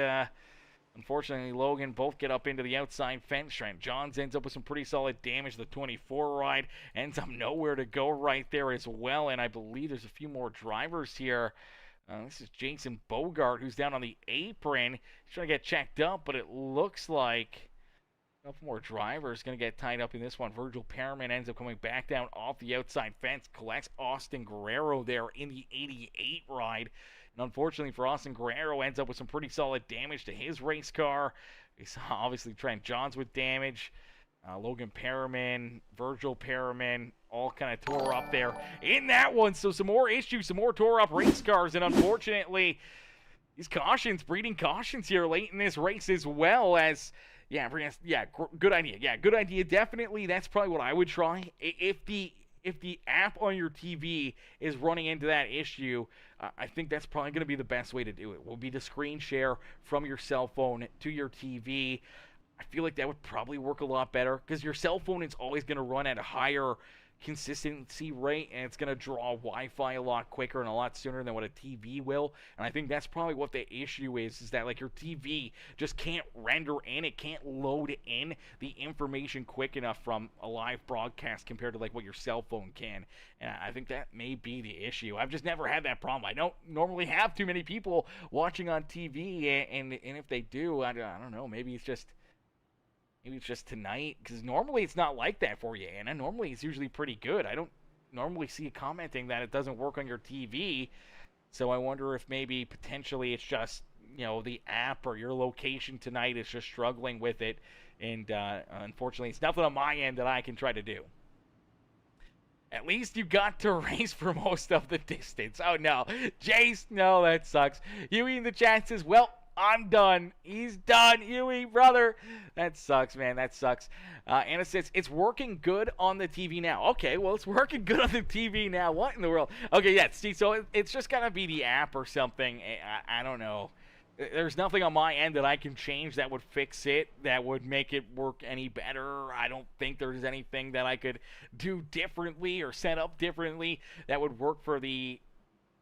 unfortunately, Logan both get up into the outside fence. Trent Johns ends up with some pretty solid damage. The 24 ride ends up nowhere to go right there as well. And I believe there's a few more drivers here. This is Jason Bogart, who's down on the apron. He's trying to get checked up, but it looks like a couple more drivers going to get tied up in this one. Virgil Perriman ends up coming back down off the outside fence, collects Austin Guerrero there in the 88 ride. And unfortunately for Austin Guerrero, ends up with some pretty solid damage to his race car. We saw obviously Trent Johns with damage. Logan Perriman, Virgil Perriman, all kind of tore up there in that one. So some more issues, some more tore up race cars, and unfortunately, these cautions, breeding cautions here late in this race as well. As good idea. Yeah, good idea. Definitely, that's probably what I would try. If the app on your TV is running into that issue, I think that's probably going to be the best way to do it. Will be to screen share from your cell phone to your TV. I feel like that would probably work a lot better, because your cell phone is always going to run at a higher consistency rate, and it's going to draw Wi-Fi a lot quicker and a lot sooner than what a TV will. And I think that's probably what the issue is that like your TV just can't render in, it can't load in the information quick enough from a live broadcast compared to like what your cell phone can. And I think that may be the issue. I've just never had that problem. I don't normally have too many people watching on TV, and if they do, I don't know, maybe it's just Maybe it's just tonight, because normally it's not like that for you, Anna. Normally it's usually pretty good. I don't normally see you commenting that it doesn't work on your TV, so I wonder if maybe potentially it's just, the app or your location tonight is just struggling with it, and unfortunately it's nothing on my end that I can try to do. At least you got to race for most of the distance. Oh, no. Jace, no, that sucks. Huey in the chat says, well, I'm done. He's done, Huey, brother. That sucks, man. That sucks. Anna says, it's working good on the TV now. Okay, well, it's working good on the TV now. What in the world? Okay, yeah, see, so it's just going to be the app or something. I don't know. There's nothing on my end that I can change that would fix it, that would make it work any better. I don't think there's anything that I could do differently or set up differently that would work for the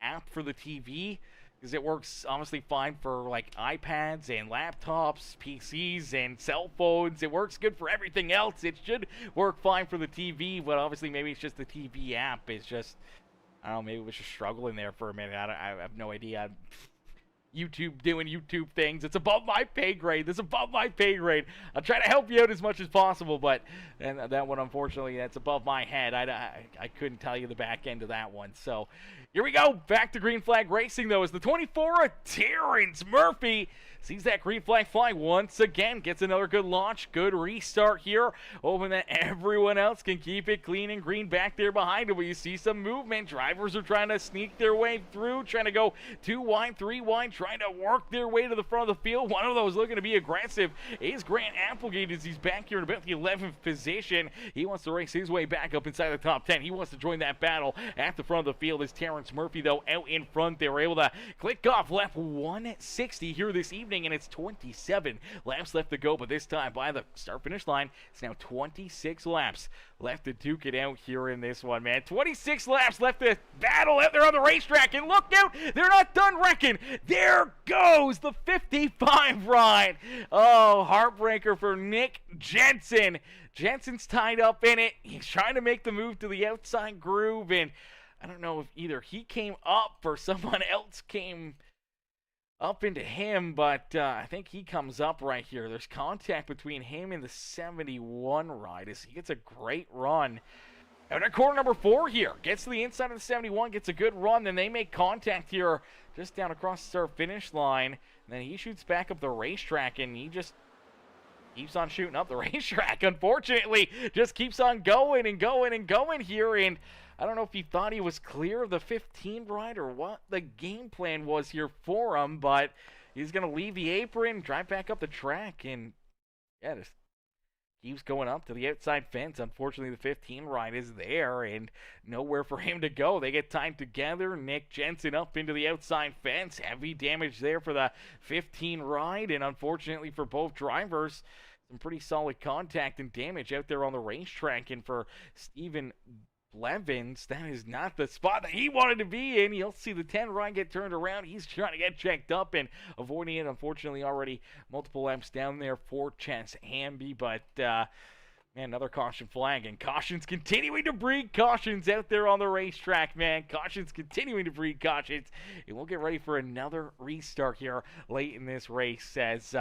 app for the TV, because it works honestly fine for like iPads and laptops, PCs, and cell phones. It works good for everything else. It should work fine for the TV, but obviously maybe it's just the TV app. It's just, I don't know, maybe it was just struggling there for a minute. I have no idea. YouTube doing YouTube things. It's above my pay grade. This is above my pay grade. I'll try to help you out as much as possible, but and that one, unfortunately, that's above my head. I couldn't tell you the back end of that one. So here we go. Back to green flag racing, though, as the 24 of Terrence Murphy sees that green flag fly once again. Gets another good launch. Good restart here. Hoping that everyone else can keep it clean and green back there behind him. But you see some movement. Drivers are trying to sneak their way through. Trying to go 2 wide, 3 wide. Trying to work their way to the front of the field. One of those looking to be aggressive is Grant Applegate, as he's back here in about the 11th position. He wants to race his way back up inside the top 10. He wants to join that battle at the front of the field. Is Terrence Murphy, though, out in front. They were able to click off lap 160 here this evening, and it's 27 laps left to go, but this time by the start-finish line, it's now 26 laps left to duke it out here in this one, man. 26 laps left to battle out there on the racetrack, and look out, they're not done wrecking. There goes the 55 ride. Oh, heartbreaker for Nick Jensen. Jensen's tied up in it. He's trying to make the move to the outside groove, and I don't know if either he came up or someone else came up into him, but I think he comes up right here. There's contact between him and the 71 ride as he gets a great run. Out at corner number 4 here. Gets to the inside of the 71, gets a good run. Then they make contact here just down across the start-finish line. And then he shoots back up the racetrack, and he just keeps on shooting up the racetrack. Unfortunately, just keeps on going and going and going here, and I don't know if he thought he was clear of the 15 ride or what the game plan was here for him, but he's going to leave the apron, drive back up the track, and yeah, just keeps going up to the outside fence. Unfortunately, the 15 ride is there and nowhere for him to go. They get tied together. Nick Jensen up into the outside fence. Heavy damage there for the 15 ride, and unfortunately for both drivers, some pretty solid contact and damage out there on the racetrack. And for Stephen Blevins, that is not the spot that he wanted to be in. You'll see the 10 ride get turned around. He's trying to get checked up and avoiding it. Unfortunately, already multiple laps down there for Chance Hamby, but man, another caution flag, and cautions continuing to breed cautions out there on the racetrack, man. Cautions continuing to breed cautions, and we'll get ready for another restart here late in this race. As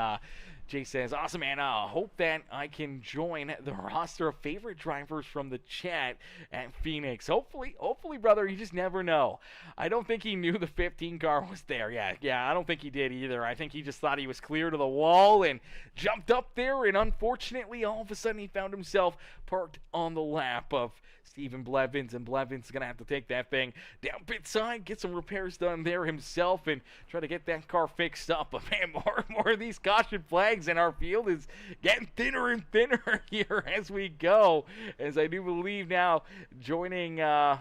Jay says, awesome, man. Hope that I can join the roster of favorite drivers from the chat at Phoenix. Hopefully, brother. You just never know. I don't think he knew the 15 car was there. Yeah, I don't think he did either. I think he just thought he was clear to the wall and jumped up there, and unfortunately, all of a sudden, he found himself parked on the lap of Stephen Blevins, and Blevins is going to have to take that thing down pit side, get some repairs done there himself, and try to get that car fixed up. But man, more and more of these caution flags in our field is getting thinner and thinner here as we go, as I do believe now joining the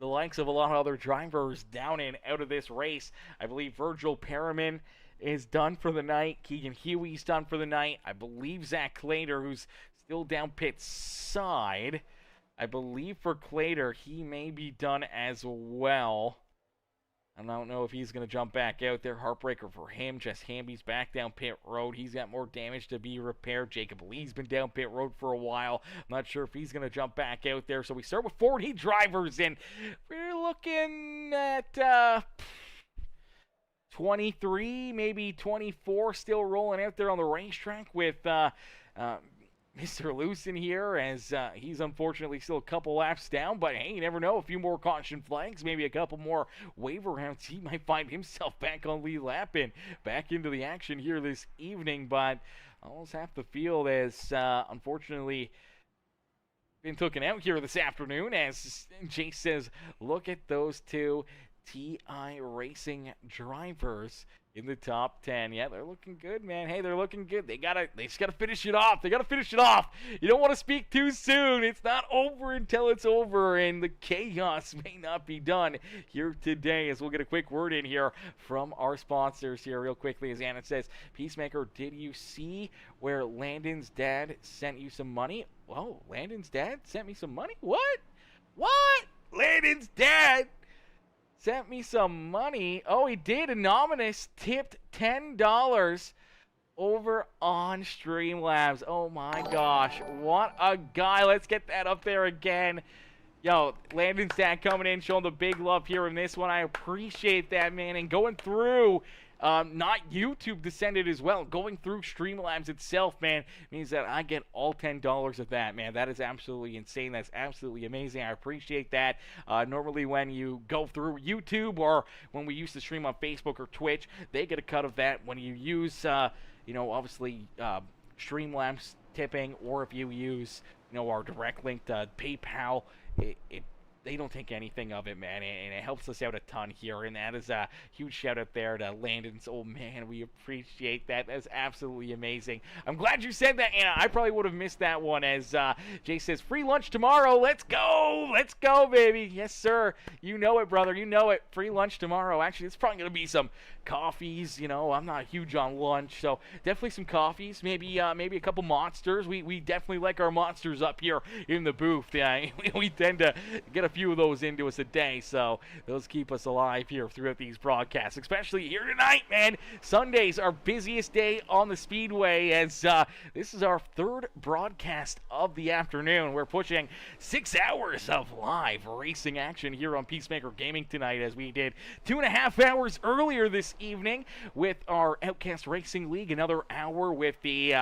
likes of a lot of other drivers down and out of this race. I believe Virgil Perriman is done for the night. Keegan Huey's done for the night. I believe Zach Clater, who's still down pit side, I believe for Clater, he may be done as well. I don't know if he's going to jump back out there. Heartbreaker for him. Jess Hamby's back down pit road. He's got more damage to be repaired. Jacob Lee's been down pit road for a while. I'm not sure if he's going to jump back out there. So we start with 40 drivers, and we're looking at 23, maybe 24 still rolling out there on the racetrack with Mr. Lewson here, as he's unfortunately still a couple laps down, but hey, you never know. A few more caution flags, maybe a couple more waiver rounds. He might find himself back on lead lap and back into the action here this evening, but almost half the field has unfortunately been taken out here this afternoon, as Jay says, look at those two TI Racing drivers in the top 10. Yeah, they're looking good, man. Hey, they're looking good. They just gotta finish it off. They gotta finish it off. You don't want to speak too soon. It's not over until it's over, and the chaos may not be done here today, as we'll get a quick word in here from our sponsors here real quickly. As Anna says, Peacemaker, did you see where Landon's dad sent you some money? Whoa, Landon's dad sent me some money? What? Landon's dad sent me some money. Oh, he did. Anonymous tipped $10 over on Streamlabs. Oh my gosh, what a guy. Let's get that up there again. Yo, Landon's dad coming in, showing the big love here in this one. I appreciate that, man. And going through, not YouTube descended as well, going through Streamlabs itself, man, means that I get all $10 of that, man. That is absolutely insane. That's absolutely amazing. I appreciate that. Normally when you go through YouTube, or when we used to stream on Facebook or Twitch, they get a cut of that. When you use, obviously, Streamlabs tipping, or if you use, our direct link to PayPal, they don't take anything of it, man, and it helps us out a ton here, and that is a huge shout out there to Landon's. Oh man, we appreciate that. That's absolutely amazing. I'm glad you said that, Anna. I probably would have missed that one, as Jay says, free lunch tomorrow. Let's go, baby. Yes, sir. You know it, brother. You know it. Free lunch tomorrow. Actually, it's probably going to be some coffees. I'm not huge on lunch, so definitely some coffees, maybe a couple monsters. We definitely like our monsters up here in the booth. Yeah, we tend to get a few of those into us a day, so those keep us alive here throughout these broadcasts, especially here tonight, man. Sunday's our busiest day on the Speedway, as this is our third broadcast of the afternoon. We're pushing 6 hours of live racing action here on Peacemaker Gaming tonight, as we did 2.5 hours earlier this evening with our Outcast Racing League, another hour with the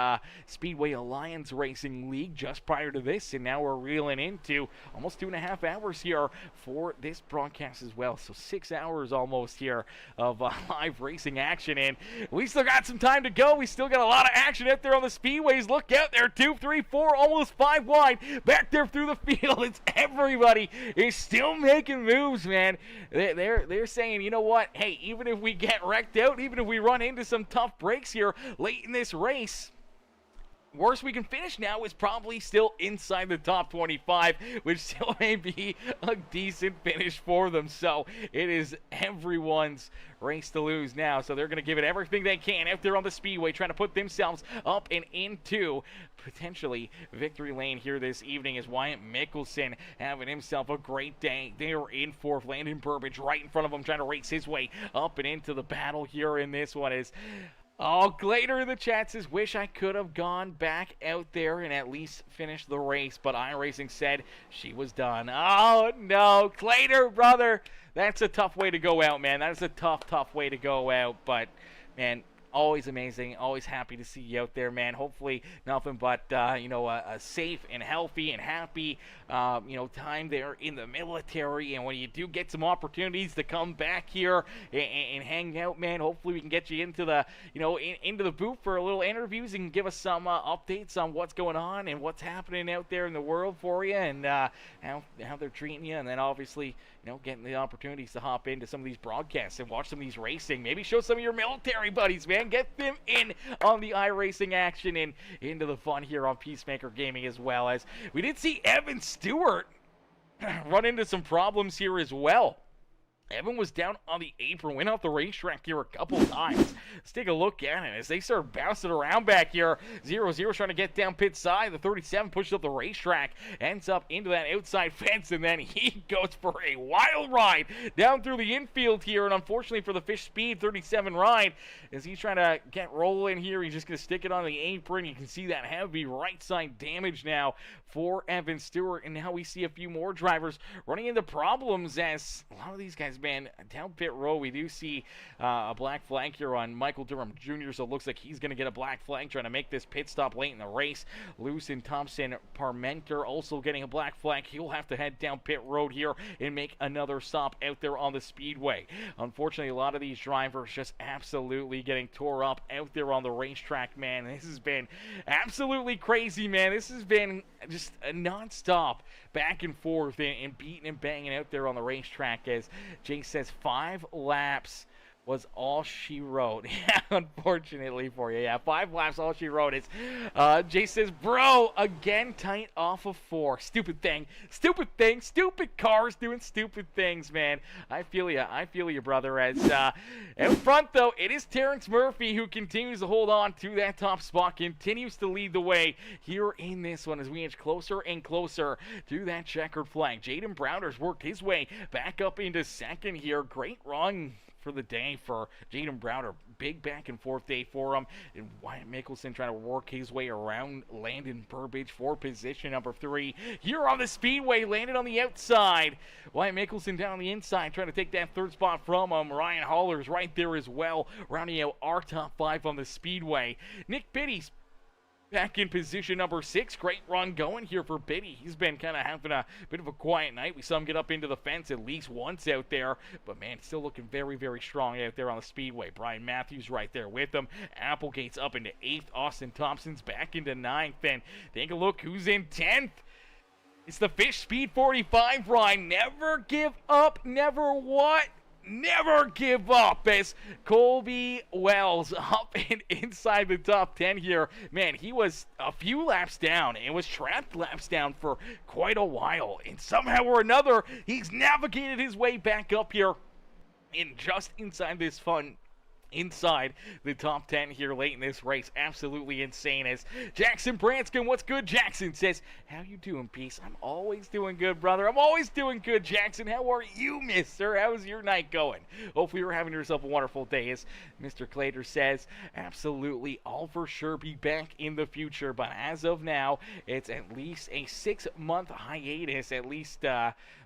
Speedway Alliance Racing League just prior to this, and now we're reeling into almost 2.5 hours here for this broadcast as well. So 6 hours almost here of live racing action, and we still got some time to go. We still got a lot of action out there on the speedways. Look out there, 2, 3, 4, almost 5 wide back there through the field. It's everybody is still making moves, man. They're saying, you know what? Hey, even if we get wrecked out, even if we run into some tough breaks here late in this race, worst we can finish now is probably still inside the top 25, which still may be a decent finish for them. So it is everyone's race to lose now. So they're going to give it everything they can out there on the speedway, trying to put themselves up and into potentially victory lane here this evening, as Wyatt Mickelson having himself a great day. They are in fourth. Landon Burbage right in front of him, trying to race his way up and into the battle here in this one. Is Glader in the chat says, wish I could have gone back out there and at least finished the race, but iRacing said she was done. Oh, no. Glader, brother, that's a tough way to go out, man. That is a tough way to go out, but, man, always amazing. Always happy to see you out there, man. Hopefully nothing but, a safe and healthy and happy, time there in the military. And when you do get some opportunities to come back here and hang out, man, hopefully we can get you into the, into the booth for a little interviews and give us some updates on what's going on and what's happening out there in the world for you, and how they're treating you. And then obviously, getting the opportunities to hop into some of these broadcasts and watch some of these racing. Maybe show some of your military buddies, man. Get them in on the iRacing action and into the fun here on Peacemaker Gaming as well. As we did see Evan Stewart run into some problems here as well. Evan was down on the apron, went off the racetrack here a couple times. Let's take a look at it as they start bouncing around back here. 0-0 trying to get down pit side. The 37 pushes up the racetrack, ends up into that outside fence, and then he goes for a wild ride down through the infield here. And unfortunately for the Fish Speed 37 ride, as he's trying to get rolling here, he's just going to stick it on the apron. You can see that heavy right side damage now for Evan Stewart. And now we see a few more drivers running into problems, as a lot of these guys as, man, down pit road, we do see a black flag here on Michael Durham Jr., so it looks like he's going to get a black flag trying to make this pit stop late in the race. Lewis Thompson Parmenter also getting a black flag. He'll have to head down pit road here and make another stop out there on the speedway. Unfortunately, a lot of these drivers just absolutely getting tore up out there on the racetrack, man. This has been absolutely crazy, man. This has been just a non-stop back and forth and beating and banging out there on the racetrack, as Jay says 5 laps was all she wrote. Yeah, unfortunately for you. Yeah, 5 laps, all she wrote is, Jay says, bro, again, tight off of 4. Stupid thing. Stupid thing. Stupid cars doing stupid things, man. I feel you, brother. As, out front, though, it is Terrence Murphy who continues to hold on to that top spot, continues to lead the way here in this one as we inch closer and closer to that checkered flag. Jaden Browder's worked his way back up into second here. Great run for the day for Jaden Browder. Big back and forth day for him. And Wyatt Mickelson trying to work his way around Landon Burbage for position number 3. Here on the speedway, landed on the outside. Wyatt Mickelson down the inside trying to take that 3rd spot from him. Ryan Holler's right there as well, rounding out our top 5 on the speedway. Nick Biddy's back in position number 6. Great run going here for Biddy. He's been kind of having a bit of a quiet night. We saw him get up into the fence at least once out there. But, man, still looking very, very strong out there on the speedway. Brian Matthews right there with him. Applegate's up into 8th. Austin Thompson's back into 9th. And take a look who's in 10th. It's the Fish Speed 45 ride. Never give up. Never what? Never give up, as Colby Wells up and inside the top 10 here. Man, he was a few laps down and was trapped laps down for quite a while. And somehow or another, he's navigated his way back up here in just inside this fun. Inside the top 10 here late in this race. Absolutely insane. As Jackson Branscombe, what's good, Jackson, says, how you doing, Peace? I'm always doing good, brother. I'm always doing good, Jackson. How are you, mister? How's your night going? Hopefully you're having yourself a wonderful day. As Mr. Clater says, absolutely, I'll for sure be back in the future. But as of now, it's at least a 6-month hiatus, at least,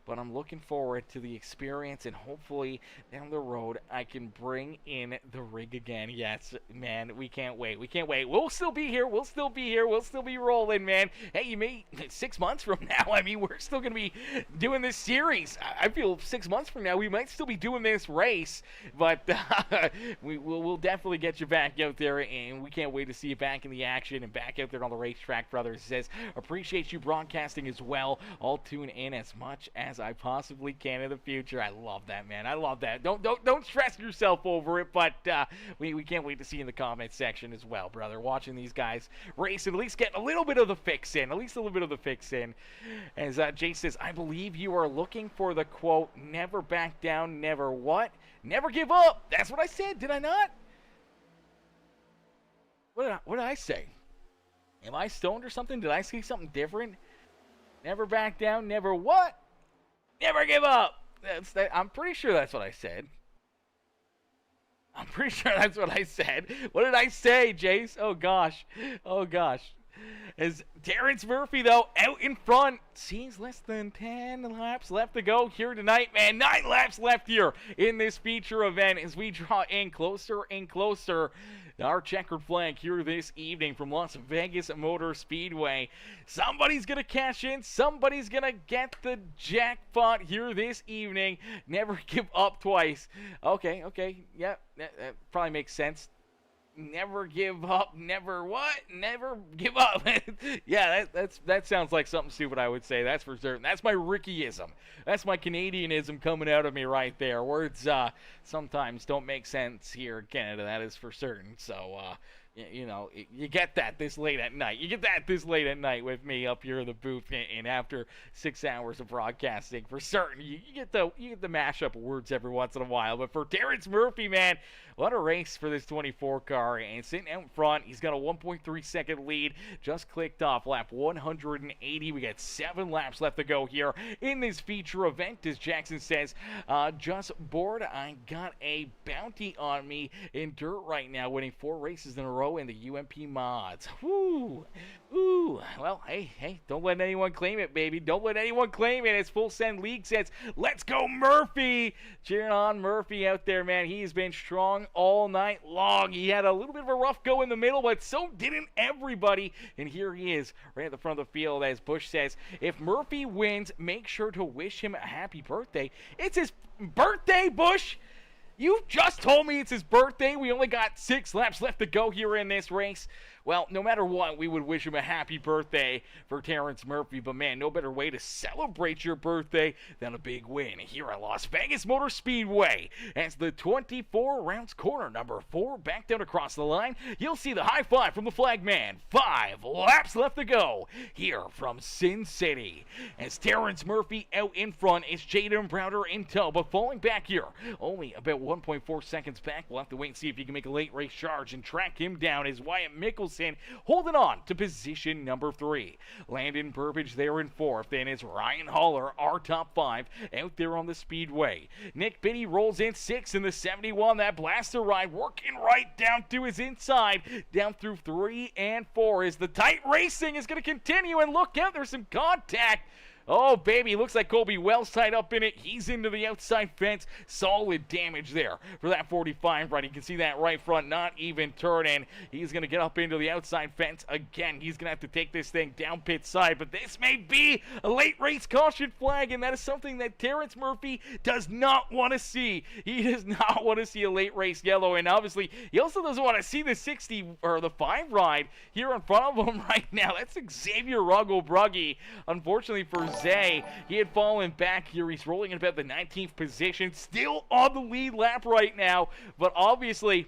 but I'm looking forward to the experience, and hopefully down the road I can bring in the rig again. Yes, man, we can't wait. We can't wait. We'll still be here. We'll still be here. We'll still be rolling, man. Hey, you may 6 months from now, I mean, we're still going to be doing this series. I feel 6 months from now we might still be doing this race, but we'll definitely get you back out there, and we can't wait to see you back in the action and back out there on the racetrack, brother. It says, appreciate you broadcasting as well. I'll tune in as much as I possibly can in the future. I love that, man. I love that. Don't stress yourself over it, but we can't wait to see you in the comment section as well, brother. Watching these guys race and at least get a little bit of the fix in. At least a little bit of the fix in. As Jay says, I believe you are looking for the quote, never back down, never what? Never give up. That's what I said, did I not? What did I say? Am I stoned or something? Did I say something different? Never back down, never what? Never give up. I'm pretty sure that's what I said. I'm pretty sure that's what I said. What did I say, Jace? Oh, gosh. Oh, gosh. As Terrence Murphy, though, out in front. Seems less than 10 laps left to go here tonight, man. 9 laps left here in this feature event as we draw in closer and closer to our checkered flag here this evening from Las Vegas Motor Speedway. Somebody's going to cash in. Somebody's going to get the jackpot here this evening. Never give up twice. Okay. Yeah, that probably makes sense. Never give up, never what? Never give up. Yeah, that sounds like something stupid I would say, that's for certain. That's my Rickyism. That's my Canadianism coming out of me right there. Words sometimes don't make sense here in Canada, that is for certain. So, you know, you get that this late at night. You get that this late at night with me up here in the booth, and after 6 hours of broadcasting, for certain, you get the mashup of words every once in a while. But for Terrence Murphy, man, What a race for this 24 car, and sitting out in front, he's got a 1.3 second lead, just clicked off lap 180. We got 7 laps left to go here in this feature event. As Jackson says, just bored. I got a bounty on me in dirt right now, winning 4 races in a row in the UMP mods. Woo! Ooh, well, hey, don't let anyone claim it, baby. Don't let anyone claim it. As Full Send League says, let's go Murphy! Cheering on Murphy out there, man. He's been strong all night long. He had a little bit of a rough go in the middle, but so didn't everybody. And here he is, right at the front of the field, as Bush says, if Murphy wins, make sure to wish him a happy birthday. It's his birthday, Bush! You just told me it's his birthday. We only got 6 laps left to go here in this race. Well, no matter what, we would wish him a happy birthday for Terrence Murphy. But, man, no better way to celebrate your birthday than a big win here at Las Vegas Motor Speedway. As the 24 rounds corner, number 4, back down across the line. You'll see the high five from the flag man. 5 laps left to go here from Sin City. As Terrence Murphy out in front, it's Jaden Browder in tow, but falling back here. Only about 1.4 seconds back. We'll have to wait and see if he can make a late race charge and track him down as Wyatt Mickelson holding on to position number 3. Landon Burbage there in 4th. Then it's Ryan Haller, our top 5, out there on the speedway. Nick Biddy rolls in 6th in the 71. That blaster ride working right down to his inside. Down through 3 and 4 as the tight racing is going to continue. And look out, there's some contact. Oh, baby, looks like Colby Wells tied up in it. He's into the outside fence. Solid damage there for that 45 right. You can see that right front not even turning. He's going to get up into the outside fence again. He's going to have to take this thing down pit side, but this may be a late race caution flag, and that is something that Terrence Murphy does not want to see. He does not want to see a late race yellow, and obviously he also doesn't want to see the 60 or the 5 ride here in front of him right now. That's Xavier Ruggle-Bruggy. Unfortunately for Zay, he had fallen back here. He's rolling in about the 19th position, still on the lead lap right now, but obviously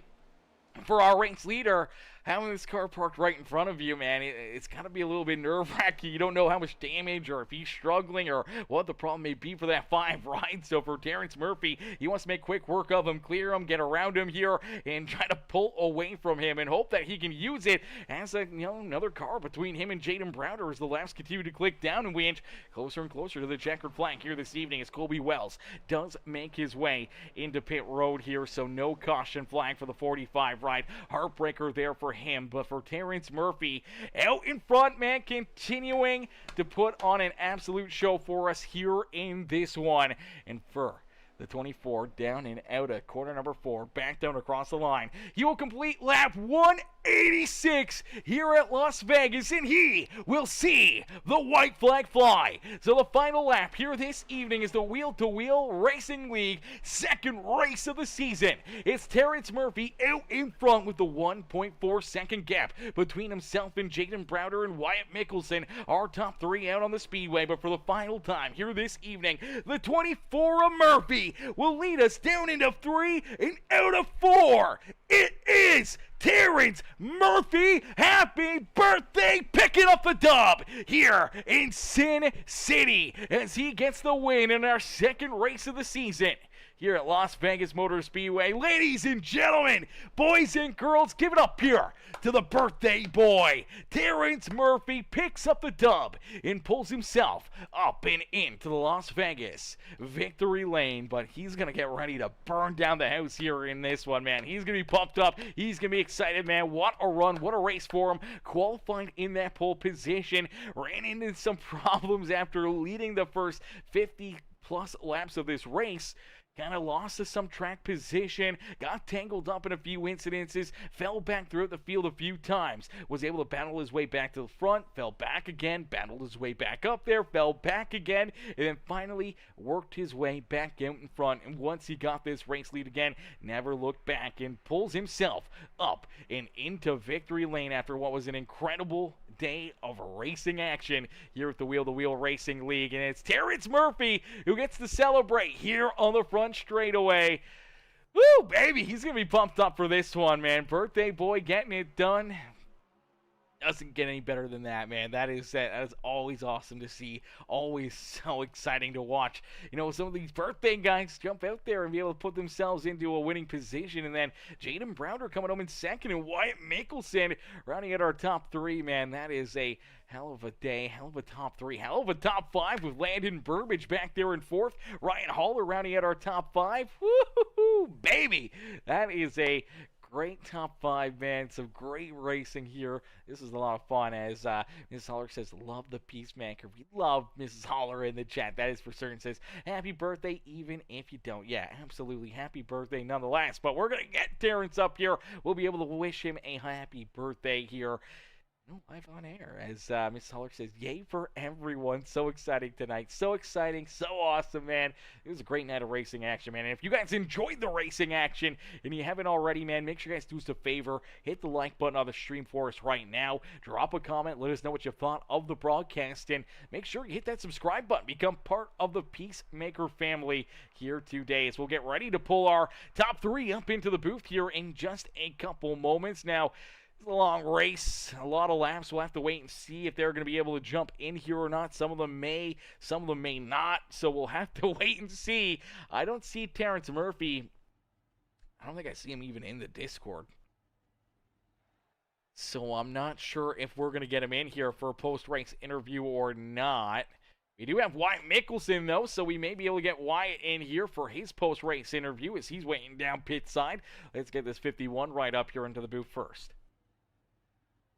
for our race leader, having this car parked right in front of you, man, it's got to be a little bit nerve-wracking. You don't know how much damage or if he's struggling or what the problem may be for that 5 ride. So for Terrence Murphy, he wants to make quick work of him, clear him, get around him here, and try to pull away from him and hope that he can use it as another car between him and Jaden Browder as the laps continue to click down, and we inch closer and closer to the checkered flag here this evening as Colby Wells does make his way into pit road here. So no caution flag for the 45 ride. Heartbreaker there for him, but for Terrence Murphy out in front, man, continuing to put on an absolute show for us here in this one. And for the 24 down and out of corner number 4, back down across the line, he will complete lap 186 here at Las Vegas, and he will see the white flag fly. So the final lap here this evening is the Wheel to Wheel Racing League second race of the season. It's Terrence Murphy out in front with the 1.4 second gap between himself and Jaden Browder and Wyatt Mickelson, our top 3 out on the speedway. But for the final time here this evening, the 24 of Murphy will lead us down into 3 and out of 4. It is Terrence Murphy. Happy birthday, picking up the dub here in Sin City as he gets the win in our second race of the season here at Las Vegas Motor Speedway. Ladies and gentlemen, boys and girls, give it up here to the birthday boy. Terrence Murphy picks up the dub and pulls himself up and into the Las Vegas victory lane, but he's going to get ready to burn down the house here in this one, man. He's going to be pumped up. He's going to be excited, man. What a run. What a race for him. Qualified in that pole position. Ran into some problems after leading the first 50-plus laps of this race. Kind of lost to some track position, got tangled up in a few incidences, fell back throughout the field a few times, was able to battle his way back to the front, fell back again, battled his way back up there, fell back again, and then finally worked his way back out in front. And once he got this race lead again, never looked back and pulls himself up and into victory lane after what was an incredible day of racing action here at the Wheel to Wheel Racing League. And it's Terrence Murphy who gets to celebrate here on the front straightaway. Woo, baby, he's gonna be pumped up for this one, man. Birthday boy getting it done. doesn't get any better than that, man. That is always awesome to see. Always so exciting to watch. Some of these birthday guys jump out there and be able to put themselves into a winning position. And then Jaden Browder coming home in second, and Wyatt Mickelson rounding out our top three, man. That is a hell of a day, hell of a top three, hell of a top five with Landon Burbage back there in fourth. Ryan Haller rounding out our top five. Woo-hoo-hoo, baby! That is a great top five, man. Some great racing here. This is a lot of fun. As Mrs. Holler says, love the Peacemaker. We love Mrs. Holler in the chat. That is for certain. Says, happy birthday, even if you don't. Yeah, absolutely. Happy birthday nonetheless. But we're going to get Terrence up here. We'll be able to wish him a happy birthday here live on air, as Miss Holler says, yay for everyone. So exciting tonight. So exciting. So awesome, man. It was a great night of racing action, man. And if you guys enjoyed the racing action and you haven't already, man, make sure you guys do us a favor. Hit the like button on the stream for us right now. Drop a comment. Let us know what you thought of the broadcast. And make sure you hit that subscribe button. Become part of the Peacemaker family here today. As we'll get ready to pull our top three up into the booth here in just a couple moments. Now, a long race, a lot of laps. We'll have to wait and see if they're going to be able to jump in here or not. Some of them may not. So we'll have to wait and see. I don't see Terrence Murphy. I don't think I see him even in the Discord. So I'm not sure if we're going to get him in here for a post-race interview or not. We do have Wyatt Mickelson, though, so we may be able to get Wyatt in here for his post-race interview as he's waiting down pit side. Let's get this 51 right up here into the booth first.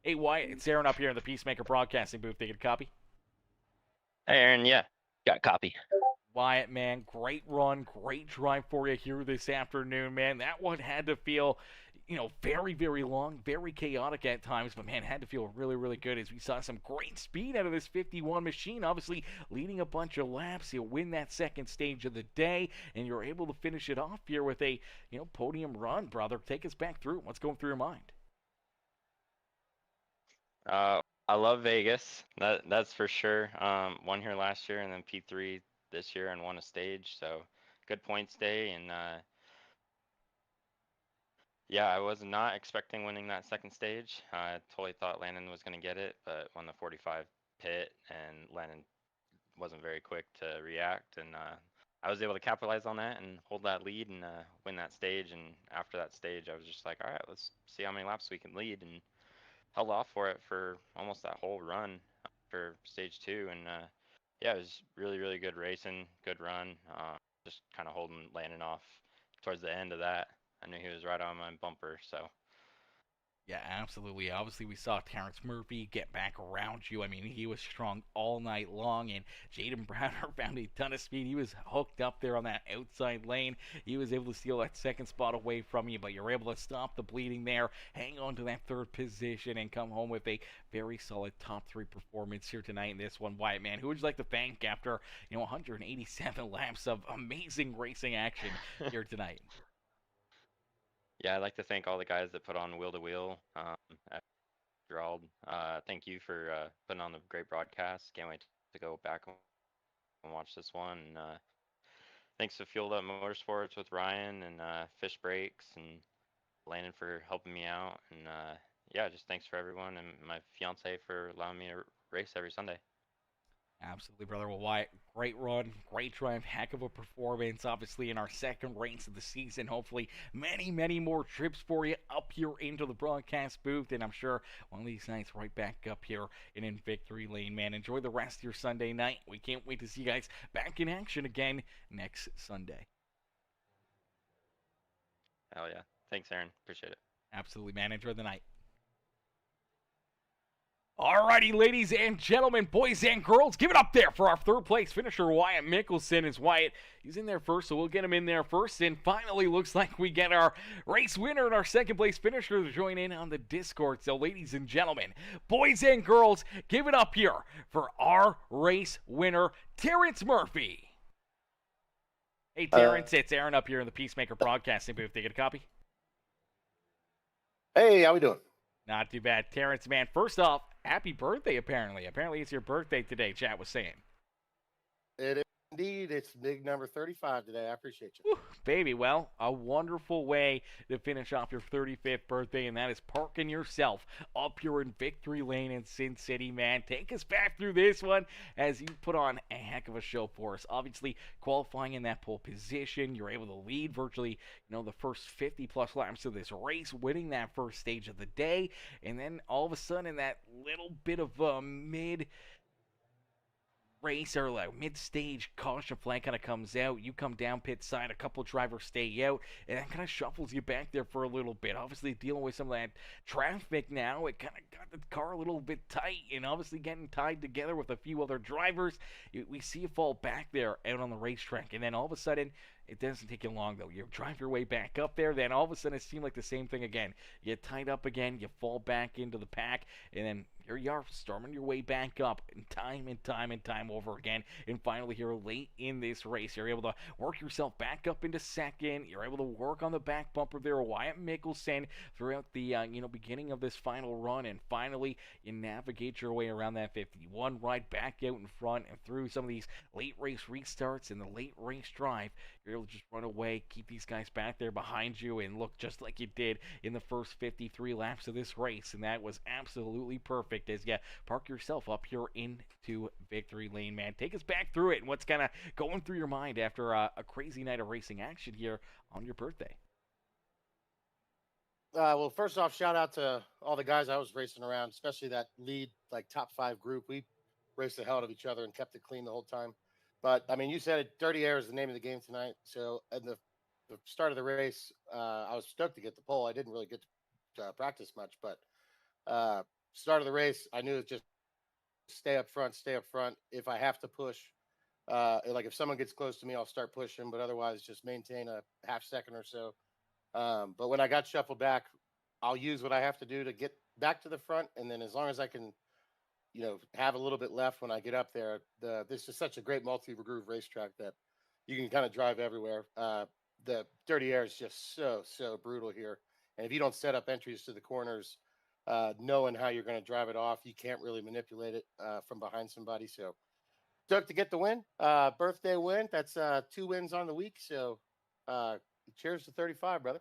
Hey, Wyatt, it's Aaron up here in the Peacemaker Broadcasting booth. They get a copy? Hey, Aaron, yeah, got a copy. Wyatt, man, great run, great drive for you here this afternoon, man. That one had to feel, very, very long, very chaotic at times, but, man, had to feel really, really good as we saw some great speed out of this 51 machine, obviously leading a bunch of laps. You'll win that second stage of the day, and you're able to finish it off here with a, podium run, brother. Take us back through. What's going through your mind? I love Vegas. That's for sure. Won here last year and then P3 this year and won a stage. So good points day. And yeah, I was not expecting winning that second stage. I totally thought Landon was going to get it, but won the 45 pit and Landon wasn't very quick to react. And I was able to capitalize on that and hold that lead and win that stage. And after that stage, I was just like, all right, let's see how many laps we can lead. And held off for it for almost that whole run for stage two. And yeah, it was really, really good racing, good run. Just kind of holding Landon off towards the end of that. I knew he was right on my bumper, so. Yeah, absolutely. Obviously, we saw Terrence Murphy get back around you. I mean, he was strong all night long, and Jaden Browder found a ton of speed. He was hooked up there on that outside lane. He was able to steal that second spot away from you, but you're able to stop the bleeding there, hang on to that third position, and come home with a very solid top three performance here tonight in this one. Wyatt, man, who would you like to thank after 187 laps of amazing racing action here tonight? Yeah, I'd like to thank all the guys that put on Wheel to Wheel. Gerald, thank you for putting on the great broadcast. Can't wait to go back and watch this one. Thanks to Fueled Up Motorsports with Ryan and Fish Breaks and Landon for helping me out. And yeah, just thanks for everyone and my fiance for allowing me to race every Sunday. Absolutely, brother. Well, Wyatt, great run, great drive, heck of a performance, obviously, in our second race of the season. Hopefully, many, many more trips for you up here into the broadcast booth, and I'm sure one of these nights right back up here in victory lane, man. Enjoy the rest of your Sunday night. We can't wait to see you guys back in action again next Sunday. Hell yeah. Thanks, Aaron. Appreciate it. Absolutely, man. Enjoy the night. Alrighty, ladies and gentlemen, boys and girls, give it up there for our third place finisher, Wyatt Mickelson. Is Wyatt, he's in there first, so we'll get him in there first. And finally, looks like we get our race winner and our second place finisher to join in on the Discord. So, ladies and gentlemen, boys and girls, give it up here for our race winner, Terrence Murphy. Hey, Terrence, it's Aaron up here in the Peacemaker Broadcasting booth. They get a copy? Hey, how we doing? Not too bad. Terrence, man, first off, happy birthday, apparently. Apparently it's your birthday today, chat was saying. It is Indeed, it's big number 35 today. I appreciate you. Whew, baby, well, a wonderful way to finish off your 35th birthday, and that is parking yourself up here in Victory Lane in Sin City, man. Take us back through this one as you put on a heck of a show for us. Obviously, qualifying in that pole position, you're able to lead virtually, the first 50-plus laps of this race, winning that first stage of the day, and then all of a sudden, in that little bit of mid race or like mid-stage caution flag kind of comes out, you come down pit side, a couple drivers stay out, and that kind of shuffles you back there for a little bit. Obviously dealing with some of that traffic now, it kind of got the car a little bit tight, and obviously getting tied together with a few other drivers. We see you fall back there out on the racetrack, and then all of a sudden, it doesn't take you long though. You drive your way back up there, then all of a sudden it seemed like the same thing again. You get tied up again, you fall back into the pack, and then here you are storming your way back up and time over again. And finally here late in this race, you're able to work yourself back up into second. You're able to work on the back bumper there, Wyatt Mickelson, throughout the beginning of this final run. And finally, you navigate your way around that 51 ride back out in front and through some of these late race restarts and the late race drive. You're able to just run away, keep these guys back there behind you, and look just like you did in the first 53 laps of this race. And that was absolutely perfect as you park yourself up here into Victory Lane, man. Take us back through it and what's kind of going through your mind after a crazy night of racing action here on your birthday. Well, first off, shout out to all the guys I was racing around, especially that lead, like top 5 group. We raced the hell out of each other and kept it clean the whole time. But I mean, you said it, Dirty Air is the name of the game tonight. So at the start of the race, I was stoked to get the pole. I didn't really get to practice much, but start of the race, I knew it just stay up front. If I have to push, like if someone gets close to me, I'll start pushing, but otherwise just maintain a half second or so. But when I got shuffled back, I'll use what I have to do to get back to the front. And then as long as I can, have a little bit left when I get up there, this is such a great multi-groove racetrack that you can kind of drive everywhere. The Dirty Air is just so brutal here. And if you don't set up entries to the corners, knowing how you're going to drive it off, you can't really manipulate it from behind somebody. So stoked to get the win, birthday win. That's 2 wins on the week. So cheers to 35, brother.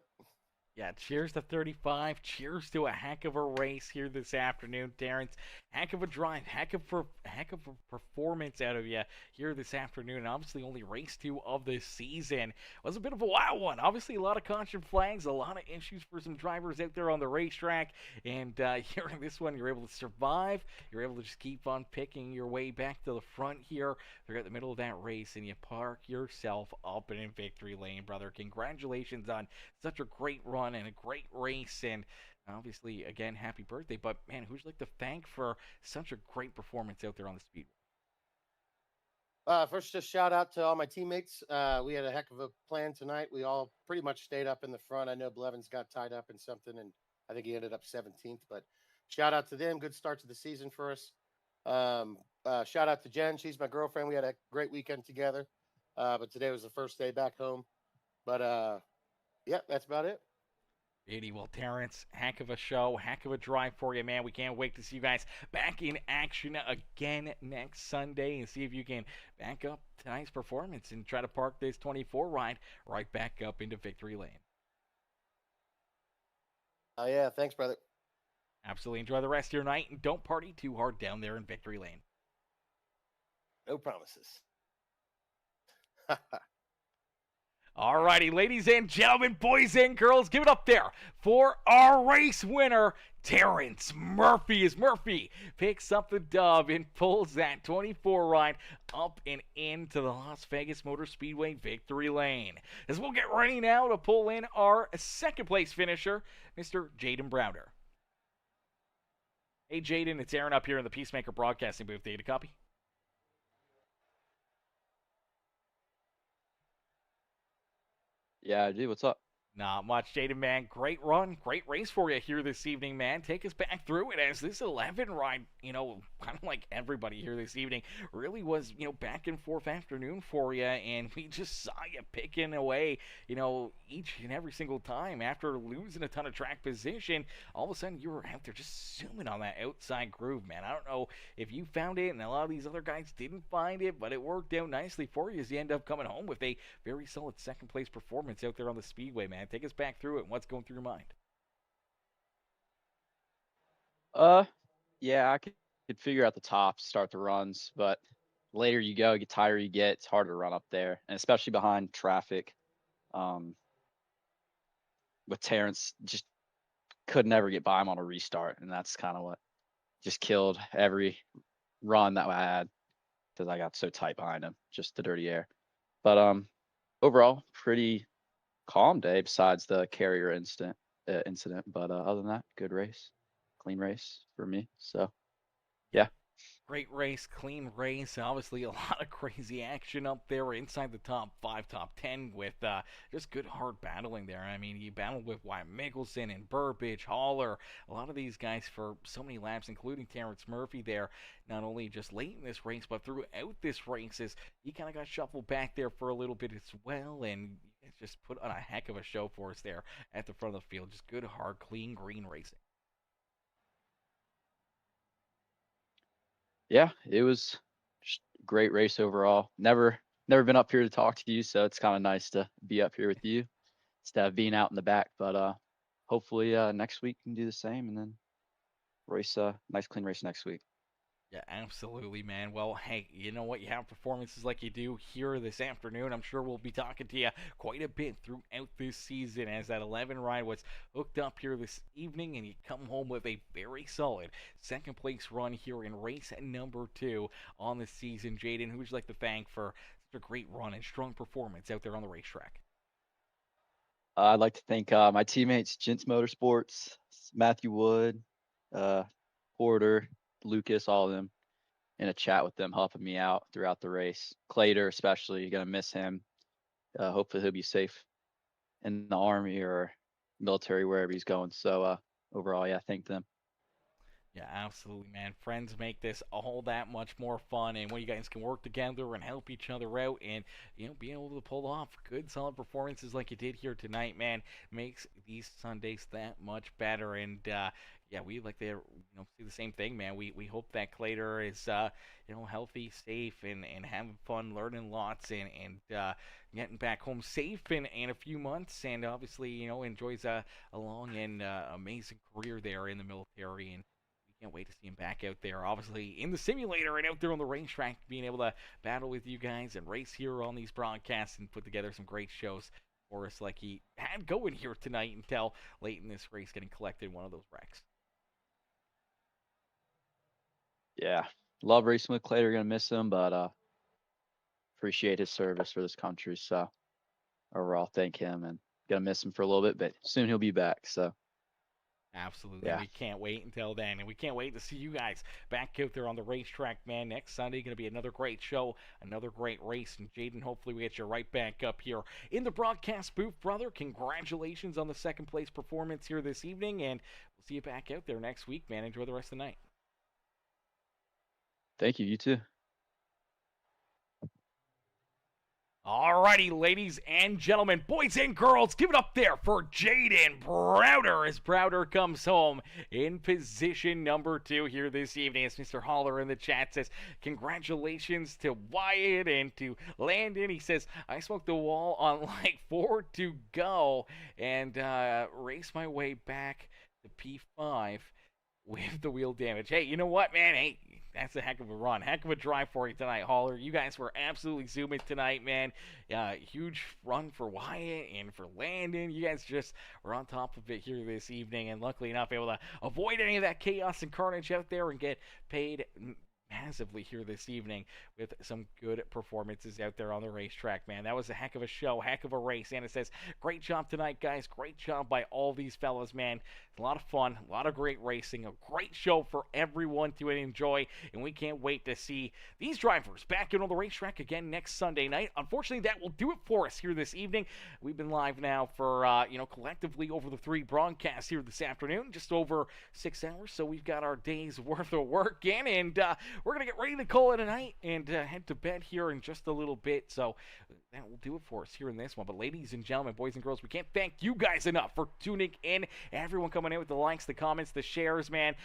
Yeah, cheers to 35. Cheers to a heck of a race here this afternoon, Terrence. Heck of a drive, heck of a performance out of you here this afternoon. And obviously, only race 2 of the season. It was a bit of a wild one. Obviously, a lot of caution flags, a lot of issues for some drivers out there on the racetrack. And here in this one, you're able to survive. You're able to just keep on picking your way back to the front here. They're at the middle of that race, and you park yourself up in Victory Lane, brother. Congratulations on such a great run and a great race, and obviously, again, happy birthday. But man, who'd you like to thank for such a great performance out there on the speedway? First, just shout out to all my teammates. We had a heck of a plan tonight. We all pretty much stayed up in the front. I know Blevins got tied up in something, and I think he ended up 17th. But shout out to them. Good start to the season for us. Shout out to Jen. She's my girlfriend. We had a great weekend together. But today was the first day back home. But yeah, that's about it. Beauty. Well, Terrence, heck of a show, heck of a drive for you, man. We can't wait to see you guys back in action again next Sunday and see if you can back up tonight's performance and try to park this 24 ride right back up into Victory Lane. Oh, yeah. Thanks, brother. Absolutely. Enjoy the rest of your night and don't party too hard down there in Victory Lane. No promises. Alrighty, ladies and gentlemen, boys and girls, give it up there for our race winner, Terrence Murphy. As Murphy picks up the dub and pulls that 24 ride up and into the Las Vegas Motor Speedway Victory Lane. As we'll get ready now to pull in our second place finisher, Mr. Jaden Browder. Hey, Jaden, it's Aaron up here in the Peacemaker Broadcasting booth. Data copy? Yeah, dude, what's up? Not much, Jaden, man. Great run, great race for you here this evening, man. Take us back through it as this 11 ride, kind of like everybody here this evening, really was, back and forth afternoon for you, and we just saw you picking away, each and every single time after losing a ton of track position. All of a sudden, you were out there just zooming on that outside groove, man. I don't know if you found it, and a lot of these other guys didn't find it, but it worked out nicely for you as you end up coming home with a very solid second place performance out there on the Speedway, man. Take us back through it and what's going through your mind. Yeah, I could figure out the top, start the runs, but later you go, get tighter you get, it's harder to run up there, and especially behind traffic. Um, with Terrence, just could never get by him on a restart, and that's kind of what just killed every run that I had because I got so tight behind him, just the dirty air. But overall, pretty calm day besides the carrier incident. But other than that, good race, clean race for me. So yeah. Great race, clean race. Obviously, a lot of crazy action up there inside the top 5, top 10 with just good hard battling there. I mean, you battled with Wyatt Mickelson and Burbage, Haller, a lot of these guys for so many laps, including Terrence Murphy there, not only just late in this race, but throughout this race, as he kind of got shuffled back there for a little bit as well, and just put on a heck of a show for us there at the front of the field. Just good, hard, clean, green racing. Yeah, it was just a great race overall. Never been up here to talk to you, so it's kind of nice to be up here with you instead of being out in the back. But hopefully next week we can do the same and then race nice clean race next week. Yeah, absolutely, man. Well, hey, you know what? You have performances like you do here this afternoon. I'm sure we'll be talking to you quite a bit throughout this season as that 11 ride was hooked up here this evening, and you come home with a very solid second place run here in race number 2 on the season. Jaden, who would you like to thank for such a great run and strong performance out there on the racetrack? I'd like to thank my teammates, Gents Motorsports, Matthew Wood, Porter, Lucas, all of them, in a chat with them, helping me out throughout the race. Clater, especially, you're gonna miss him. Hopefully, he'll be safe in the army or military, wherever he's going. So overall, yeah, thank them. Yeah, absolutely, man. Friends make this all that much more fun, and when you guys can work together and help each other out, and being able to pull off good, solid performances like you did here tonight, man, makes these Sundays that much better. And yeah, we like to see the same thing, man. We hope that Clater is healthy, safe, and having fun, learning lots, and getting back home safe in a few months, and obviously enjoys a long and amazing career there in the military. And can't wait to see him back out there, obviously in the simulator and out there on the racetrack, being able to battle with you guys and race here on these broadcasts and put together some great shows for us like he had going here tonight until late in this race getting collected in one of those wrecks. Yeah, love racing with Clater. Gonna miss him, but appreciate his service for this country. So overall, thank him, and gonna miss him for a little bit, but soon he'll be back. So Absolutely. yeah. We can't wait until then. And we can't wait to see you guys back out there on the racetrack, man. Next Sunday, going to be another great show, another great race. And Jaden, hopefully we get you right back up here in the broadcast booth, brother. Congratulations on the second place performance here this evening. And we'll see you back out there next week, man. Enjoy the rest of the night. Thank you. You too. Alrighty, ladies and gentlemen, boys and girls, give it up there for Jaden Browder as Browder comes home in position number 2 here this evening. As Mr. Haller in the chat says, congratulations to Wyatt and to Landon. He says, I smoked the wall on like 4 to go and raced my way back to P5 with the wheel damage. Hey, you know what, man? Hey, that's a heck of a run. Heck of a drive for you tonight, Haller. You guys were absolutely zooming tonight, man. Huge run for Wyatt and for Landon. You guys just were on top of it here this evening, and luckily enough, able to avoid any of that chaos and carnage out there and get paid massively here this evening with some good performances out there on the racetrack, man. That was a heck of a show, heck of a race. And it says, great job tonight, guys. Great job by all these fellas, man. It's a lot of fun, a lot of great racing, a great show for everyone to enjoy, and we can't wait to see these drivers back on the racetrack again next Sunday night. Unfortunately, that will do it for us here this evening. We've been live now for, collectively over the 3 broadcasts here this afternoon, just over 6 hours, so we've got our day's worth of work in, and we're going to get ready to call it a night and head to bed here in just a little bit, so that will do it for us here in this one. But ladies and gentlemen, boys and girls, we can't thank you guys enough for tuning in. Everyone coming in with the likes, the comments, the shares, man.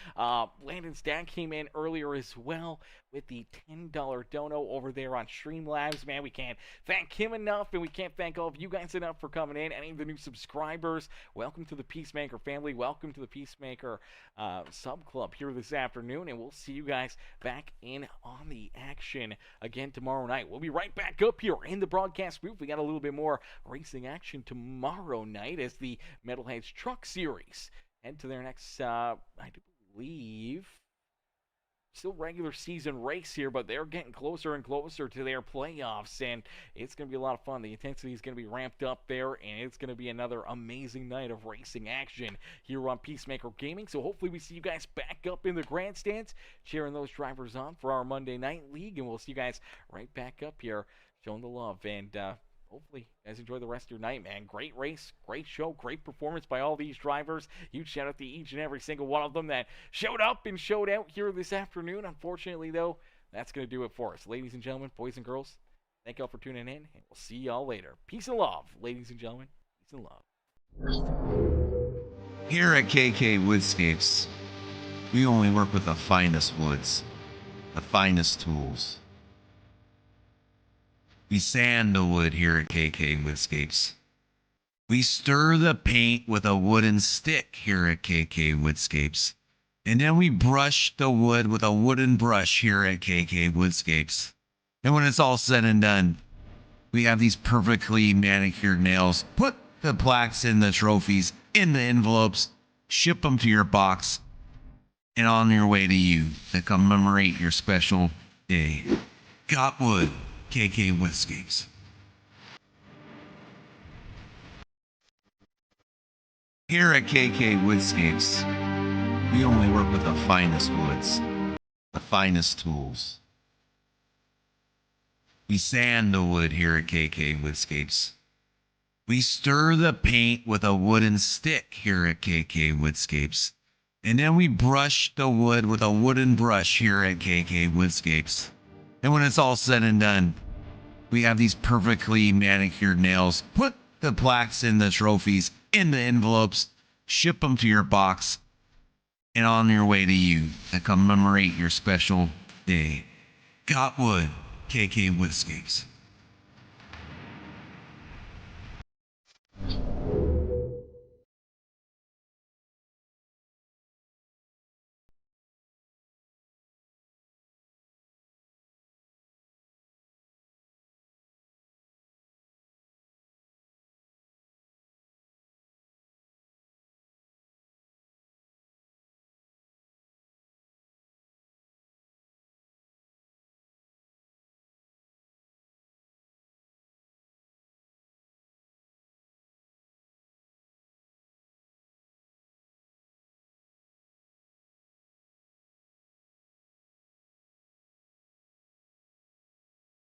Landon's dad came in earlier as well with the $10 dono over there on Streamlabs, man. We can't thank him enough, and we can't thank all of you guys enough for coming in. Any of the new subscribers, welcome to the Peacemaker family. Welcome to the Peacemaker sub club here this afternoon, and we'll see you guys back in on the action again tomorrow night. We'll be right back up here in the broadcast booth. We got a little bit more racing action tomorrow night as the Metalheads Truck Series head to their next, I do believe, still regular season race here, but they're getting closer and closer to their playoffs, and it's going to be a lot of fun. The intensity is going to be ramped up there, and it's going to be another amazing night of racing action here on Peacemaker Gaming. So hopefully we see you guys back up in the grandstands, cheering those drivers on for our Monday Night League, and we'll see you guys right back up here showing the love, and hopefully you guys enjoy the rest of your night, man. Great race, great show, great performance by all these drivers. Huge shout out to each and every single one of them that showed up and showed out here this afternoon. Unfortunately, though, that's going to do it for us. Ladies and gentlemen, boys and girls, thank y'all for tuning in, and we'll see y'all later. Peace and love, ladies and gentlemen. Peace and love. Here at KK Woodscapes, we only work with the finest woods, the finest tools. We sand the wood here at KK Woodscapes. We stir the paint with a wooden stick here at KK Woodscapes. And then we brush the wood with a wooden brush here at KK Woodscapes. And when it's all said and done, we have these perfectly manicured nails. Put the plaques in the trophies, in the envelopes, ship them to your box, and on your way to you to commemorate your special day. Got wood. KK Woodscapes. Here at KK Woodscapes, we only work with the finest woods, the finest tools. We sand the wood here at KK Woodscapes. We stir the paint with a wooden stick here at KK Woodscapes. And then we brush the wood with a wooden brush here at KK Woodscapes. And when it's all said and done, we have these perfectly manicured nails. Put the plaques in the trophies, in the envelopes, ship them to your box, and on your way to you to commemorate your special day. Got wood. KK Woodscapes.